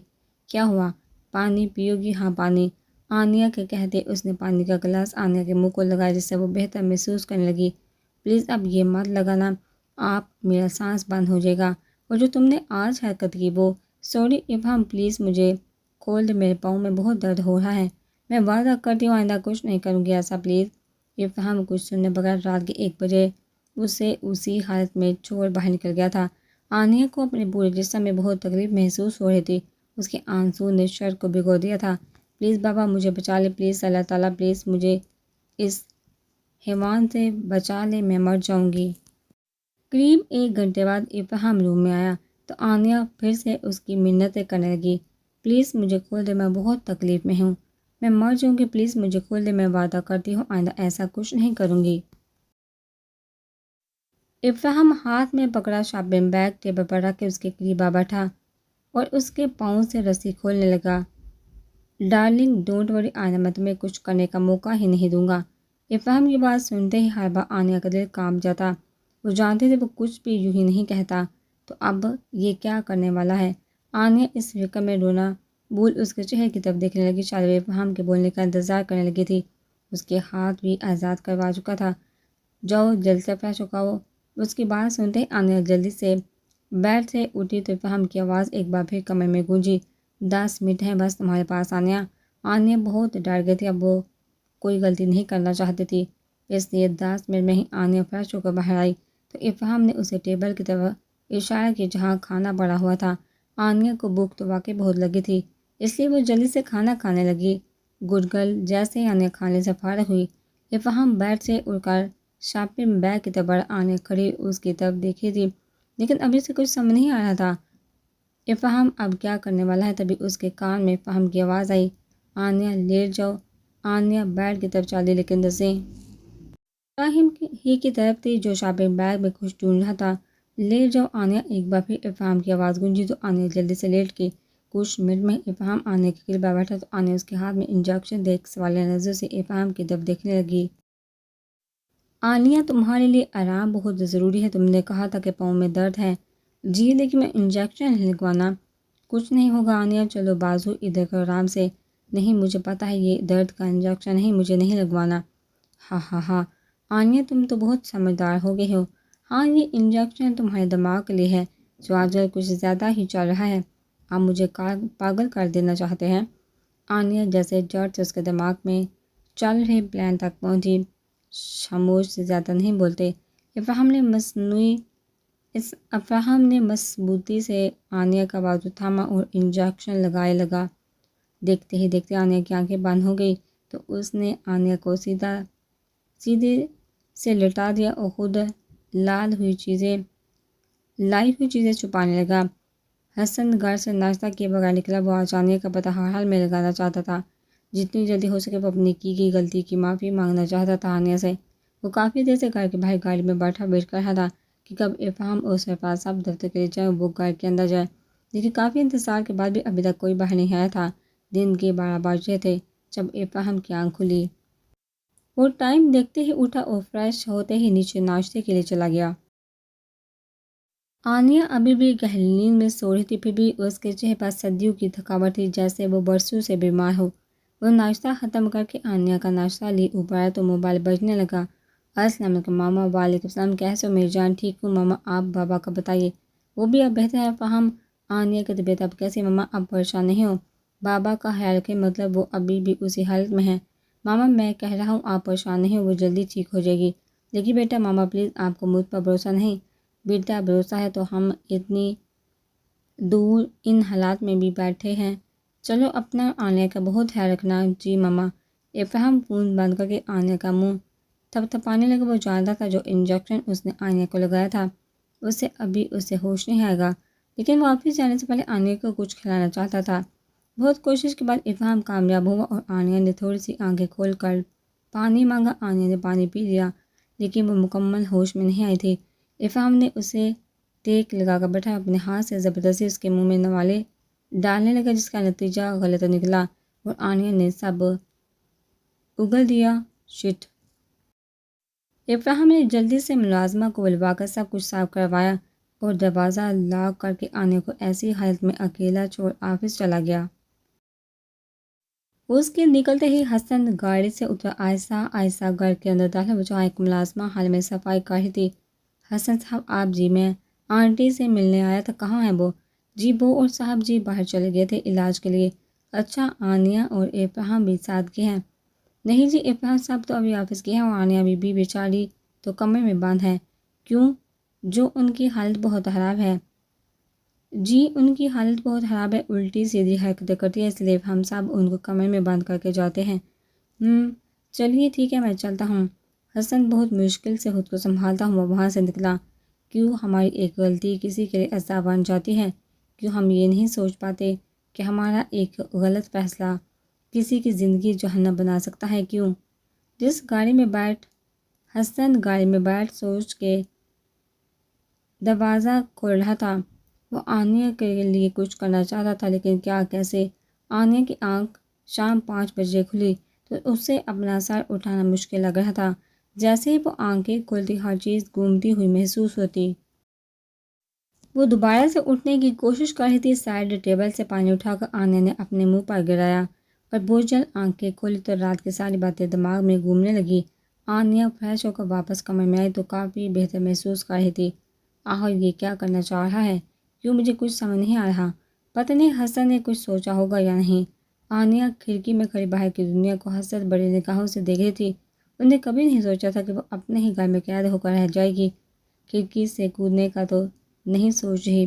کیا ہوا؟ پانی پیو گی؟ ہاں پانی، آنیہ کے کہتے اس نے پانی کا گلاس آنیہ کے منہ کو لگایا جس سے وہ بہتر محسوس کرنے لگی۔ پلیز اب یہ مت لگانا، آپ میرا سانس بند ہو جائے گا۔ اور جو تم نے آج حرکت کی وہ سوری افہام پلیز مجھے کھول دے، میرے پاؤں میں بہت درد ہو رہا ہے۔ میں وعدہ کرتی ہوں آئندہ کچھ نہیں کروں گی ایسا پلیز۔ افہام کچھ سننے بغیر رات کے 1 بجے اسے اسی حالت میں چھوڑ باہر نکل گیا تھا۔ آنیہ کو اپنے پورے جسم میں بہت تکلیف محسوس ہو رہی تھی۔ اس کے آنسو نے شرط کو بھگو دیا تھا۔ پلیز بابا مجھے بچا لے، پلیز اللہ تعالیٰ پلیز مجھے اس حیوان سے بچا لے، میں مر جاؤں گی۔ قریب 1 گھنٹے بعد افہام روم میں آیا تو آنیہ پھر سے اس کی منتیں کرنے لگی۔ پلیز مجھے کھول دے، میں بہت تکلیف میں ہوں، میں مر جاؤں گی، پلیز مجھے کھول دے، میں وعدہ کرتی ہوں آئندہ ایسا کچھ نہیں کروں گی۔ افہام ہاتھ میں پکڑا شاپنگ بیگ ٹیبل پر رکھ کے اس کے قریب آ بیٹھا اور اس کے پاؤں سے رسی کھولنے لگا۔ ڈارلنگ ڈونٹ وری، آئندہ میں تمہیں کچھ کرنے کا موقع ہی نہیں دوں گا۔ افہام کی بات سنتے ہی ہر بار آنیہ کا دل کانپ جاتا۔ وہ جانتے تھے وہ کچھ بھی یوں ہی نہیں کہتا تو اب یہ کیا کرنے والا ہے۔ آنیہ اس فکر میں رونا بھول اس کے چہرے کی طرف دیکھنے لگی۔ شاید وہ افہام کے بولنے کا انتظار کرنے لگی تھی۔ اس کے ہاتھ بھی آزاد کروا چکا تھا۔ جاؤ جلد سے فریش ہو جاؤ۔ اس کی بات سنتے ہی آنیہ جلدی سے بیڈ سے اٹھی تو افہام کی آواز ایک بار پھر کمرے میں گونجی۔ 10 منٹ ہیں بس تمہارے پاس آنیہ۔ آنیہ بہت ڈر گئی تھی، اب وہ کوئی غلطی نہیں کرنا چاہتی تھی، اس لیے 10 منٹ میں ہی آنیہ فریش ہو کر باہر آئی تو افہام نے اسے ٹیبل کی طرف اشارہ کیا جہاں کھانا پڑا ہوا تھا۔ آنیہ کو بھوک تو واقعی بہت لگی تھی، اس لیے وہ جلدی سے کھانا کھانے لگی۔ گڈ گرل، جیسے ہی آنیہ کھانے سے فارغ ہوئی افہام بیڈ سے اٹھ کر شاپنگ بیگ کی طرف آنیہ کھڑی اس کی طرف دیکھی تھی، لیکن ابھی سے کچھ سمجھ نہیں آ رہا تھا افہام اب کیا کرنے والا ہے۔ تبھی اس کے کان میں افہام کی آواز آئی، آنیہ لیٹ جاؤ۔ آنیہ بیڈ کی طرف چلی لیکن نظریں ابراہیم ہی کی طرف تھی جو شاپنگ بیگ میں کچھ ڈھونڈ رہا تھا۔ لیٹ جاؤ آنیہ، ایک بار پھر افہام کی آواز گونجی تو آنیہ جلدی سے لیٹ گئی۔ کچھ منٹ میں افہام آنیہ کے قریب بیٹھا تو آنیہ اس کے ہاتھ میں انجیکشن دیکھ سوالیہ نظر سے افہام کی طرف دیکھنے لگی۔ آنیہ تمہارے لیے آرام بہت ضروری ہے، تم نے کہا تھا کہ پاؤں میں درد ہے۔ جی لیکن میں انجیکشن نہیں لگوانا۔ کچھ نہیں ہوگا آنیہ، چلو بازو ادھر کرو آرام سے۔ نہیں مجھے پتہ ہے یہ درد کا انجیکشن نہیں، مجھے نہیں لگوانا۔ ہاں ہاں ہاں آنیہ تم تو بہت سمجھدار ہو گئے ہو۔ ہاں یہ انجیکشن تمہارے دماغ کے لیے ہے جو آج کل کچھ زیادہ ہی چل رہا ہے۔ آپ مجھے پاگل کر دینا چاہتے ہیں؟ آنیہ جیسے جٹ سے اس کے دماغ میں چل رہے پلان تک پہنچی۔ خاموش سے زیادہ نہیں بولتے۔ افہام نے مضبوطی سے آنیہ کا بازو تھاما اور انجیکشن لگائے لگا۔ دیکھتے ہی دیکھتے آنیہ کی آنکھیں بند ہو گئی تو اس نے آنیہ کو سیدھے سے لٹا دیا اور خود لائی ہوئی چیزیں چھپانے لگا۔ حسن گھر سے ناشتہ کیے بغیر نکلا، وہ آج آنیہ کا پتہ ہر حال میں لگانا چاہتا تھا۔ جتنی جلدی ہو سکے وہ اپنی کی گئی غلطی کی معافی مانگنا چاہتا تھا آنیہ سے۔ وہ کافی دیر سے گھر کے باہر گاڑی میں بیٹھا ویٹ کر رہا تھا کہ کب افہام اور سرفراز صاحب دفتر کے لیے جائیں وہ گھر کے اندر جائے، لیکن کافی انتظار کے بعد بھی ابھی تک کوئی باہر نہیں آیا تھا۔ دن کے 12 بج رہے تھے جب افہام کی آنکھ کھلی۔ وہ ٹائم دیکھتے ہی اٹھا اور فریش ہوتے ہی نیچے ناشتے کے لیے چلا گیا۔ آنیہ ابھی بھی گہری نیند میں سو رہی تھی، پھر بھی اس کے چہرے پر صدیوں کی تھکاوٹ تھی جیسے وہ برسوں سے بیمار ہو۔ وہ ناشتہ ختم کر کے آنیہ کا ناشتہ لی اوپر آیا تو موبائل بجنے لگا۔ السلام علیکم ماما۔ وعلیکم السلام، کیسے ہو میری جان؟ ٹھیک ہوں ماما، آپ بابا کا بتائیے؟ وہ بھی اب بہتر ہے افہام، آنیہ کی طبیعت اب کیسی ماما؟ اب پریشان نہیں ہو؟ بابا کا خیال رکھے، مطلب وہ ابھی بھی اسی حالت میں ہے؟ ماما میں کہہ رہا ہوں آپ پریشان نہیں ہو، وہ جلدی ٹھیک ہو جائے گی۔ لیکن بیٹا ماما پلیز، آپ کو مجھ پر بھروسہ نہیں؟ بیٹا بھروسہ ہے تو ہم اتنی دور ان حالات میں بھی بیٹھے ہیں۔ چلو اپنا آنیہ کا بہت خیال رکھنا۔ جی ماما۔ افہام فون بند کر کے آنیہ کا منہ تھپتھپانے لگا۔ وہ جانتا تھا جو انجیکشن اس نے آنیہ کو لگایا تھا اسے ابھی اسے ہوش نہیں آئے گا، لیکن وہ آفس جانے سے پہلے آنیہ کو کچھ کھلانا چاہتا تھا۔ بہت کوشش کے بعد افہام کامیاب ہوا اور آنیہ نے تھوڑی سی آنکھیں کھول کر پانی مانگا۔ آنیہ نے پانی پی لیا لیکن وہ مکمل ہوش میں نہیں آئی تھی۔ افہام نے اسے ٹیک لگا کر بیٹھا، اپنے ہاتھ سے زبردستی اس کے منہ میں نوالے ڈالنے لگا، جس کا نتیجہ غلط نکلا اور آنیہ نے سب اگل دیا۔ شٹ! افہام نے جلدی سے ملازمہ کو بلوا کر سب کچھ صاف کروایا اور دروازہ لاک کر کے آنیہ کو ایسی حالت میں اکیلا چھوڑ آفس چلا گیا۔ اس کے نکلتے ہی حسن گاڑی سے اترا، آہستہ آہستہ گھر کے اندر داخل ہوا، جہاں ایک ملازمہ حال میں صفائی کر رہی تھی۔ حسن صاحب آپ؟ جی میں آنٹی سے ملنے آیا تھا، کہاں ہیں وہ؟ جی وہ اور صاحب جی باہر چلے گئے تھے علاج کے لیے۔ اچھا، آنیہ اور افہام بھی ساتھ گئے ہیں؟ نہیں جی، افہام صاحب تو ابھی آفس گئے ہیں اور آنیہ بی بی بیچاری تو کمرے میں بند ہے۔ کیوں؟ جو ان کی حالت بہت خراب ہے۔ جی ان کی حالت بہت خراب ہے، الٹی سیدھی حرکتیں کرتی ہے، اس لیے ہم سب ان کو کمرے میں بند کر کے جاتے ہیں۔ چلیے ٹھیک ہے، میں چلتا ہوں۔ حسن بہت مشکل سے خود کو سنبھالتا ہوا وہاں سے نکلا۔ کیوں ہماری ایک غلطی کسی کے لیے عذاب بن جاتی ہے؟ کیوں ہم یہ نہیں سوچ پاتے کہ ہمارا ایک غلط فیصلہ کسی کی زندگی جہنم بنا سکتا ہے؟ کیوں؟ جس گاڑی میں بیٹھ حسن گاڑی میں بیٹھ سوچ کے دروازہ کھول رہا تھا۔ وہ آنیہ کے لیے کچھ کرنا چاہتا تھا، لیکن کیا، کیسے؟ آنیہ کی آنکھ شام 5 بجے کھلی تو اسے اپنا سر اٹھانا مشکل لگ رہا تھا۔ جیسے ہی وہ آنکھیں کھلتی ہر چیز گھومتی ہوئی محسوس ہوتی۔ وہ دوبارہ سے اٹھنے کی کوشش کر رہی تھی، سائڈ ٹیبل سے پانی اٹھا کر آنیہ نے اپنے منہ پر گرایا اور بوجھل آنکھیں کھولی تو رات کی ساری باتیں دماغ میں گھومنے لگی۔ آنیہ فریش ہو کر واپس کمرے میں آئی تو کافی بہتر محسوس کر رہی تھی۔ آخر یہ کیا کرنا چاہ رہا ہے؟ کیوں مجھے کچھ سمجھ نہیں آ رہا؟ پتہ نہیں حسن نے کچھ سوچا ہوگا یا نہیں۔ آنیہ کھڑکی میں کھڑی باہر کی دنیا کو حسرت بڑی نگاہوں سے دیکھ رہی تھی۔ انہوں نے کبھی نہیں سوچا تھا کہ وہ اپنے ہی گھر میں قید ہو کر رہ جائے گی۔ کھڑکی سے کودنے کا تو نہیں سوچ رہی،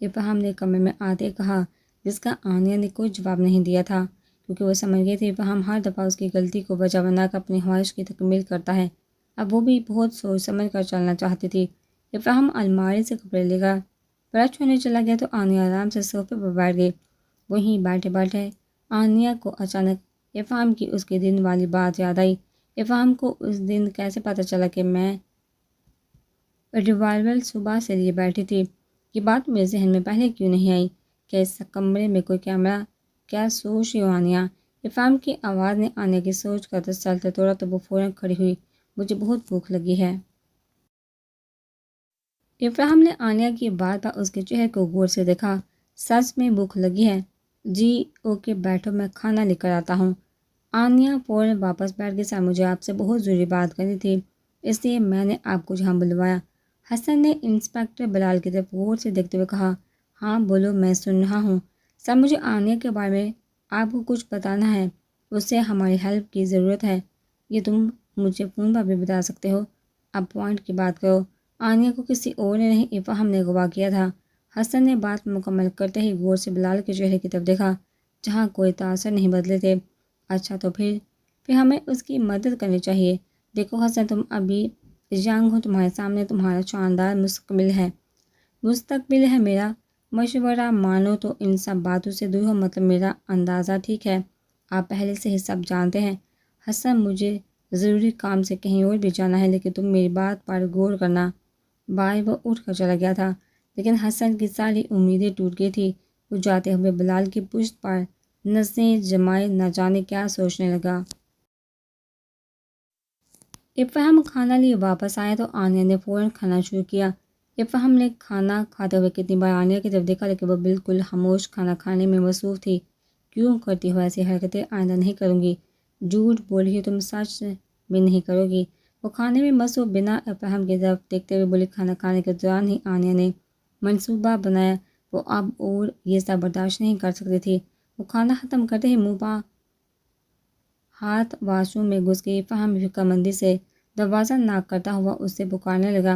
افہام نے کمرے میں آتے کہا، جس کا آنیہ نے کوئی جواب نہیں دیا تھا، کیونکہ وہ سمجھ گئی تھی افہام ہر دفعہ اس کی غلطی کو وجہ بنا کر اپنی خواہش کی تکمیل کرتا ہے۔ اب وہ بھی بہت سوچ سمجھ کر چلنا چاہتی تھی۔ افہام الماری سے کپڑے لے کر برش ہونے چلا گیا تو آنیہ آرام سے صوفے پر بیٹھ گئی۔ وہیں بیٹھے بیٹھے آنیہ کو اچانک افہام کی اس کے دن والی بات یاد آئی۔ افہام کو اس دن کیسے پتہ چلا کہ میں ریوالور صبح سے لیے بیٹھی تھی؟ یہ بات میرے ذہن میں پہلے کیوں نہیں آئی؟ کیا اس کمرے میں کوئی کیمرہ؟ کیا سوچ رہی ہو آنیہ؟ افہام کی آواز نے آنیہ کی سوچ کا تسلسل توڑا تو وہ فوراً کھڑی ہوئی۔ مجھے بہت بھوک لگی ہے۔ افہام نے آنیہ کی بات پر اس کے چہرے کو غور سے دیکھا۔ سچ میں بھوک لگی ہے؟ جی اوکے بیٹھو، میں کھانا لے کر آتا ہوں۔ آنیہ فوراً واپس بیٹھ گئی۔ سر مجھے آپ سے بہت ضروری بات کرنی تھی، اس لیے میں نے آپ کو یہاں بلوایا۔ حسن نے انسپکٹر بلال کی طرف غور سے دیکھتے ہوئے کہا، ہاں بولو، میں سن رہا ہوں۔ سر مجھے آنیہ کے بارے میں آپ کو کچھ بتانا ہے، اس سے ہماری ہیلپ کی ضرورت ہے۔ یہ تم مجھے فون پر بھی بتا سکتے ہو؟ اب پوائنٹ کی بات کرو۔ آنیہ کو کسی اور نے نہیں افہام نے اغوا کیا تھا۔ حسن نے بات مکمل کرتے ہی غور سے بلال کے چہرے کی طرف دیکھا، جہاں کوئی تاثر نہیں بدلے تھے۔ اچھا تو پھر ہمیں اس کی مدد کرنی چاہیے۔ دیکھو حسن، تم ابھی ینگ ہو، تمہارے سامنے تمہارا شاندار مستقبل ہے۔ میرا مشورہ مانو تو ان سب باتوں سے دور ہو، مطلب میرا اندازہ ٹھیک ہے؟ آپ پہلے سے ہی سب جانتے ہیں۔ حسن مجھے ضروری کام سے کہیں اور بھی جانا ہے، لیکن تم میری بات پر غور کرنا۔ بھائی وہ اٹھ کر چلا گیا تھا، لیکن حسن کی ساری امیدیں ٹوٹ گئی تھی۔ وہ جاتے ہوئے بلال کی پشت پر نظریں جمائے نہ جانے کیا سوچنے لگا۔ افہام کھانا لیے واپس آیا تو آنیہ نے فوراً کھانا شروع کیا۔ افہام نے کھانا کھاتے ہوئے کتنی بار آنیہ کی طرف دیکھا، لیکن وہ بالکل خاموش کھانا کھانے میں مصروف تھی۔ کیوں کرتی ہو ایسی حرکتیں؟ آئندہ نہیں کروں گی۔ جھوٹ بول رہی ہو، تم سچ بھی نہیں کرو گی؟ وہ کھانے میں مصروف بنا افہام کی طرف دیکھتے ہوئے بولی۔ کھانا کھانے کے دوران ہی آنیہ نے منصوبہ بنایا وہ اب اور یہ سب برداشت نہیں کر سکتی تھی۔ وہ کھانا ختم کرتے ہی منہ پا ہاتھ واش روم میں گھس گئی۔ فہم فکر مندی سے دروازہ ناک کرتا ہوا اس سے پکارنے لگا،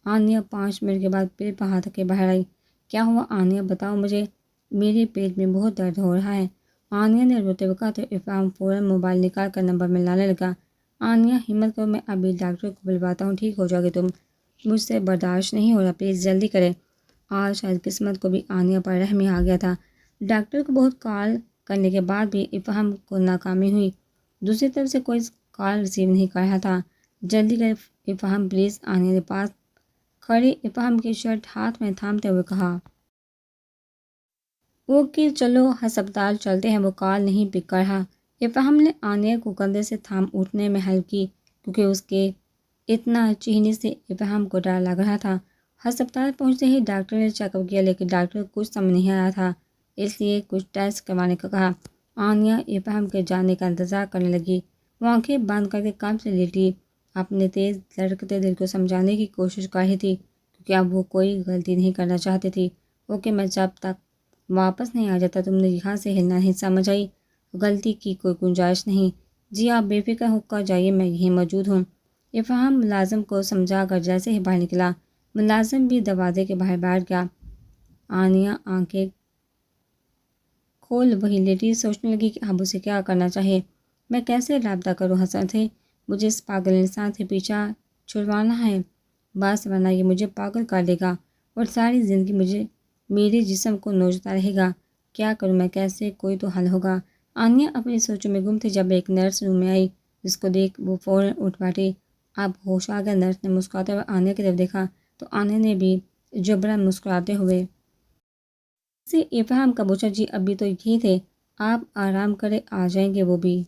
آنیہ۔ 5 منٹ کے بعد پھر ہاتھ کے باہر آئی۔ کیا ہوا آنیہ، بتاؤ مجھے، میرے پیٹ میں بہت درد ہو رہا ہے، آنیہ نے روتے ہوئے کہا تو افہام فوراً موبائل نکال کر نمبر ملانے لگا۔ آنیہ ہمت کرو، میں ابھی ڈاکٹر کو بلواتا ہوں، ٹھیک ہو جاؤ گے تم، مجھ سے برداشت نہیں ہو رہا، پلیز جلدی کریں۔ آج شاید قسمت کو بھی آنیہ پر رحم ہی آ گیا تھا۔ ڈاکٹر کو بہت کال کرنے کے بعد بھی افہام کو ناکامی ہوئی۔ دوسری طرف سے کوئی کال ریسیو نہیں کر رہا تھا۔ جلدی کریں افہام پلیز، آنیہ نے پاس کھڑی افہام کی شرٹ ہاتھ میں تھامتے ہوئے کہا۔ اوکے چلو ہسپتال چلتے ہیں، وہ کال نہیں پک کر رہا۔ افہام نے آنیہ کو کندھے سے تھام اٹھنے میں ہیلپ کی کیونکہ اس کے اتنا چہنے سے افہام کو ڈر لگ رہا تھا۔ ہسپتال پہنچتے ہی ڈاکٹر نے چیک اپ کیا لیکن ڈاکٹر کو کچھ سمجھ نہیں آ رہا تھا، اس لیے کچھ ٹیسٹ کروانے کا کہا۔ آنیہ افہام کے جانے کا انتظار کرنے لگی۔ وہ آنکھیں بند کر کے کام سے لیٹی، اپنے تیز دھڑکتے دل کو سمجھانے کی کوشش کر رہی تھی کیونکہ اب وہ کوئی غلطی نہیں کرنا چاہتی تھی۔ اوکے میں جب تک واپس نہیں آ جاتا تم نے یہاں سے ہلنا نہیں، سمجھ آئی؟ غلطی کی کوئی گنجائش نہیں۔ جی آپ بے فکر ہو کر جائیے، میں یہیں موجود ہوں۔ افہام ملازم کو سمجھا کر جیسے ہی باہر نکلا، ملازم بھی دروازے کے باہر بیٹھ گیا۔ آنیہ آنکھیں کھول وہی لیٹی سوچنے لگی کہ اب اسے کیا کرنا چاہیے۔ میں کیسے رابطہ کروں حسن سے، مجھے اس پاگل انسان سے پیچھا چھڑوانا ہے بس، ورنہ یہ مجھے پاگل کر دے گا اور ساری زندگی میرے جسم کو نوچتا رہے گا۔ کیا کروں میں، کیسے، کوئی تو حل ہوگا۔ آنیہ اپنی سوچوں میں گم تھی جب ایک نرس روم میں آئی جس کو دیکھ وہ فوراً اٹھ بیٹھی۔ اب ہوش آ گیا۔ نرس نے مسکراتے ہوئے آنیہ کی طرف دیکھا تو آنیہ نے بھی جبراً مسکراتے ہوئے سے افہام کا پوچھا، جی ابھی تو یہی تھے، آپ آرام کرے، آ جائیں گے وہ بھی۔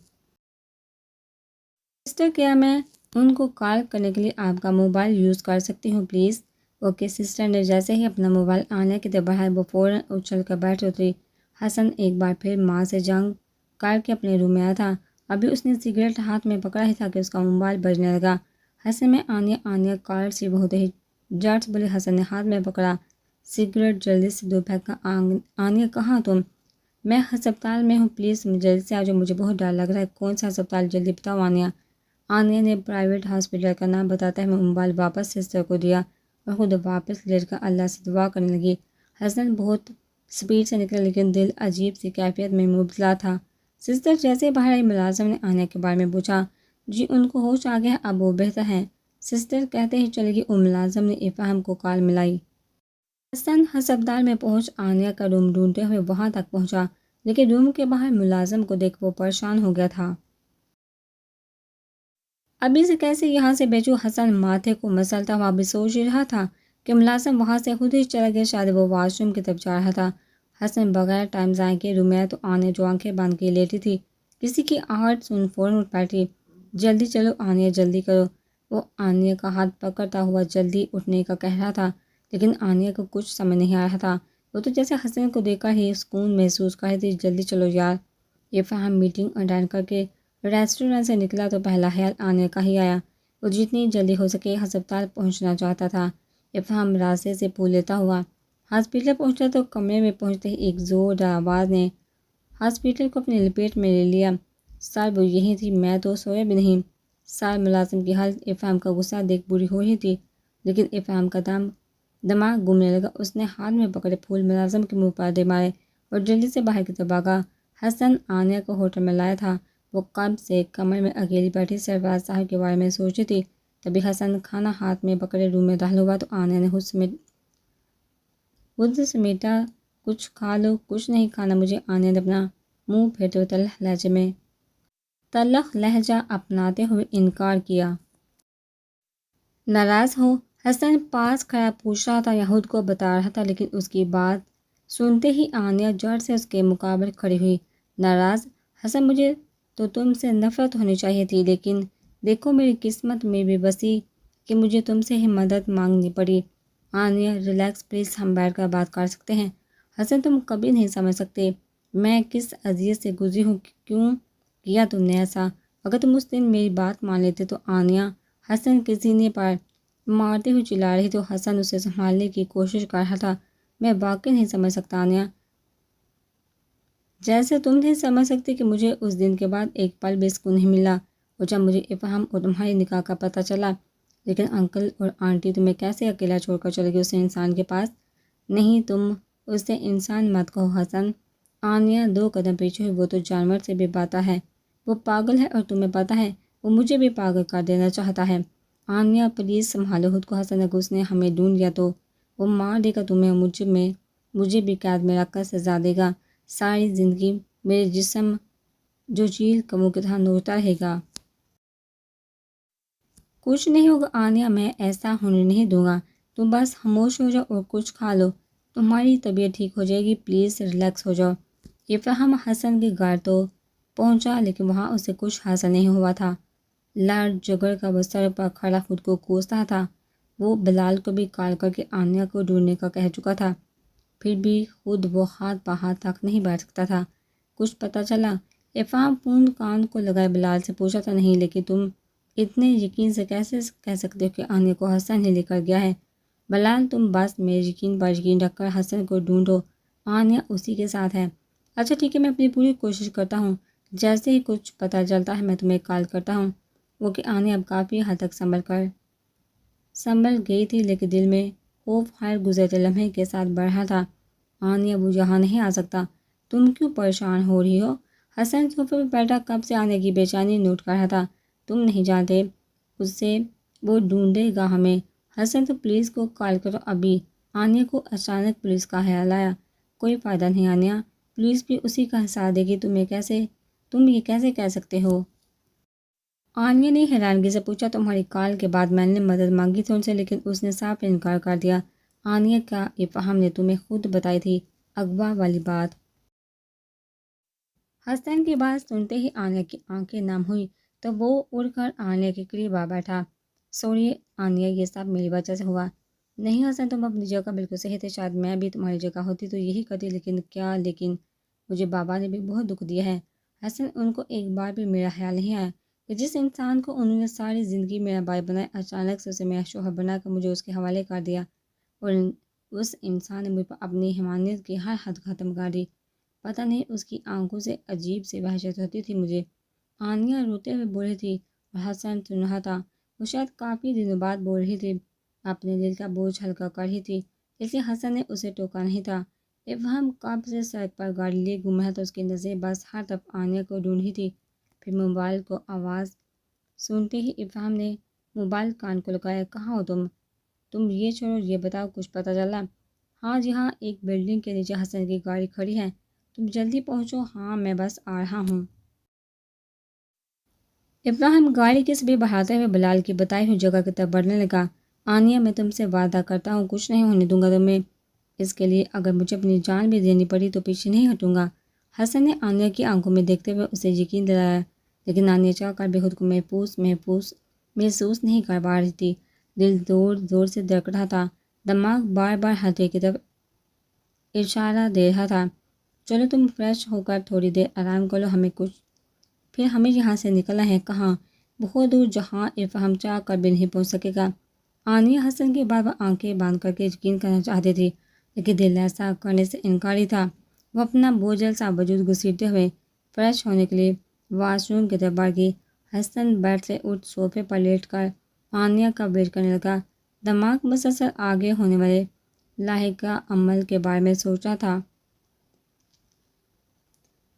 سسٹر کیا میں ان کو کال کرنے کے لیے آپ کا موبائل یوز کر سکتی ہوں پلیز؟ اوکے۔ سسٹر نے جیسے ہی اپنا موبائل آنیہ کی طرف بڑھایا وہ فوراً اچھل کر بیٹھ اتری۔ حسن ایک بار پھر ماں سے جنگ کر کے اپنے روم میں آیا تھا۔ ابھی اس نے سگریٹ ہاتھ میں پکڑا ہی تھا کہ اس کا موبائل بجنے لگا۔ حسن میں آنیہ کال ریسیو ہوتے ہی جھٹ سے بولے۔ حسن نے ہاتھ میں پکڑا سگریٹ جلدی سے دو پھینکا۔ آنیہ کہاں تم؟ میں ہسپتال میں ہوں، پلیز جلدی سے آ جاؤ، مجھے بہت ڈر لگ رہا ہے۔ کون سا ہسپتال، جلدی بتاؤ آنیہ۔ آنیہ نے پرائیویٹ ہاسپٹل کا نام بتاتے ہوئے موبائل واپس سسٹر کو دیا اور خود واپس لیٹ کر اللہ سے دعا کرنے لگی۔ حسن بہت سپیڈ سے نکلا لیکن دل عجیب سی کیفیت میں مبتلا تھا۔ سسٹر جیسے باہر آئی ملازم نے آنیہ کے بارے میں پوچھا، جی ان کو ہوش آ گیا، اب وہ بہتر ہیں، سسٹر کہتے ہی چلے گی۔ ملازم نے افہام کو کال ملائی۔ حسن ہسپتال میں پہنچ آنیہ کا روم ڈھونڈتے ہوئے وہاں تک پہنچا لیکن روم کے باہر ملازم کو دیکھ وہ پریشان ہو گیا تھا۔ ابھی سے کیسے یہاں سے بھیجوں؟ حسن ماتھے کو مسلتا ہوا ابھی سوچ رہا تھا کہ ملازم وہاں سے خود ہی چلا گیا، شاید وہ واش روم کی طرف جا رہا تھا۔ حسن بغیر ٹائم ضائع کیے روم میں آیا تو آنیہ جو آنکھیں باندھ کے لیٹی تھی کسی کی آہٹ سن فوراً اٹھ بیٹھی۔ جلدی چلو آنیہ، جلدی کرو۔ وہ آنیہ کا ہاتھ پکڑتا ہوا جلدی اٹھنے کا کہہ رہا تھا لیکن آنیہ کو کچھ سمجھ نہیں آ رہا تھا۔ وہ تو جیسے حسن کو دیکھ کر ہی سکون محسوس کر رہی تھی۔ جلدی چلو یار۔ یہ فہم میٹنگ اٹینڈ کر کے ریسٹورنٹ سے نکلا تو پہلا خیال آنیہ کا ہی آیا۔ وہ جتنی جلدی ہو سکے ہسپتال پہنچنا چاہتا تھا۔ افہام راستے سے پھول لیتا ہوا ہاسپٹل پہنچا تو کمرے میں پہنچتے ہی ایک زوردار آواز نے ہاسپٹل کو اپنی لپیٹ میں لے لیا۔ سر وہ یہی تھی، میں تو سویا بھی نہیں۔ سر ملازم کی حالت افہام کا غصہ دیکھ بری ہو رہی تھی لیکن افہام کا دماغ گھومنے لگا۔ اس نے ہاتھ میں پکڑے پھول ملازم کے منہ پر دے مارے اور جلدی سے باہر کی طرف بھاگا۔ حسن آنیہ کو ہوٹل میں لایا تھا، وہ کب سے کمرے میں اکیلی بیٹھی سرفراز صاحب کے بارے میں سوچی تھی۔ تبھی حسن کھانا ہاتھ میں پکڑے روم میں داخل ہوا تو آنیہ نے خود سمیٹا، کچھ کھا لو۔ کچھ نہیں کھانا مجھے، آنیہ نے اپنا منہ پھیرتے ہوئے تلخ لہجہ اپناتے ہوئے انکار کیا۔ ناراض ہو؟ حسن پاس کھڑا پوچھ رہا تھا یا خود کو بتا رہا تھا لیکن اس کی بات سنتے ہی آنیہ جڑ سے اس کے مقابل کھڑی ہوئی۔ ناراض؟ حسن مجھے تو تم سے نفرت ہونی چاہیے تھی لیکن دیکھو میری قسمت میں بھی بسی کہ مجھے تم سے ہی مدد مانگنی پڑی۔ آنیہ ریلیکس پلیز، ہم بیٹھ کر بات کر سکتے ہیں۔ حسن تم کبھی نہیں سمجھ سکتے میں کس اذیت سے گزری ہوں، کیوں کیا تم نے ایسا؟ اگر تم اس دن میری بات مان لیتے تو آنیہ حسن کے سینے پر مارتے ہوئے چلا رہی تو حسن اسے سنبھالنے کی کوشش کر رہا تھا میں واقعی نہیں سمجھ سکتا آنیا، جیسے تم نہیں سمجھ سکتے کہ مجھے اس دن کے بعد ایک پل بھی سکون نہیں ملا، اور جب مجھے افہام اور تمہاری نکاح کا پتہ چلا۔ لیکن انکل اور آنٹی تمہیں کیسے اکیلا چھوڑ کر چلے گئے اس انسان کے پاس؟ نہیں، تم اس سے انسان مت کہو حسن۔ آنیا 2 قدم پیچھے ہوئی۔ وہ تو جانور سے بھی باتا ہے، وہ پاگل ہے، اور تمہیں پتہ ہے وہ مجھے بھی پاگل کر دینا چاہتا ہے۔ آنیا پلیز سنبھالو خود کو، حسن اگر اس نے ہمیں ڈھونڈ لیا تو وہ مار دے گا تمہیں، اور مجھے بھی قید میں رکھ کر سزا دے گا۔ ساری زندگی میرے جسم جو چیل کبوں کی طرح نوچتا رہے گا۔ کچھ نہیں ہوگا آنیا، میں ایسا ہونے نہیں دوں گا۔ تم بس خاموش ہو جاؤ اور کچھ کھا لو، تمہاری طبیعت ٹھیک ہو جائے گی۔ پلیز ریلیکس ہو جاؤ۔ افہام حسن کے گھر تو پہنچا، لیکن وہاں اسے کچھ حاصل نہیں ہوا تھا۔ لڑ جگر کا وہ سر پر کھڑا خود کو کوستا تھا۔ وہ بلال کو بھی کال کر کے آنیا کو ڈھونڈنے کا کہہ چکا تھا، پھر بھی خود وہ ہاتھ پہاڑ تک نہیں بیٹھ سکتا تھا۔ کچھ پتہ چلا؟ افہام فون کان کو لگائے بلال سے پوچھا تھا۔ نہیں، لیکن تم اتنے یقین سے کیسے کہہ سکتے ہو کہ آنیا کو حسن ہی لے کر گیا ہے؟ بلال تم بس میرے یقین پر یقین رکھ کر حسن کو ڈھونڈو، آنیا اسی کے ساتھ ہے۔ اچھا ٹھیک ہے، میں اپنی پوری کوشش کرتا ہوں، جیسے ہی کچھ پتہ چلتا ہے میں تمہیں کال کرتا ہوں۔ وہ کہ آنیا اب کافی حد تک سنبھل گئی تھی، لیکن دل میں خوف ہر گزرتے لمحے کے ساتھ بڑھ رہا تھا۔ آنیا وہ یہاں نہیں آ سکتا۔ تم کیوں پریشان ہو رہی ہو؟ حسن صوفے پر بیٹھا کب سے آنیا کی بے چینی نوٹ کر رہا تھا۔ تم نہیں جانتے اس سے وہ ڈھونڈے گا ہمیں۔ حسن تو پولیس کو کال کرو ابھی۔ آنیا کو اچانک پولیس کا خیال آیا۔ کوئی فائدہ نہیں آنیا، پولیس بھی اسی کا حساب دے گی۔ تم یہ کیسے کہہ سکتے ہو؟ آنیا نے حیرانگی سے پوچھا۔ تمہاری کال کے بعد میں نے مدد مانگی تھی ان سے، لیکن اس نے صاف انکار کر دیا۔ آنیا کیا افہام نے تمہیں خود بتائی تھی اغوا والی بات؟ حسن کی بات سنتے ہی آنیا کی آنکھیں نم ہوئی تو وہ اڑ کر آنیا کے قریب آ بیٹھا۔ سوری آنیا، یہ سب میری وجہ سے ہوا۔ نہیں حسن، تم اپنی جگہ بالکل صحیح تھے، شاید میں بھی تمہاری جگہ ہوتی تو یہی کرتی، لیکن مجھے بابا نے بھی بہت دکھ دیا ہے۔ حسن، ان کو ایک بار بھی میرا خیال نہیں آیا کہ جس انسان کو انہوں نے ساری زندگی میرا بھائی بنایا، اچانک سے اسے میرا شوہر بنا کر مجھے اس کے حوالے کر دیا، اور اس انسان نے مجھ پر اپنی حمانت کی ہر حد ختم کر دی۔ پتہ نہیں اس کی آنکھوں سے عجیب سی وحشت ہوتی تھی مجھے۔ آنیا روتے ہوئے بول رہی تھی اور حسن سن رہا تھا۔ وہ شاید کافی دنوں بعد بول رہی تھی، اپنے دل کا بوجھ ہلکا کر رہی تھی، اس لیے حسن نے اسے ٹوکا نہیں تھا۔ افہام کب سے سڑک پر گاڑی لیے گھوم رہا تھا، اس کی نظریں بس ہر طرف آنیا کو ڈھونڈ رہی تھی۔ پھر موبائل کو آواز سنتے ہی افہام نے موبائل کان کو لگایا۔ کہاں ہو تم یہ چھوڑو، یہ بتاؤ کچھ پتہ چلا؟ ہاں جی ہاں، ایک بلڈنگ کے نیچے حسن کی گاڑی کھڑی ہے، تم جلدی پہنچو۔ ہاں میں بس آ رہا ہوں۔ افہام گاڑی کی سپیڈ بڑھاتے ہوئے بلال کی بتائی ہوئی جگہ کی طرف بڑھنے لگا۔ آنیا، میں تم سے وعدہ کرتا ہوں کچھ نہیں ہونے دوں گا تمہیں، اس کے لیے اگر مجھے اپنی جان بھی دینی پڑی تو پیچھے نہیں ہٹوں گا۔ حسن نے آنیا کی آنکھوں میں دیکھتے ہوئے اسے یقین دلایا، لیکن آنیا چاہ کر بھی خود کو محسوس نہیں کر پا رہی تھی۔ دل زور زور سے دھڑک رہا تھا، دماغ بار بار ہتھیلی کی طرف اشارہ دے رہا تھا۔ چلو تم فریش ہو کر تھوڑی دیر آرام کر لو، پھر ہمیں یہاں سے نکلنا ہے۔ کہاں؟ بہت دور، جہاں افہام چاہ کر بھی نہیں پہنچ سکے گا۔ آنیا حسن کی بار بار آنکھیں باندھ کر کے یقین کرنا چاہتی تھی، لیکن دل ایسا کرنے سے انکاری تھا۔ وہ اپنا بوجھل سا وجود گھسیٹتے ہوئے فریش ہونے کے لیے واش روم کی طرف بڑھ گئی۔ حسن بیڈ سے اٹھ صوفے پر لیٹ کر آنیا کا ویٹ کرنے لگا۔ دماغ مسلسل آگے ہونے والے لاحقہ عمل کے بارے میں سوچ رہا تھا،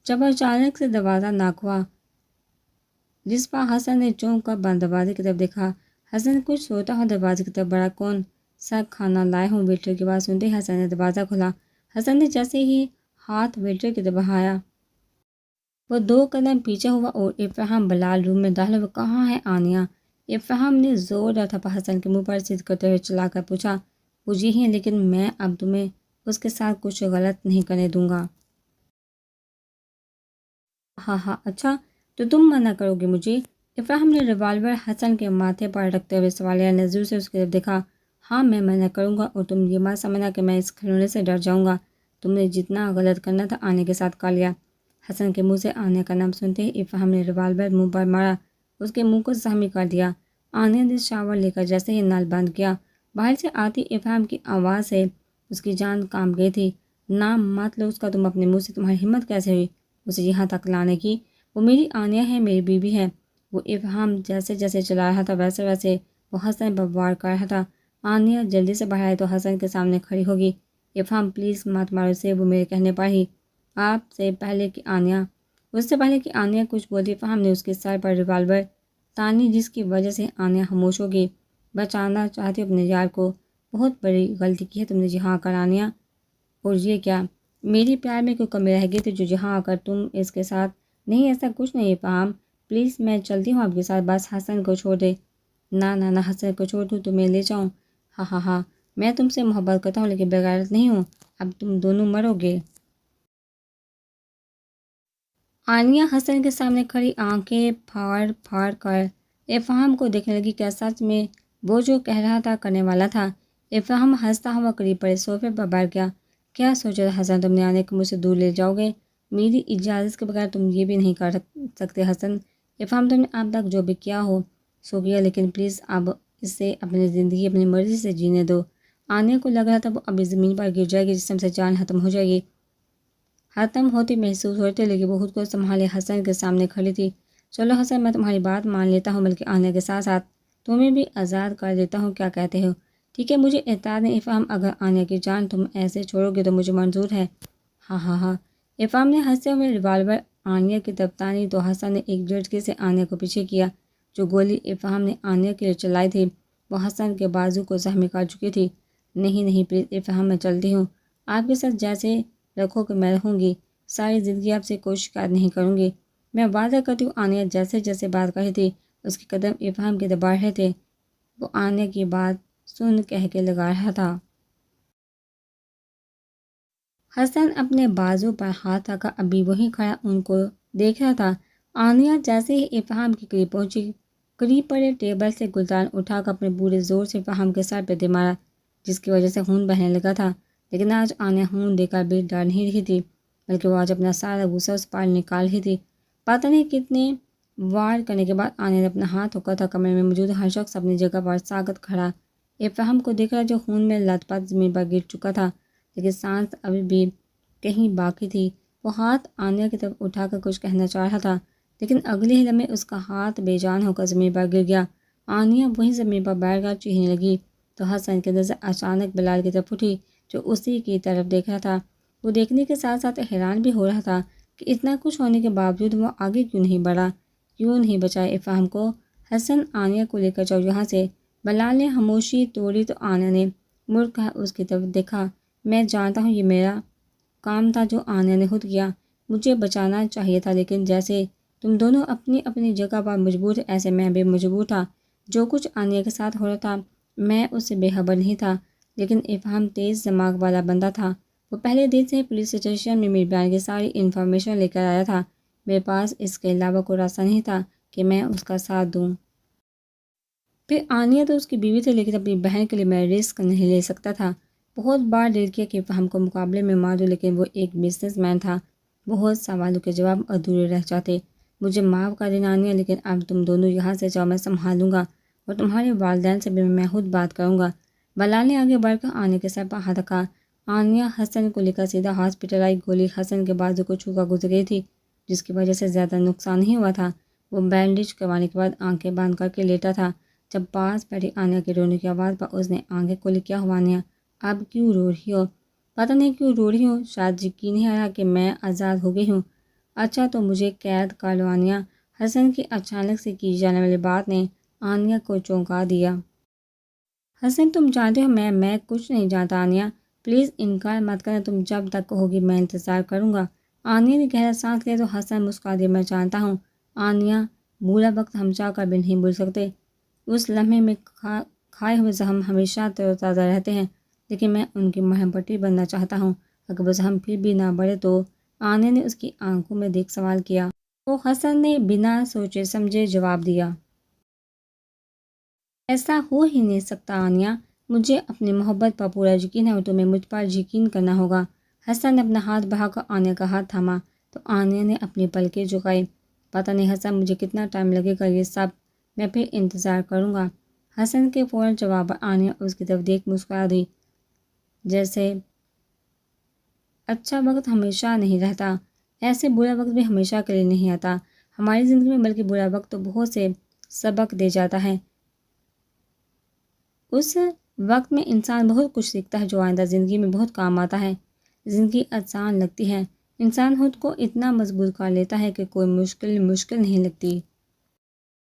جب اچانک سے دروازہ ناک ہوا، جس پر حسن نے چونک کر بند دروازے کی طرف دیکھا۔ حسن کچھ سوچتا ہوا دروازے کی طرف بڑھا۔ کون؟ سر کھانا لائے ہوں، ویٹر کی بات سنتے ہی حسن نے دروازہ کھولا۔ حسن نے جیسے ہی ہاتھ ویٹر کی طرف بڑھایا، وہ 2 قدم پیچھے ہوا اور افہام بلال روم میں داخل ہوا۔ کہاں ہے آنیا؟ افہام نے زوردار تھپا حسن کے منہ پر سیدھ کرتے ہوئے چلا کر پوچھا۔ وہ یہی ہے، لیکن میں اب تمہیں اس کے ساتھ کچھ غلط نہیں کرنے دوں گا۔ ہاں اچھا، تو تم منع کرو گے مجھے؟ افہام نے ریوالور حسن کے ماتھے پر رکھتے ہوئے سوالیہ نظروں سے اس کی طرف دیکھا۔ ہاں میں منع کروں گا، اور تم یہ مت سمجھنا کہ میں اس کھلونے سے ڈر جاؤں گا۔ تم نے جتنا غلط کرنا تھا آنیا کے ساتھ کر لیا۔ حسن کے منہ سے آنیا کا نام سنتے ہی افہام نے ریوالور منہ پر مارا، اس کے منہ کو زخمی کر دیا۔ آنیا نے شاور لے کر جیسے ہی نل بند کیا، باہر سے آتی افہام کی آواز سے اس کی جان کانپ گئی تھی۔ نام مت لو اس کا، تم اپنے منہ سے، تمہاری ہمت کیسے ہوئی اسے یہاں تک لانے کی؟ وہ میری آنیا ہے، میری بیوی ہے۔ وہ ابہام جیسے جیسے چلا رہا تھا ویسے ویسے وہ حسن پر وار کر رہا تھا۔ آنیا جلدی سے باہر آئی تو حسن کے سامنے کھڑی ہوگی۔ ابہام پلیز مت مارو اسے، وہ میرے کہنے پر ہی۔ آپ سے پہلے کہ آنیا، اس سے پہلے کہ آنیا کچھ بولتی ابہام نے اس کے سر پر ریوالور تانی، جس کی وجہ سے آنیا خاموش ہوگی۔ بچانا چاہتی ہو اپنے یار کو؟ بہت بڑی غلطی کی ہے تم نے یہاں آ کر آنیا۔ اور یہ کیا، میری پیار میں کوئی کمی رہ گئی تھی جو یہاں آ کر تم اس کے ساتھ؟ نہیں ایسا کچھ نہیں ابہام، پلیز میں چلتی ہوں آپ کے ساتھ، بس حسن کو چھوڑ دے۔ نہ حسن کو چھوڑ دوں تو میں لے جاؤں؟ ہاں میں تم سے محبت کرتا ہوں لیکن بغیرت نہیں ہوں، اب تم دونوں مرو گے۔ آنیا حسن کے سامنے کھڑی آنکھیں پھاڑ پھاڑ کر ابہام کو دیکھنے لگی۔ کیا سچ میں وہ جو کہہ رہا تھا کرنے والا تھا؟ ابہام ہنستا ہوا قریب پڑے صوفے پر بیٹھ گیا۔ کیا سوچا تھا حسن تم نے؟ آنے کو مجھ سے دور لے جاؤ گے؟ میری اجازت کے بغیر تم یہ بھی نہیں کر سکتے حسن۔ ابہام تم نے اب تک جو بھی کیا ہو سو کیا، لیکن پلیز اب اسے اپنی زندگی اپنی مرضی سے جینے دو۔ آنیا کو لگ رہا تھا وہ ابھی زمین پر گر جائے گی، جسم سے جان ختم ہو جائے گی، ختم ہوتی محسوس ہوتی، لیکن وہ خود کو سنبھالے حسن کے سامنے کھڑی تھی۔ چلو حسن میں تمہاری بات مان لیتا ہوں، بلکہ آنیا کے ساتھ ساتھ تمہیں بھی آزاد کر دیتا ہوں، کیا کہتے ہو؟ ٹھیک ہے، مجھے اعتراض نہیں ابہام، اگر آنیا کی جان تم ایسے چھوڑو گے تو مجھے منظور ہے۔ ہاں ابہام نے ہنستے ہوئے ریوالور آنیا کی طرف تانی تو حسن نے ایک جھٹکے سے آنیا کو پیچھے کیا۔ جو گولی ابہام نے آنیا کے لیے چلائی تھی وہ حسن کے بازو کو زخمی کر چکی تھی۔ نہیں پلیز ابہام، میں چلتی ہوں، آپ کے ساتھ جیسے رکھو کہ میں رہوں گی، ساری زندگی آپ سے کوئی شکایت نہیں کروں گی، میں وعدہ کرتی ہوں۔ آنیا جیسے جیسے بات کر رہی تھی اس کے قدم ابہام کی طرف بڑھ رہے تھے۔ وہ آنیا کی بات سن کہہ کے لگا رہا تھا۔ حسن اپنے بازو پر ہاتھ رکھا ابھی وہیں کھڑا ان کو دیکھ رہا تھا۔ آنیا جیسے ہی ابہام کے قریب پہنچی، قریب پڑے ٹیبل سے گلدان اٹھا کر اپنے پورے زور سے ابہام کے سر پہ دے مارا، جس کی وجہ سے خون بہنے لگا تھا۔ لیکن آج آنیا خون دے کر بھی ڈر نہیں رہی تھی، بلکہ وہ آج اپنا سارا غصہ اس پر نکال رہی تھی۔ پتہ نہیں کتنے وار کرنے کے بعد آنیا نے اپنا ہاتھ روکا تھا۔ کمرے میں موجود ہر شخص اپنی جگہ پر ساکت کھڑا ابہام کو دیکھ رہا، جو خون میں لت پت زمین پر گر چکا تھا، لیکن سانس ابھی بھی کہیں باقی تھی۔ وہ ہاتھ آنیا کی طرف اٹھا کر کچھ کہنا چاہ رہا تھا، لیکن اگلے ہی لمحے اس کا ہاتھ بے جان ہو کر زمین پر گر گیا۔ آنیا وہیں زمین پر بیٹھ کر چیخنے لگی تو حسن کی نظر اچانک بلال کی طرف اٹھی، جو اسی کی طرف دیکھ رہا تھا۔ وہ دیکھنے کے ساتھ ساتھ حیران بھی ہو رہا تھا کہ اتنا کچھ ہونے کے باوجود وہ آگے کیوں نہیں بڑھا، کیوں نہیں بچایا ابہام کو۔ حسن آنیا کو لے کر جاؤ یہاں سے۔ بلال نے خاموشی توڑی تو آنیا نے مڑ کر اس کی طرف دیکھا۔ میں جانتا ہوں یہ میرا کام تھا جو آنیا نے خود کیا، مجھے بچانا چاہیے تھا، لیکن جیسے تم دونوں اپنی اپنی جگہ پر مجبور تھے ایسے میں بھی مجبور تھا۔ جو کچھ آنیا کے ساتھ ہو رہا تھا میں اس سے بے خبر نہیں تھا، لیکن ابہام تیز دماغ والا بندہ تھا۔ وہ پہلے دن سے پولیس اسٹیشن میں میری بیان کی ساری انفارمیشن لے کر آیا تھا۔ میرے پاس اس کے علاوہ کوئی راستہ نہیں تھا کہ میں اس کا ساتھ دوں۔ پھر آنیا تو اس کی بیوی تھی، لیکن اپنی بہن کے لیے میں رسک نہیں لے سکتا تھا۔ بہت بار دل کیا کہ ابہام کو مقابلے میں مار دوں، لیکن وہ ایک بزنس مین تھا۔ بہت سوالوں کے جواب ادھورے رہ جاتے۔ مجھے معاف کر دینا آنیا، لیکن اب تم دونوں یہاں سے جاؤ، میں سنبھالوں گا، اور تمہارے والدین سے بھی میں خود بات کروں گا۔ بلال نے آگے بڑھ کر آنیا کے سر پر ہاتھ رکھا۔ آنیا حسن کو لے کر سیدھا ہاسپٹل آئی۔ گولی حسن کے بازو کو چھو کر گزر گئی تھی، جس کی وجہ سے زیادہ نقصان نہیں ہوا تھا۔ وہ بینڈیج کروانے کے بعد آنکھیں بند کر کے لیٹا تھا۔ جب پاس بیٹھی آنیا کے رونے کی آواز پر اس نے آنکھیں کھولی۔ کیا ہوا آنیا، اب کیوں رو رہی ہو؟ پتہ نہیں کیوں رو رہی ہوں، شاید یقین نہیں آ رہا کہ میں آزاد ہو گئی ہوں۔ اچھا تو مجھے قید کر لو آنیا۔ حسن کی اچانک سے کی جانے والی بات نے آنیا کو چونکا دیا۔ حسن تم جانتے ہو میں کچھ نہیں جانتا آنیا، پلیز انکار مت کرنا، تم جب تک کہو گی میں انتظار کروں گا۔ آنیا نے گہرا سانس لیا تو حسن مسکرا دیا۔ میں جانتا ہوں آنیا، بھولا وقت ہم چاہ کر بھی نہیں بھول سکتے۔ اس لمحے میں کھائے ہوئے زخم ہمیشہ تر و تازہ رہتے ہیں، لیکن میں ان کی مرہم پٹی بننا چاہتا ہوں۔ اگر وہ زخم پھر بھی نہ بڑھے تو؟ آنیا نے اس کی آنکھوں میں دیکھ سوال کیا۔ تو حسن نے بنا سوچے سمجھے جواب دیا، ایسا ہو ہی نہیں سکتا آنیا، مجھے اپنی محبت پر پورا یقین ہے اور تمہیں مجھ پر یقین کرنا ہوگا۔ حسن نے اپنا ہاتھ بڑھا کر آنیا کا ہاتھ تھاما تو آنیا نے اپنی پلکیں جھکائی۔ پتہ نہیں حسن مجھے کتنا ٹائم لگے گا یہ سب، میں پھر انتظار کروں گا۔ حسن کے فوراً جواب پر آنیا اس کی طرف دیکھ مسکرا دی۔ جیسے اچھا وقت ہمیشہ نہیں رہتا، ایسے برا وقت بھی ہمیشہ کے لیے نہیں آتا ہماری زندگی میں، بلکہ برا وقت تو بہت سے سبق دے جاتا ہے۔ اس وقت میں انسان بہت کچھ سیکھتا ہے جو آئندہ زندگی میں بہت کام آتا ہے۔ زندگی آسان لگتی ہے، انسان خود کو اتنا مضبوط کر لیتا ہے کہ کوئی مشکل نہیں لگتی۔